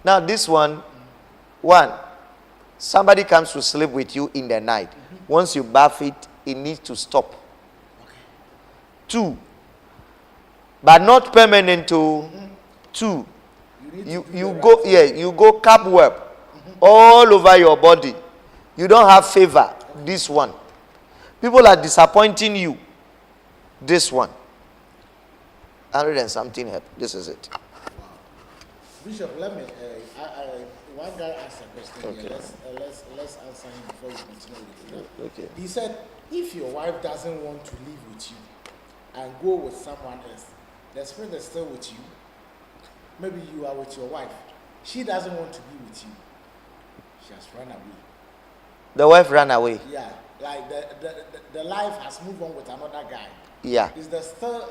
Speaker 2: Now this one, somebody comes to sleep with you in the night. Once you bath it, it needs to stop.
Speaker 1: Okay.
Speaker 2: 2, but not permanent to 2. You go, you go cobweb all over your body. You don't have favor. This one. People are disappointing you. This one. 100 and something help. This is it.
Speaker 1: Wow. Bishop, let me, one guy asked a question here. Let's answer him before we continue with it.
Speaker 2: Okay.
Speaker 1: He said, if your wife doesn't want to live with you and go with someone else, the spirit is still with you. Maybe you are with your wife. She doesn't want to be with you. She has run away.
Speaker 2: The wife ran away.
Speaker 1: Yeah, like the life has moved on with another guy.
Speaker 2: Yeah.
Speaker 1: Is the spirit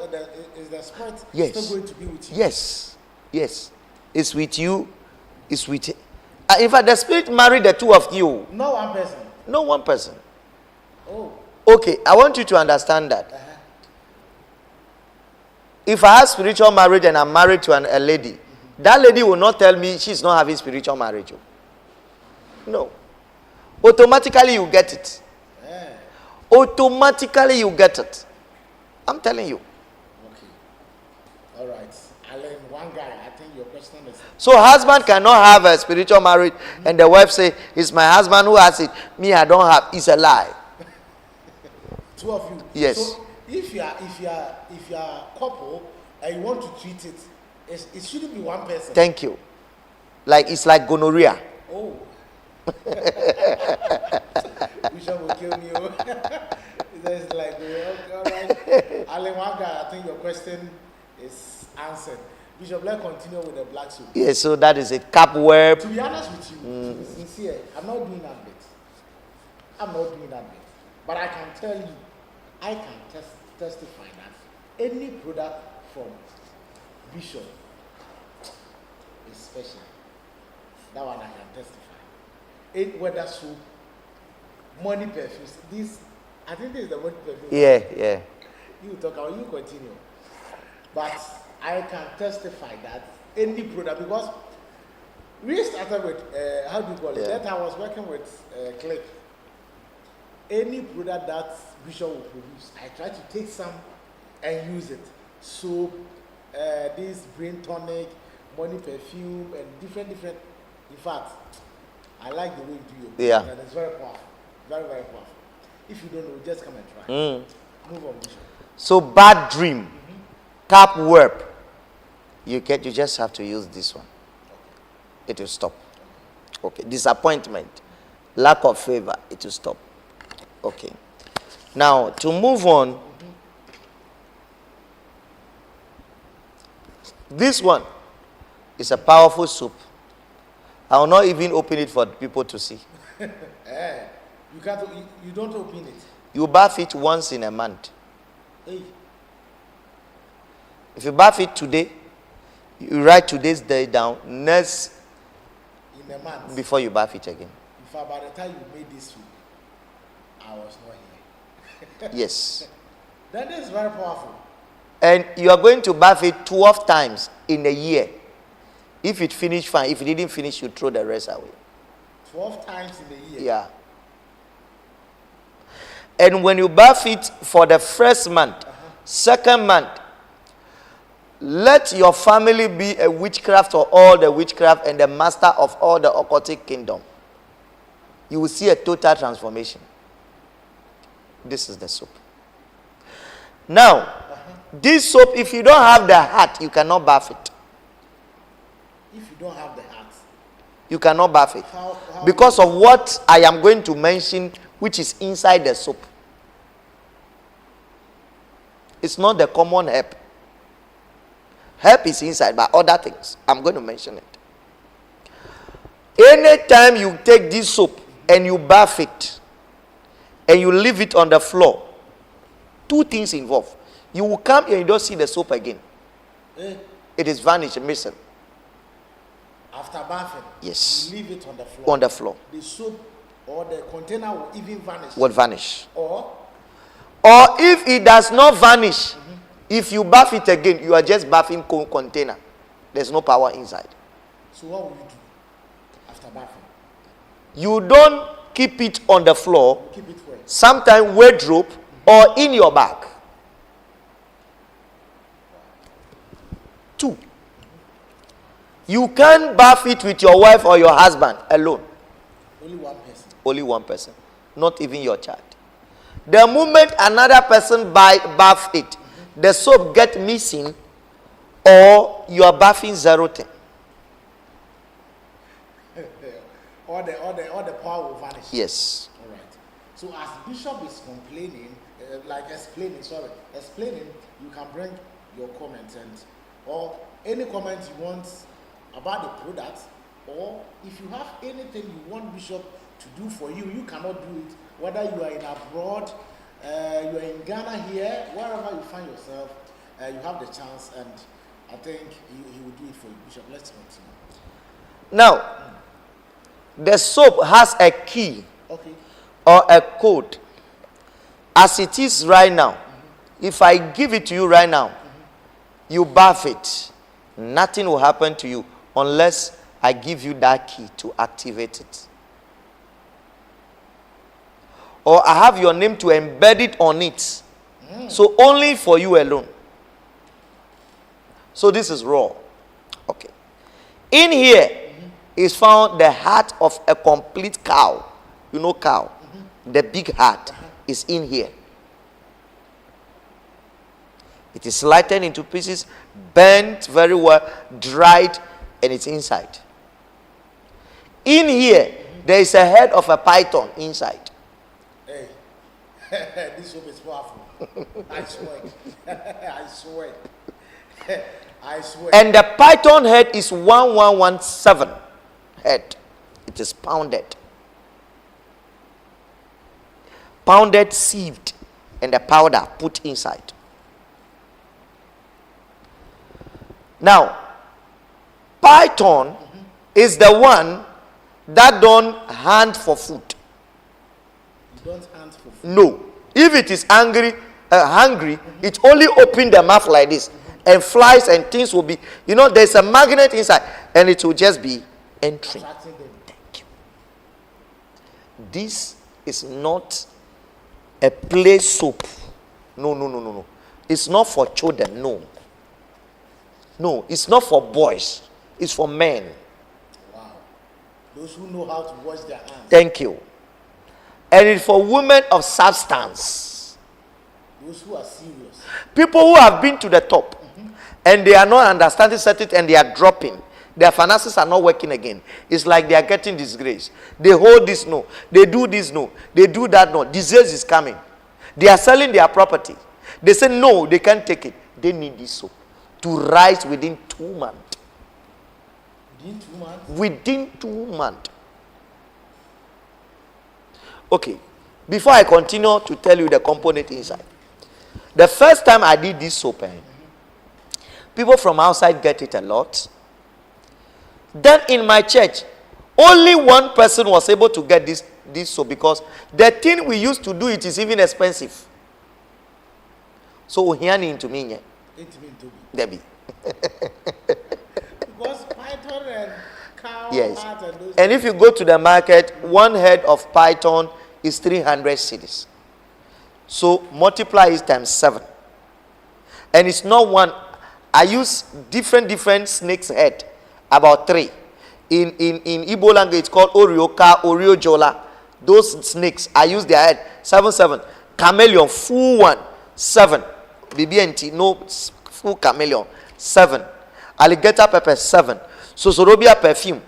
Speaker 2: Yes.
Speaker 1: still going to be with you?
Speaker 2: Yes. Yes. It's with you. It's with. In fact, the spirit married the two of you.
Speaker 1: No one person.
Speaker 2: No one person.
Speaker 1: Oh.
Speaker 2: Okay, I want you to understand that. If I have spiritual marriage and I'm married to a lady, that lady will not tell me she's not having spiritual marriage. No. Automatically you get it. Automatically you get it. I'm telling you.
Speaker 1: Okay. All right. Alan, one guy, I think your question is...
Speaker 2: So husband cannot have a spiritual marriage and the wife say, it's my husband who has it. Me, I don't have. It's a lie.
Speaker 1: Two of you.
Speaker 2: Yes.
Speaker 1: So if you are a couple and you want to treat it, it shouldn't be one person.
Speaker 2: Thank you. Like it's like gonorrhea.
Speaker 1: Oh. Bishop will kill me. It's like, all right. Alan, one guy, I think your question is answered. Bishop, let's continue with the black soup.
Speaker 2: Yes, so that is a cobweb.
Speaker 1: To be honest with you, to be sincere, I'm not doing that bit. But I can tell you, I can testify that any product from Bishop is special. That one I can testify. Whether soap, money perfumes, this, I think this is the money perfume.
Speaker 2: Yeah.
Speaker 1: You talk, you continue. But I can testify that any product, because we started with, how do you call it?
Speaker 2: Yeah.
Speaker 1: That I was working with Click. Any product that Bishop will produce, I try to take some and use it. Soap, this brain tonic, money perfume, and different. In fact, I like the way you do your
Speaker 2: Yeah.
Speaker 1: and it's very powerful. Very, very powerful. If you don't know, just come and try. Move on, Bishop.
Speaker 2: So bad dream, cobweb. You just have to use this one. It will stop. Okay. Disappointment, lack of favor, it will stop. Okay. Now to move on, this one is a powerful soup. I will not even open it for people to see.
Speaker 1: You can't. You don't open it.
Speaker 2: You bath it once in a month.
Speaker 1: Hey.
Speaker 2: If you bath it today, you write today's day down. Next,
Speaker 1: In a month.
Speaker 2: before you bath it again.
Speaker 1: In fact, by the time you made this soup, I was not here.
Speaker 2: Yes.
Speaker 1: That is very powerful.
Speaker 2: And you are going to bath it 12 times in a year. If it finish, fine. If it didn't finish, you throw the rest away.
Speaker 1: 12 times in a year.
Speaker 2: Yeah. And when you bath it for the first month, second month, let your family be a witchcraft or all the witchcraft and the master of all the occultic kingdom. You will see a total transformation. This is the soap. Now, this soap, if you don't have the heart, you cannot bath it.
Speaker 1: If you don't have the heart,
Speaker 2: You cannot bath it.
Speaker 1: how
Speaker 2: Because of what I am going to mention, which is inside the soap. It's not the common herb. Herb is inside, but other things. I'm going to mention it. Anytime you take this soap and you bath it and you leave it on the floor, two things involved. You will come and you don't see the soap again. It is vanished, missing.
Speaker 1: after bathing,
Speaker 2: Yes.
Speaker 1: you leave it on the floor.
Speaker 2: On the floor.
Speaker 1: The soap or the container will even vanish.
Speaker 2: Will vanish.
Speaker 1: Or
Speaker 2: if it does not vanish, if you bath it again, you are just bathing container. There's no power inside.
Speaker 1: So what will you do after bathing?
Speaker 2: You don't keep it on the floor.
Speaker 1: Keep it where?
Speaker 2: Sometimes wardrobe or in your bag. 2. You can't bath it with your wife or your husband alone.
Speaker 1: Only one person.
Speaker 2: Only one person. Not even your child. The moment another person bath it, the soap get missing, or you are bathing 0-10.
Speaker 1: All the power will vanish.
Speaker 2: Yes.
Speaker 1: All right. So as Bishop is explaining, you can bring your comments or any comments you want about the product, or if you have anything you want Bishop to do for you, you cannot do it. Whether you are in abroad, you are in Ghana here, wherever you find yourself, you have the chance, and I think he will do it for you. Bishop, let's continue.
Speaker 2: Now, the soap has a key or a code. As it is right now, if I give it to you right now, you bath it, nothing will happen to you unless I give you that key to activate it. Or I have your name to embed it on it. So only for you alone. So this is raw. Okay. In here is found the heart of a complete cow. You know cow? The big heart is in here. It is sliced into pieces, burnt very well, dried, and it's inside. In here, there is a head of a python inside.
Speaker 1: Hey, this soap is powerful. I swear. I swear. I swear.
Speaker 2: And the python head is 1117 head. It is pounded. Pounded, sieved, and the powder put inside. Now, python is the one that don't hunt for food.
Speaker 1: You don't hunt for food?
Speaker 2: No. If it is hungry, it only open the mouth like this, and flies and things will be, there's a magnet inside, and it will just be entering. Thank you. This is not a play soap. No. It's not for children. No, it's not for boys. It's for men.
Speaker 1: Wow. Those who know how to wash their hands.
Speaker 2: Thank you. And it's for women of substance.
Speaker 1: Those who are serious.
Speaker 2: People who have been to the top and they are not understanding certain and they are dropping. Their finances are not working again. It's like they are getting disgrace. They hold this, no. They do this, no. They do that, no. Disease is coming. They are selling their property. They say, no, they can't take it. They need this soap to rise within 2 months.
Speaker 1: Within 2 months?
Speaker 2: Within 2 months. Okay. Before I continue to tell you the component inside. The first time I did this soap, people from outside get it a lot. Then in my church, only one person was able to get this soap because the thing we used to do it is even expensive. So Ohiani into me. Debbie.
Speaker 1: Because python and cow
Speaker 2: yes.
Speaker 1: heart and those.
Speaker 2: And if you go to the market, one head of python is 300 cedis. So multiply it times 7. And it's not one. I use different snakes head, about 3. In Igbo language, it's called Orioka, Oriojola. Those snakes, I use their head. 7. Chameleon, full one, 7. BBNT, no full chameleon, 7. Alligator pepper, 7. Sosorobia perfume.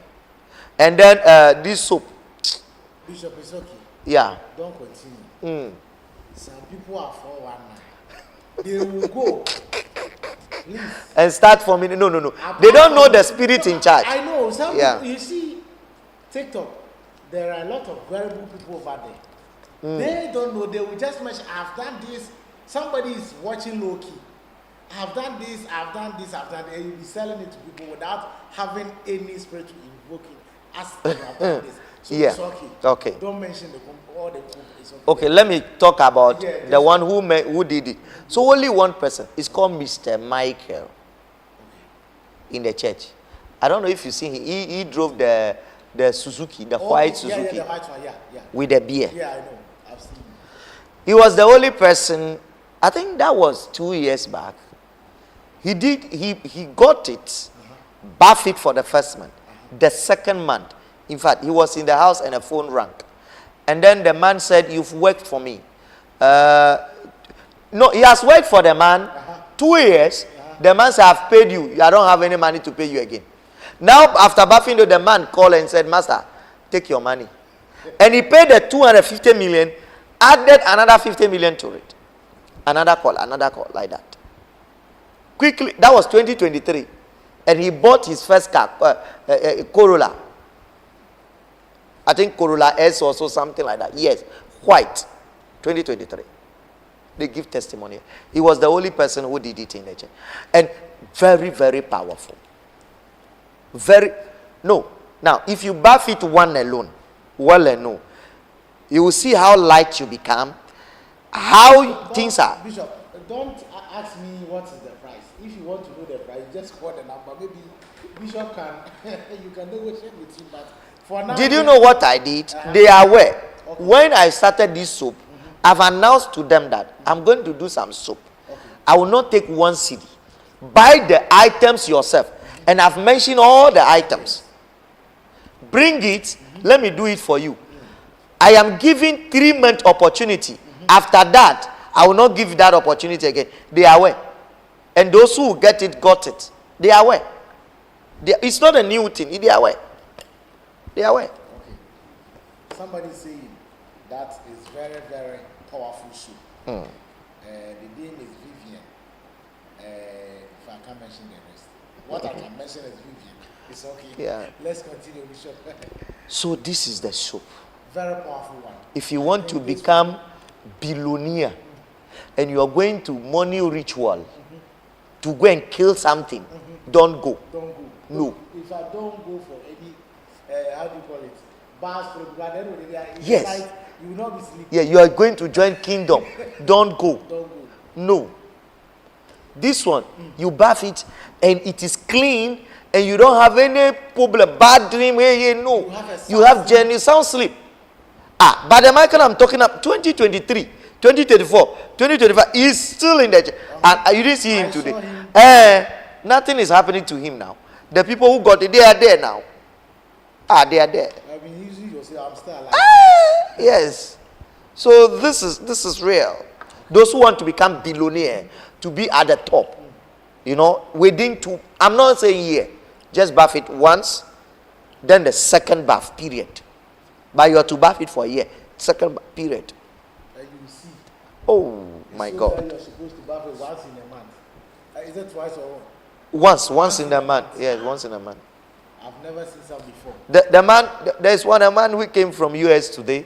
Speaker 2: And then this soap.
Speaker 1: Bishop is okay.
Speaker 2: Yeah.
Speaker 1: Don't continue. Some people are 419. They will go. Please.
Speaker 2: And start from it. No. They don't know the spirit in charge.
Speaker 1: I know. Some people, you see, TikTok, there are a lot of variable people over there. They don't know. They will just mention, I've done this. Somebody is watching low-key. I've done this, I've done this, I've done that. And you'll be selling it to people without having any spirit to invoke it. As you have done this. So
Speaker 2: Yeah.
Speaker 1: it's okay.
Speaker 2: Okay.
Speaker 1: Don't mention all the it's okay.
Speaker 2: Okay, let me talk about
Speaker 1: Yeah,
Speaker 2: the one who did it. So only one person. It's called Mr. Michael in the church. I don't know if you see him. He drove the Suzuki, the white Suzuki,
Speaker 1: Yeah, the white one, yeah.
Speaker 2: with the beer.
Speaker 1: Yeah, I know. I've seen him.
Speaker 2: He was the only person. I think that was 2 years back. He got it, bath it for the first month. The second month, in fact, he was in the house and a phone rang. And then the man said, "You've worked for me." No, he has worked for the man 2 years. The man said, "I've paid you. I don't have any money to pay you again." Now, after bathing, the man called and said, "Master, take your money." And he paid the 250 million, added another 50 million to it. Another call, like that. Quickly, that was 2023. And he bought his first car, Corolla. I think Corolla S or so, something like that. Yes, white, 2023. They give testimony. He was the only person who did it in the church. And very, very powerful. Now, if you bath it one alone, well and no, you will see how light you become, how things are.
Speaker 1: Bishop, don't ask me what is the price. If you want to know the price, just call the number. Maybe Bishop can, you can negotiate with him. But for now,
Speaker 2: did you know what I did? They are aware. Okay. When I started this soap, I've announced to them that I'm going to do some soap. Okay. I will not take one CD. Buy the items yourself. And I've mentioned all the items. Bring it. Let me do it for you. I am giving 3 month opportunity. After that, I will not give that opportunity again. They are aware. And those who get it, got it. They are aware. It's not a new thing. They are aware. They are aware.
Speaker 1: Okay. Somebody saying that is very, very powerful soup. The name is Vivian. If I can't mention the rest. What I can mention is Vivian. It's okay.
Speaker 2: Yeah.
Speaker 1: Let's continue, Bishop.
Speaker 2: So this is the soup.
Speaker 1: Very powerful one.
Speaker 2: If you want to become billionaire and you are going to money ritual to go and kill something, don't go.
Speaker 1: Don't go.
Speaker 2: No.
Speaker 1: If I don't go for any, how do you call it? Bars for blood,
Speaker 2: yes.
Speaker 1: Night, you will not be sleeping.
Speaker 2: Yeah, you are going to join kingdom. Don't go.
Speaker 1: Don't go.
Speaker 2: No. This one, you bath it and it is clean and you don't have any problem. Bad dream, no. You have genuine sound sleep. But the Michael I'm talking about, 2023, 2024, 2025, he's still in the and you didn't see him today. Nothing is happening to him now. The people who got it, they are there now. They are there.
Speaker 1: I've been using your say, I'm still alive.
Speaker 2: Yes. So this is real. Those who want to become billionaire, to be at the top, within 2, I'm not saying year, just bath it once, then the second bath period. But you have to bath it for a year, second bath period.
Speaker 1: And you will see.
Speaker 2: Oh my God.
Speaker 1: You're supposed to bath it once in a month. Is it twice or
Speaker 2: Once in a month. Yes, once in a month.
Speaker 1: I've never seen some before.
Speaker 2: The man, there's a man who came from US today.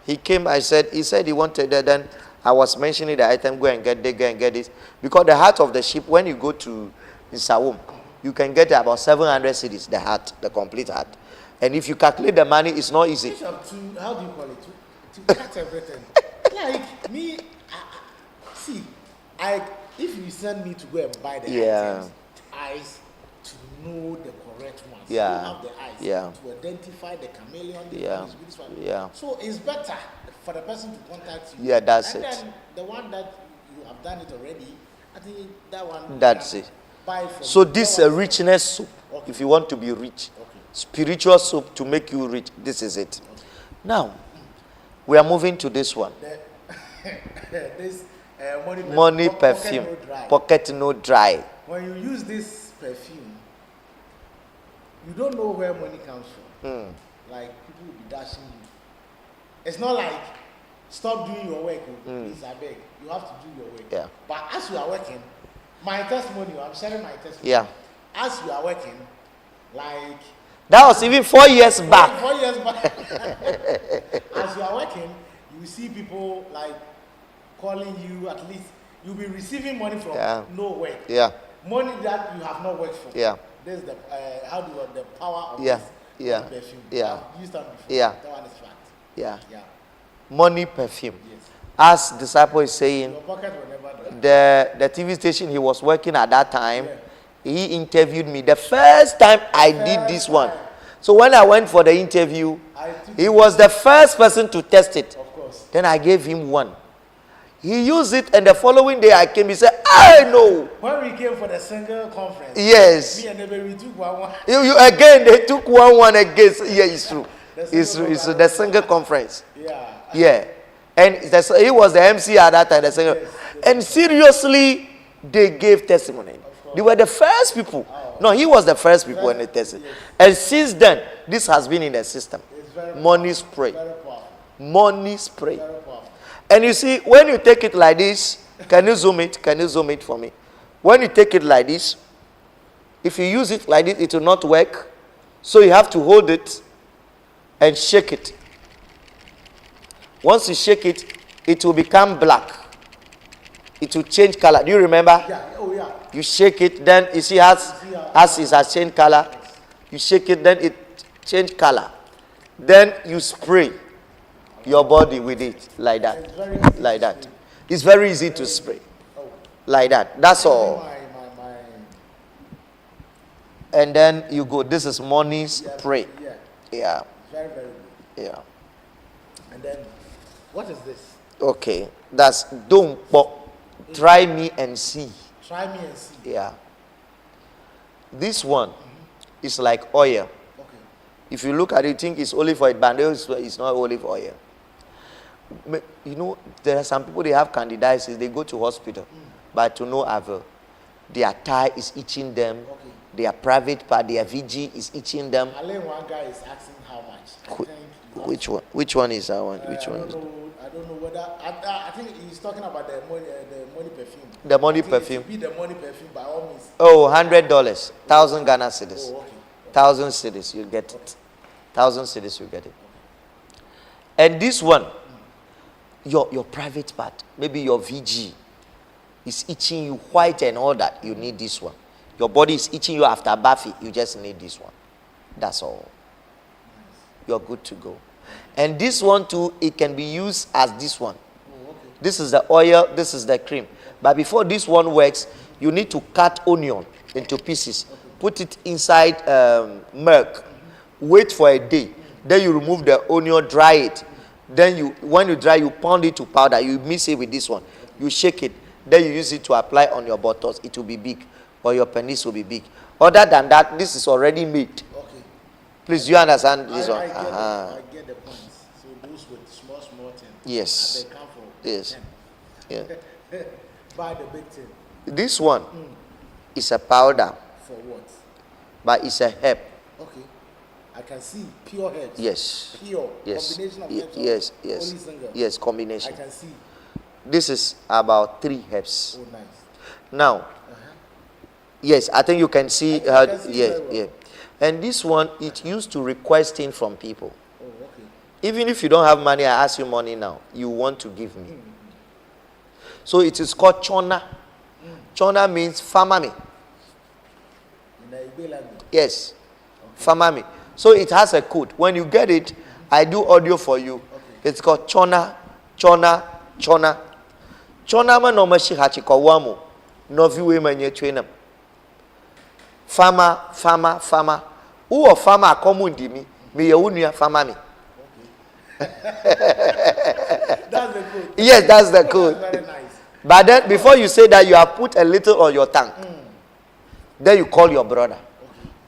Speaker 2: He came, he said he wanted that. Then I was mentioning the item, go and get this. Because the heart of the ship, when you go to Saam, you can get about 700 cedis, the heart, the complete heart. And if you calculate the money, it's not easy.
Speaker 1: Bishop, how do you call it? To cut everything. Like me, if you send me to go and buy the items, eyes to know the correct ones.
Speaker 2: Yeah.
Speaker 1: You have the eyes to identify the chameleon. This one.
Speaker 2: Yeah.
Speaker 1: So it's better for the person to contact you.
Speaker 2: Yeah, that's
Speaker 1: and
Speaker 2: it.
Speaker 1: Then the one that you have done it already, I think that one.
Speaker 2: That's it.
Speaker 1: Buy from
Speaker 2: So this is a richness soup. Okay. If you want to be rich, spiritual soup to make you rich. This is it. Okay. Now, we are moving to this one.
Speaker 1: This
Speaker 2: money perfume, pocket no dry.
Speaker 1: When you use this perfume, you don't know where money comes from. Like people will be dashing you. It's not like stop doing your work, please, I beg. You have to do your work.
Speaker 2: Yeah.
Speaker 1: But as you are working, my testimony, I'm sharing my testimony.
Speaker 2: Yeah.
Speaker 1: As you are working, like
Speaker 2: that was even 4 years back.
Speaker 1: 4 years back. As you are working, you will see people like calling you. At least you'll be receiving money from no work.
Speaker 2: Yeah.
Speaker 1: Money that you have not worked for.
Speaker 2: Yeah.
Speaker 1: This is the the power of
Speaker 2: this. Yeah.
Speaker 1: Perfume.
Speaker 2: Yeah.
Speaker 1: I've used that before.
Speaker 2: Yeah.
Speaker 1: That one is fact.
Speaker 2: Yeah.
Speaker 1: Yeah.
Speaker 2: Money, perfume.
Speaker 1: Yes.
Speaker 2: As disciple is saying,
Speaker 1: Your pocket will never dry.
Speaker 2: the TV station he was working at that time,
Speaker 1: Yeah.
Speaker 2: he interviewed me. The first time I did this one. So when I went for the interview, he was the first person to test it.
Speaker 1: Of course.
Speaker 2: Then I gave him one. He used it, and the following day I came. He said, "I know."
Speaker 1: When we came for the single conference,
Speaker 2: Yes.
Speaker 1: me and the baby took one.
Speaker 2: Again, they took one against. Yeah, it's true. It's true. It's the single conference.
Speaker 1: Yeah.
Speaker 2: Yeah. And he was the MC at that time. The single.
Speaker 1: Yes.
Speaker 2: And seriously, they gave testimony. They were the first people. No, he was the first people when they tested.
Speaker 1: Yes.
Speaker 2: And since then, this has been in the system.
Speaker 1: It's very
Speaker 2: Money spray.
Speaker 1: Very powerful.
Speaker 2: Money spray.
Speaker 1: Very powerful.
Speaker 2: And you see, when you take it like this, can you zoom it? Can you zoom it for me? When you take it like this, if you use it like this, it will not work. So you have to hold it and shake it. Once you shake it, it will become black. It will change color. Do you remember?
Speaker 1: Yeah. Oh, yeah.
Speaker 2: You shake it, then you see as it has changed color. You shake it, then it change color. Then you spray your body with it like that.
Speaker 1: It's very easy
Speaker 2: Like
Speaker 1: to
Speaker 2: that.
Speaker 1: spray.
Speaker 2: It's very easy to spray.
Speaker 1: Oh.
Speaker 2: Like that. That's all.
Speaker 1: My.
Speaker 2: And then you go. This is money spray.
Speaker 1: Yeah.
Speaker 2: Yeah.
Speaker 1: Very, very good.
Speaker 2: Yeah.
Speaker 1: And then, what is this?
Speaker 2: Okay. That's don't try me and see.
Speaker 1: Try me and see.
Speaker 2: Yeah. This one is like oil.
Speaker 1: Okay.
Speaker 2: If you look at it, you think it's olive oil, but it's not olive oil. You know, there are some people, they have candidiasis, they go to hospital, but to no avail. Their thigh is itching them,
Speaker 1: Okay.
Speaker 2: their private part, their VG is itching them.
Speaker 1: Alain, one guy is asking how much. I think you have
Speaker 2: Which one? Which one is that one? Which one is that?
Speaker 1: I don't know whether. I think he's talking about the money perfume.
Speaker 2: The money
Speaker 1: I think it
Speaker 2: perfume.
Speaker 1: should be the money perfume by all means.
Speaker 2: Oh, $100, 1,000 Ghana cedis.
Speaker 1: Oh, okay.
Speaker 2: 1,000 cedis, you get it. 1,000 cedis, you get it. And this one, your private part, maybe your VG is itching you white and all that, you need this one. Your body is itching you after bathing, you just need this one. That's all. You're good to go. And this one too, it can be used as this one.
Speaker 1: Oh, okay.
Speaker 2: This is the oil, this is the cream. But before this one works, you need to cut onion into pieces. Put it inside milk. Wait for a day. Then you remove the onion, dry it. Then when you dry, you pound it to powder. You mix it with this one. You shake it. Then you use it to apply on your bottles. It will be big. Or your penis will be big. Other than that, this is already made.
Speaker 1: Okay.
Speaker 2: Please, do you understand this one?
Speaker 1: I get the points. So those with small things.
Speaker 2: Yes.
Speaker 1: And they come for
Speaker 2: Yes.
Speaker 1: 10.
Speaker 2: Yeah.
Speaker 1: Buy the big thing.
Speaker 2: This one is a powder,
Speaker 1: For what?
Speaker 2: but it's a herb.
Speaker 1: Okay. I can see pure herbs.
Speaker 2: Yes.
Speaker 1: Pure.
Speaker 2: Yes.
Speaker 1: Combination of
Speaker 2: Ye-
Speaker 1: herbs. or
Speaker 2: yes.
Speaker 1: Only
Speaker 2: Yes.
Speaker 1: single.
Speaker 2: Yes.
Speaker 1: I
Speaker 2: Combination.
Speaker 1: can see.
Speaker 2: This is about 3 herbs.
Speaker 1: Oh, nice.
Speaker 2: Now, yes, I think you can see.
Speaker 1: I can see
Speaker 2: Yeah,
Speaker 1: very well.
Speaker 2: yeah. And this one, it used to requesting from people.
Speaker 1: Oh, okay.
Speaker 2: Even if you don't have money, I ask you money now. You want to give me. So it is called chona. Chona means famami.
Speaker 1: In the Igbo language.
Speaker 2: Yes, famami. So it has a code. When you get it, I do audio for you. It's called chona, chona, chona. Chona ma no mashi hachi kawamu. No viwe manye chwenam. Fama. Who of fama akomu ndimi? Me ye unuya famami.
Speaker 1: That's the code.
Speaker 2: Yes, that's the code.
Speaker 1: Very nice.
Speaker 2: But then before you say that, you have put a little on your tongue. Then you call your brother.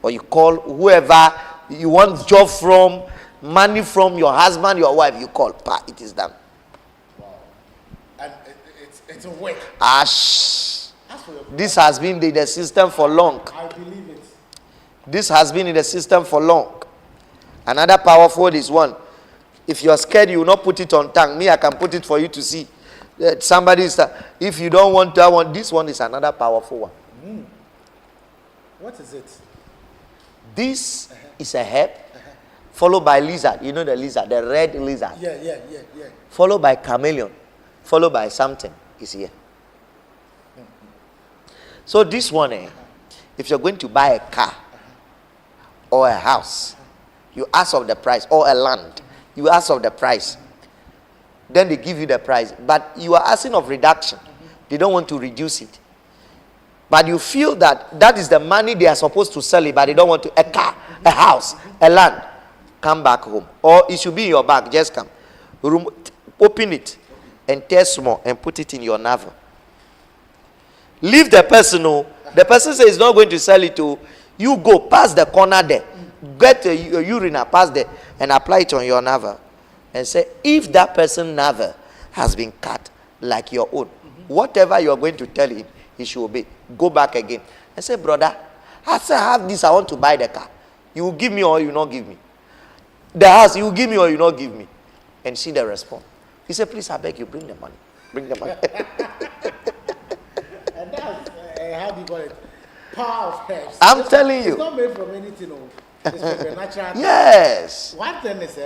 Speaker 2: Or you call whoever you want job from, money from, your husband, your wife, you call. Pa, it is done.
Speaker 1: Wow. And it's a work.
Speaker 2: Ash.
Speaker 1: As for your
Speaker 2: This has been in the system for long.
Speaker 1: I believe it.
Speaker 2: This has been in the system for long. Another powerful is one. If you are scared, you will not put it on tongue. Me, I can put it for you to see. Somebody is. If you don't want that one, this one is another powerful one.
Speaker 1: What is it?
Speaker 2: This is a herb, followed by lizard. You know the lizard, the red lizard.
Speaker 1: Yeah.
Speaker 2: Followed by chameleon, followed by something is here. So this one, if you're going to buy a car or a house, You ask of the price, or a land. You ask of the price. Then they give you the price. But you are asking of reduction. They don't want to reduce it. But you feel that is the money they are supposed to sell it, but they don't want to. A car, a house, a land. Come back home. Or it should be in your bag. Just come. Open it and test small and put it in your navel. Leave the person. The person says he's not going to sell it to you. Go past the corner there. Get a urine, pass there and apply it on your navel. And say, if that person's navel has been cut like your own, whatever you are going to tell him, he should obey. Go back again and say, brother, I have this, I want to buy the car. You will give me or you will not give me. The house, you will give me or you will not give me. And see the response. He said, please, I beg you, bring the money. Bring the money.
Speaker 1: And that's, how do you call it? Power of herbs.
Speaker 2: I'm telling you.
Speaker 1: It's not made from anything. It's from the natural.
Speaker 2: Yes.
Speaker 1: One thing is,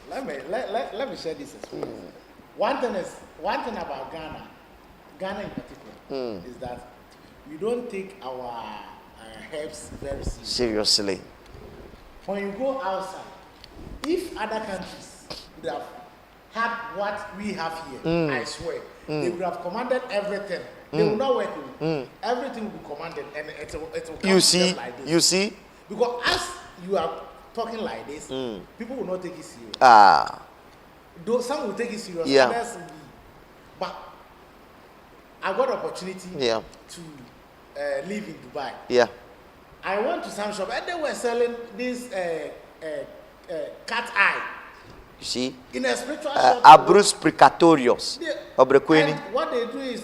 Speaker 1: let me share this experience. One thing about Ghana in particular, is that we don't take our herbs very
Speaker 2: seriously.
Speaker 1: When you go outside, if other countries would have had what we have here, I swear, they would have commanded everything. They will not work. Everything will be commanded, and it will come to them like this.
Speaker 2: You see?
Speaker 1: Because as you are talking like this, people will not take it serious. Though some will take it serious, others will be. But I got opportunity to live in Dubai.
Speaker 2: Yeah.
Speaker 1: I went to some shop and they were selling this cat eye.
Speaker 2: You see?
Speaker 1: In a spiritual shop.
Speaker 2: Abrus precatorius.
Speaker 1: What they do is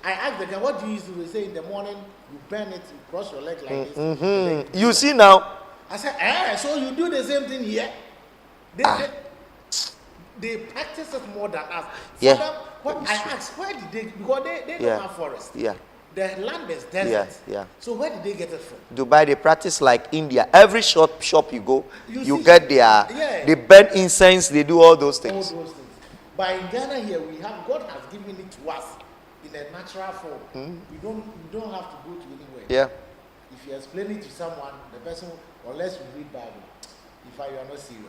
Speaker 1: I asked the guy, what do you use to do? They say in the morning, you burn it, you cross your leg like this.
Speaker 2: You see now?
Speaker 1: I said, so you do the same thing here? They practice it more than us.
Speaker 2: Yeah.
Speaker 1: So I asked, where did they, because they don't have forest.
Speaker 2: Yeah.
Speaker 1: The land is desert.
Speaker 2: Yeah.
Speaker 1: So where did they get it from?
Speaker 2: Dubai, they practice like India. Every shop you go, you get they burn incense, they do all those things.
Speaker 1: All those things. But in Ghana here, God has given it to us in a natural form. We don't have to go to anywhere.
Speaker 2: Yeah.
Speaker 1: If you explain it to someone, the person, unless you read Bible, you are not serious.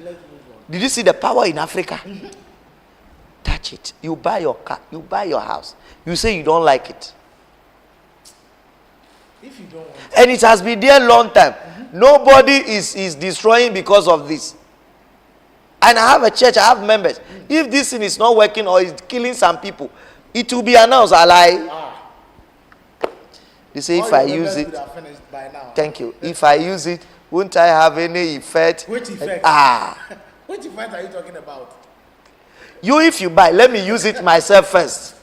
Speaker 1: Let's move on.
Speaker 2: Did you see the power in Africa? Touch it. You buy your car, you buy your house. You say you don't like it.
Speaker 1: If you don't want it.
Speaker 2: And it has been there a long time. Nobody is destroying because of this. And I have a church, I have members. If this thing is not working or is killing some people, it will be announced. I lie. They say if I use it, thank you. If I use it, won't I have any effect?
Speaker 1: Which effect? Which effect are you talking about?
Speaker 2: If you buy, let me use it myself first.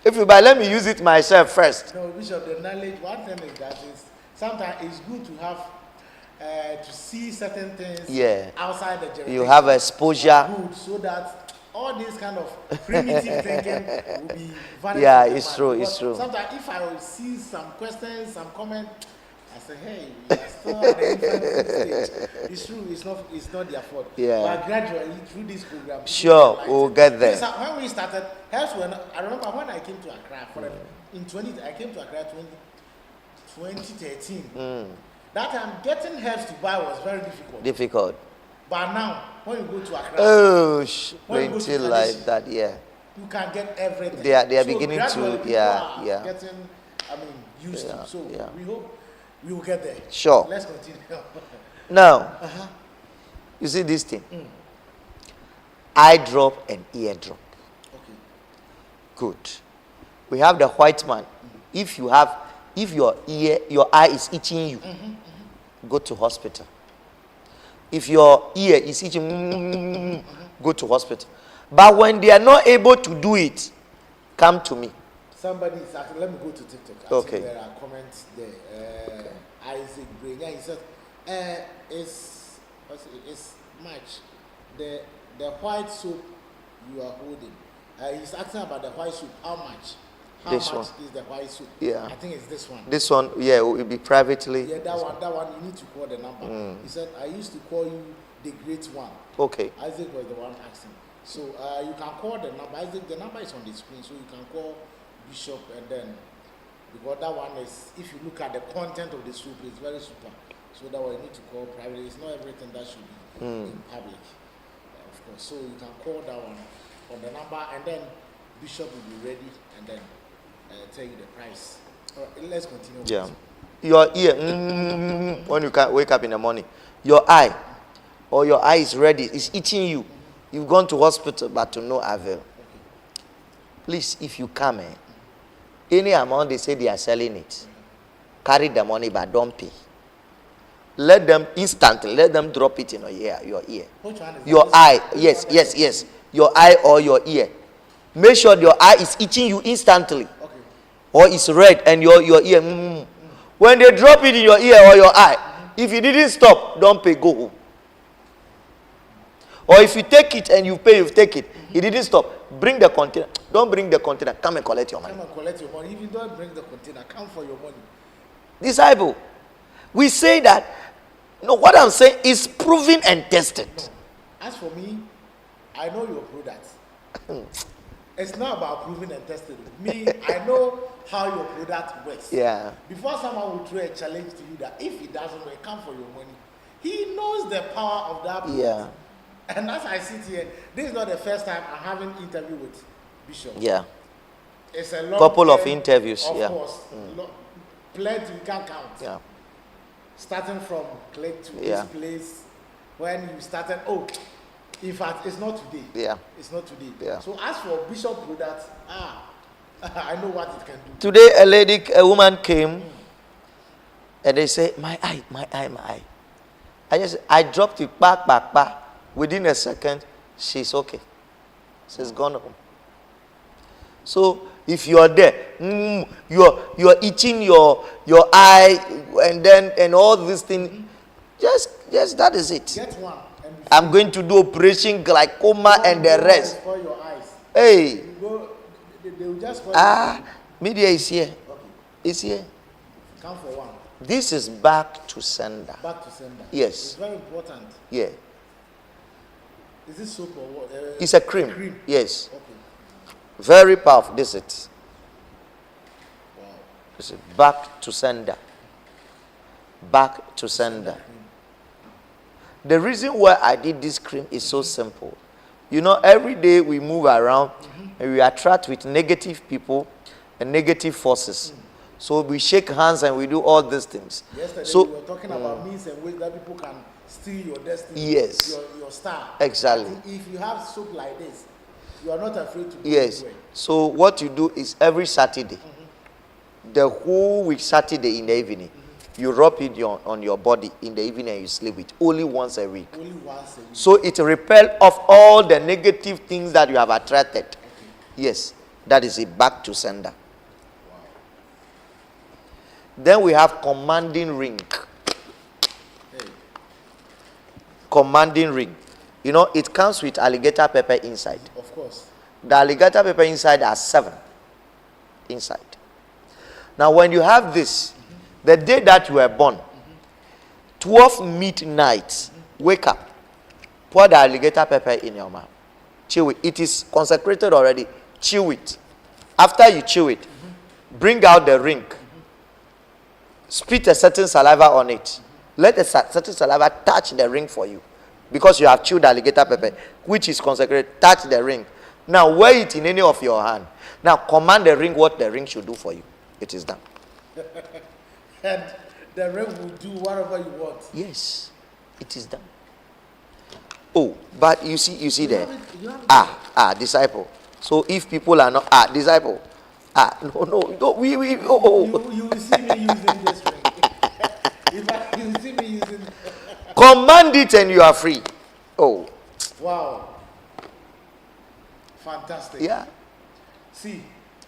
Speaker 2: If you buy, let me use it myself first.
Speaker 1: No, Bishop, the knowledge, one thing is that sometimes it's good to have, to see certain things outside the jurisdiction.
Speaker 2: You have exposure.
Speaker 1: Good, so that all this kind of primitive thinking will be vanished.
Speaker 2: Yeah, it's true, it's true.
Speaker 1: Sometimes if I will see some questions, some comment, I say, hey, we are still at the infant stage. It's true, it's not their fault.
Speaker 2: Yeah.
Speaker 1: But gradually, through this program,
Speaker 2: sure, we'll get there.
Speaker 1: So when we started, I remember when I came to Accra, I came to Accra 2013. That time, getting herbs to buy was very difficult.
Speaker 2: But
Speaker 1: now, when you go to Accra,
Speaker 2: plenty like that,
Speaker 1: you can get everything.
Speaker 2: They are beginning to,
Speaker 1: getting, used to. So we hope we will get there.
Speaker 2: Sure.
Speaker 1: Let's continue.
Speaker 2: Now, you see this thing? Eye drop and ear drop.
Speaker 1: Okay.
Speaker 2: Good. We have the white man. If your eye is itching you, go to hospital. If your ear is itching, go to hospital. But when they are not able to do it, come to me.
Speaker 1: Somebody is asking, let me go to TikTok.
Speaker 2: Okay.
Speaker 1: There are comments there. Isaac Brenya, he said, it's much. The white soap you are holding. He's asking about the white soap. How much? How
Speaker 2: this
Speaker 1: much
Speaker 2: one
Speaker 1: is the white soap?
Speaker 2: Yeah.
Speaker 1: I think it's this one.
Speaker 2: This one, it will be privately.
Speaker 1: Yeah, that one, you need to call the number. He said, I used to call you the great one.
Speaker 2: Okay.
Speaker 1: Isaac was the one asking. So you can call the number. Isaac, the number is on the screen, so you can call Bishop and then Because that one is, if you look at the content of the soup, it's very super. So that one you need to call privately. It's not everything that should be in public, of course. So you can call that one on the number, and then Bishop will be ready, and then tell you the price. All right, let's continue.
Speaker 2: Yeah. Your ear, when you can wake up in the morning, your eye, or your eye is ready, it's eating you. You've gone to hospital, but to no avail. Please, if you come, any amount they say they are selling it, carry the money, but don't pay. Let them instantly, let them drop it in your ear.
Speaker 1: Which one is
Speaker 2: Your
Speaker 1: that?
Speaker 2: eye, yes. Your eye or your ear. Make sure your eye is itching you instantly.
Speaker 1: Okay.
Speaker 2: Or it's red and your ear. When they drop it in your ear or your eye, if you didn't stop, don't pay, go home. Or if you take it and you pay, you take it. It didn't stop. Bring the container. Don't bring the container. Come and collect your money.
Speaker 1: Come and collect your money. If you don't bring the container, come for your money.
Speaker 2: Disciple, we say that. No, what I'm saying is proven and tested.
Speaker 1: No. As for me, I know your product. It's not about proven and tested. Me, I know how your product works.
Speaker 2: Yeah.
Speaker 1: Before someone will throw a challenge to you that if it doesn't work, come for your money. He knows the power of that product.
Speaker 2: Yeah.
Speaker 1: And as I sit here, this is not the first time I'm having an interview with Bishop.
Speaker 2: Yeah.
Speaker 1: It's a long
Speaker 2: Couple of
Speaker 1: term,
Speaker 2: interviews.
Speaker 1: Of
Speaker 2: Yeah.
Speaker 1: course. Plenty we can't count.
Speaker 2: Yeah.
Speaker 1: Starting from Clay to
Speaker 2: Yeah.
Speaker 1: this place, when you started, in fact, it's not today.
Speaker 2: Yeah.
Speaker 1: It's not today.
Speaker 2: Yeah.
Speaker 1: So as for Bishop products, I know what it can do.
Speaker 2: Today, a woman came, and they say, my eye. I dropped it back. Within a second, she's okay. She's gone home. So if you're there, you're itching your eye, and all these things, just that is it.
Speaker 1: Get one.
Speaker 2: I'm going to do operation glaucoma and the rest.
Speaker 1: For your eyes.
Speaker 2: Hey.
Speaker 1: You go, they will just
Speaker 2: Media is here.
Speaker 1: Okay.
Speaker 2: It's here.
Speaker 1: Come for one.
Speaker 2: This is back to sender.
Speaker 1: Back to sender.
Speaker 2: Yes.
Speaker 1: It's very important.
Speaker 2: Yeah.
Speaker 1: Is this soap or what?
Speaker 2: It's a cream.
Speaker 1: Cream.
Speaker 2: Yes.
Speaker 1: Okay.
Speaker 2: Very powerful. This is
Speaker 1: Wow.
Speaker 2: This is back to sender. Back to sender. The reason why I did this cream is so simple. You know, every day we move around and we attract with negative people and negative forces. So we shake hands and we do all these things.
Speaker 1: Yesterday
Speaker 2: So
Speaker 1: we were talking about means and ways that people can steal your destiny.
Speaker 2: Yes.
Speaker 1: Your star.
Speaker 2: Exactly.
Speaker 1: If you have soap like this, you are not afraid to go
Speaker 2: Yes.
Speaker 1: anywhere.
Speaker 2: So what you do is every Saturday, the whole week Saturday in the evening, you rub it on your body in the evening and you sleep with only once a week.
Speaker 1: Only once a week.
Speaker 2: So it repels off all the negative things that you have attracted.
Speaker 1: Okay.
Speaker 2: Yes, that is it. Back to sender. Then we have commanding ring.
Speaker 1: Hey.
Speaker 2: Commanding ring. You know, it comes with alligator pepper inside.
Speaker 1: Of course.
Speaker 2: The alligator pepper inside are 7 inside. Now, when you have this, the day that you were born, 12 midnight, wake up, pour the alligator pepper in your mouth, chew it. It is consecrated already. Chew it. After you chew it, bring out the ring. Spit a certain saliva on it. Let a certain saliva touch the ring for you. Because you have chewed alligator pepper, which is consecrated, touch the ring. Now wear it in any of your hand. Now command the ring what the ring should do for you. It is done.
Speaker 1: And the ring will do whatever you want.
Speaker 2: Yes, it is done. Oh, but you see there.
Speaker 1: You have it.
Speaker 2: Disciple. So if people are not disciple. No, we
Speaker 1: You will see me using this ring. You will see me using
Speaker 2: command it and you are free. Oh.
Speaker 1: Wow. Fantastic.
Speaker 2: Yeah.
Speaker 1: See,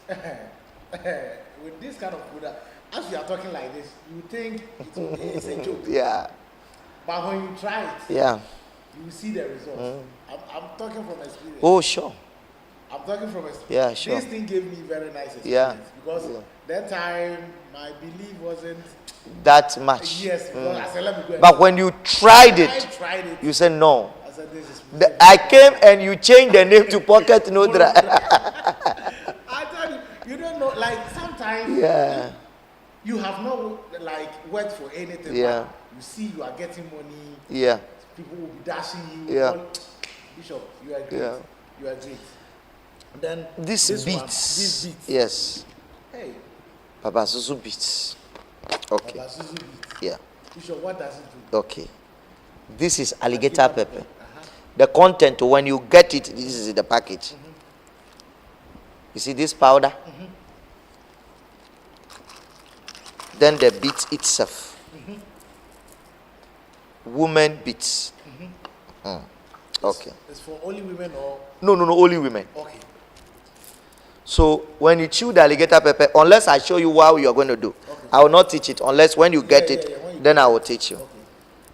Speaker 1: with this kind of product, as we are talking like this, you think it's a joke.
Speaker 2: Yeah.
Speaker 1: But when you try it,
Speaker 2: Yeah.
Speaker 1: you will see the results. I'm talking from experience.
Speaker 2: Oh, sure.
Speaker 1: I'm talking from experience.
Speaker 2: Yeah, sure.
Speaker 1: This thing gave me very nice experience.
Speaker 2: Yeah.
Speaker 1: Because that time, my belief wasn't,
Speaker 2: That much.
Speaker 1: yes, because I said, let me go.
Speaker 2: But when you tried
Speaker 1: I
Speaker 2: it,
Speaker 1: tried it.
Speaker 2: you said no.
Speaker 1: I said, this is
Speaker 2: I came and you changed the name to Pocket No Dry.
Speaker 1: I tell you, you don't know, like sometimes
Speaker 2: Yeah.
Speaker 1: You have not like worked for anything.
Speaker 2: Yeah.
Speaker 1: But you see, you are getting money.
Speaker 2: Yeah.
Speaker 1: People will be dashing you.
Speaker 2: Yeah.
Speaker 1: All, Bishop, you are great.
Speaker 2: Yeah.
Speaker 1: You are great. Then
Speaker 2: This
Speaker 1: this
Speaker 2: beats.
Speaker 1: beats.
Speaker 2: Yes.
Speaker 1: Hey,
Speaker 2: Papa Susu beats. Okay.
Speaker 1: Papa Suzu beats.
Speaker 2: Yeah.
Speaker 1: Bishop, what does it do?
Speaker 2: Okay. This is alligator pepper. The content, when you get it, this is the package. You see this powder? Then the beet itself. Women beets. Okay.
Speaker 1: It's for only women or?
Speaker 2: No, only women.
Speaker 1: Okay.
Speaker 2: So when you chew the alligator pepper, unless I show you what you are going to do,
Speaker 1: Okay.
Speaker 2: I will not teach it. Unless when you get it,
Speaker 1: when you
Speaker 2: then
Speaker 1: get
Speaker 2: I will teach you.
Speaker 1: Okay.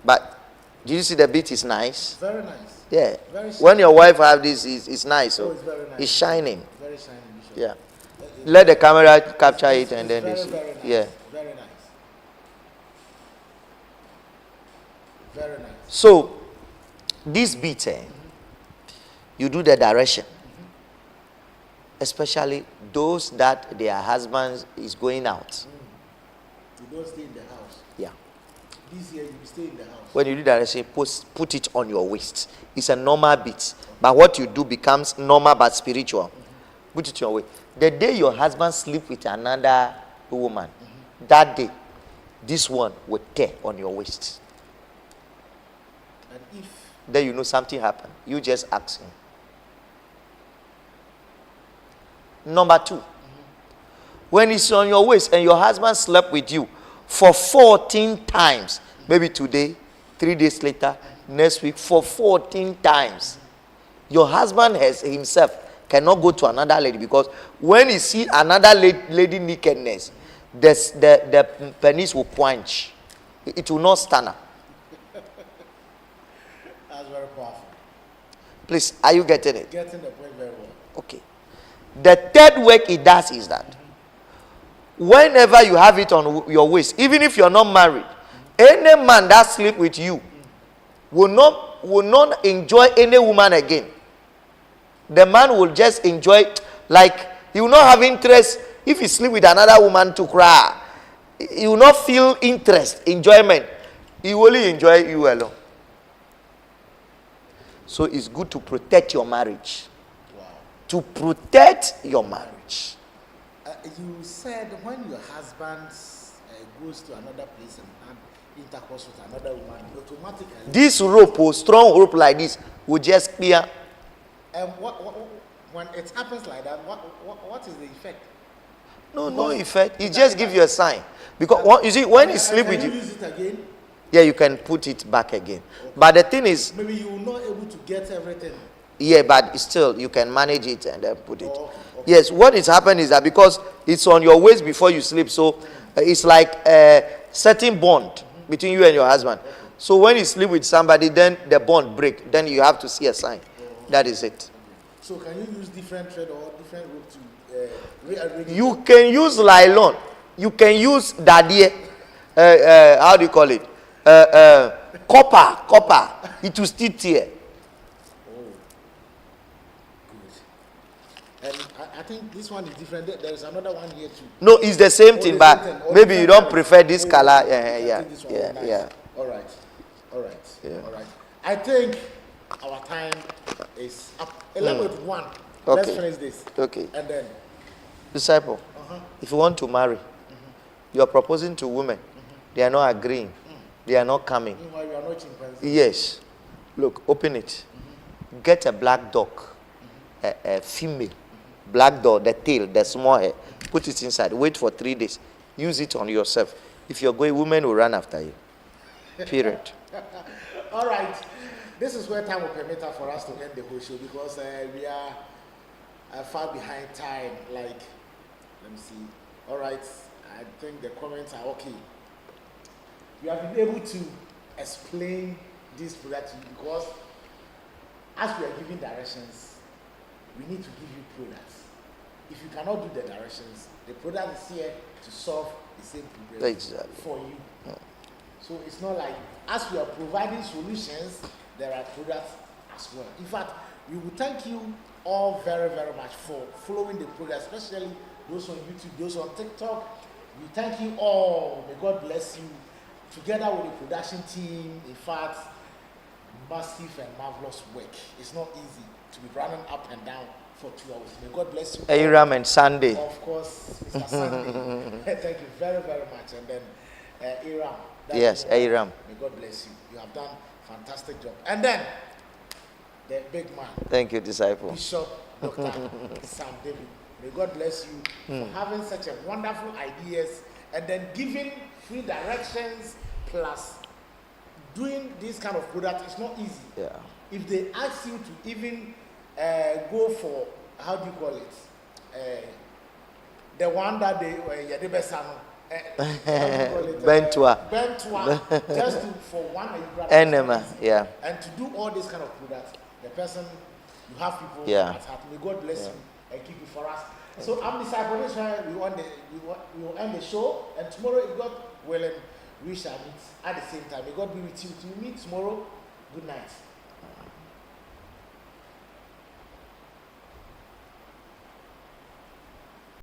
Speaker 2: But do you see the beet is nice?
Speaker 1: Very nice.
Speaker 2: Yeah.
Speaker 1: Very
Speaker 2: When your wife have this, it's nice. So
Speaker 1: it's very nice.
Speaker 2: it's shining.
Speaker 1: Very shiny, Bishop.
Speaker 2: Yeah. Let the camera capture it and then
Speaker 1: very,
Speaker 2: they see.
Speaker 1: very nice.
Speaker 2: Yeah.
Speaker 1: Very nice. Very nice.
Speaker 2: So this beat, you do the direction, especially those that their husbands is going out.
Speaker 1: You don't stay in the house.
Speaker 2: Yeah.
Speaker 1: This year you stay in the house.
Speaker 2: When you do direction, put it on your waist. It's a normal beat, but what you do becomes normal but spiritual. Put it on your waist. The day your husband sleep with another woman, that day, this one will tear on your waist.
Speaker 1: And if
Speaker 2: Then you know something happened. You just ask him. Number 2, when it's on your waist and your husband slept with you for 14 times, maybe today, 3 days later, next week, for 14 times, your husband has himself cannot go to another lady, because when he see another lady nakedness, the penis will quench. It will not stand up.
Speaker 1: that's very powerful.
Speaker 2: Please, are you getting it?
Speaker 1: Getting the point very well.
Speaker 2: Okay. The third work it does is that whenever you have it on your waist, even if you're not married, any man that sleep with you will not enjoy any woman again. The man will just enjoy, like he will not have interest. If he sleep with another woman to cry, he will not feel interest, enjoyment. He will only enjoy you alone. So it's good to protect your marriage.
Speaker 1: Wow.
Speaker 2: To protect your marriage.
Speaker 1: You said when your husband goes to another place and have intercourse with another woman, automatically.
Speaker 2: This rope, or strong rope like this, will just clear.
Speaker 1: And when it happens like that, what is the effect?
Speaker 2: No effect. It just gives you a sign. Because you see, when he sleep with
Speaker 1: you
Speaker 2: you,
Speaker 1: use it again?
Speaker 2: yeah, you can put it back again. Okay. But the thing is,
Speaker 1: maybe you will not able to get everything.
Speaker 2: yeah, but still you can manage it and then put it.
Speaker 1: Okay.
Speaker 2: Yes, what is happening is that because it's on your waist before you sleep, so it's like a certain bond between you and your husband. Okay. So when you sleep with somebody, then the bond break. Then you have to see a sign. That is it.
Speaker 1: So can you use different thread or different rope to rearrange?
Speaker 2: You can use nylon. You can use dadie. How do you call it? Copper. It will still tear.
Speaker 1: Oh, good. And I think this one is different. There is another one here too.
Speaker 2: No, it's the same thing, but maybe you don't prefer this color. Yeah.
Speaker 1: All right.
Speaker 2: Yeah.
Speaker 1: All right. I think our time is up. 11:01.
Speaker 2: Okay.
Speaker 1: Let's finish this.
Speaker 2: Okay.
Speaker 1: And then.
Speaker 2: Disciple, if you want to marry, you are proposing to women. They are not agreeing. They are not coming.
Speaker 1: Meanwhile, you are not chimpanzee.
Speaker 2: Yes. Look, open it. Get a black dog, a female. Black dog, the tail, the small hair. Put it inside. Wait for 3 days. Use it on yourself. If you're going, women will run after you. Period.
Speaker 1: All right. This is where time will permit us for us to end the whole show, because we are far behind time. Like, let me see. All right. I think the comments are okay. We have been able to explain this product to you, because as we are giving directions, we need to give you products. If you cannot do the directions, the product is here to solve the same problem for you.
Speaker 2: Yeah.
Speaker 1: So it's not like, as we are providing solutions, there are products as well. In fact, we will thank you all very, very much for following the program, especially those on YouTube, those on TikTok. We thank you all. May God bless you. Together with the production team, in fact, massive and marvelous work. It's not easy to be running up and down for 2 hours. May God bless you.
Speaker 2: Aram and Sunday.
Speaker 1: Of course, Mr. Sunday. Thank you very, very much. And then Aram.
Speaker 2: Yes, Aram.
Speaker 1: May God bless you. You have done a fantastic job. And then the big man.
Speaker 2: Thank you, disciple.
Speaker 1: Bishop Dr. Saam David. May God bless you for having such a wonderful ideas and then giving free directions plus doing this kind of product. It's not easy.
Speaker 2: Yeah.
Speaker 1: If they ask you to even go for, how do you call it? The one that they Yadebesano.
Speaker 2: Bentua.
Speaker 1: Just for one
Speaker 2: enema, yeah.
Speaker 1: And to do all this kind of products, the person, you have people
Speaker 2: yeah.
Speaker 1: at heart. May God bless you and keep it for us. So I'm disciple. This one we will end the show, and tomorrow, if God willing, we shall meet at the same time. May God be with you. Till we meet tomorrow. Good night.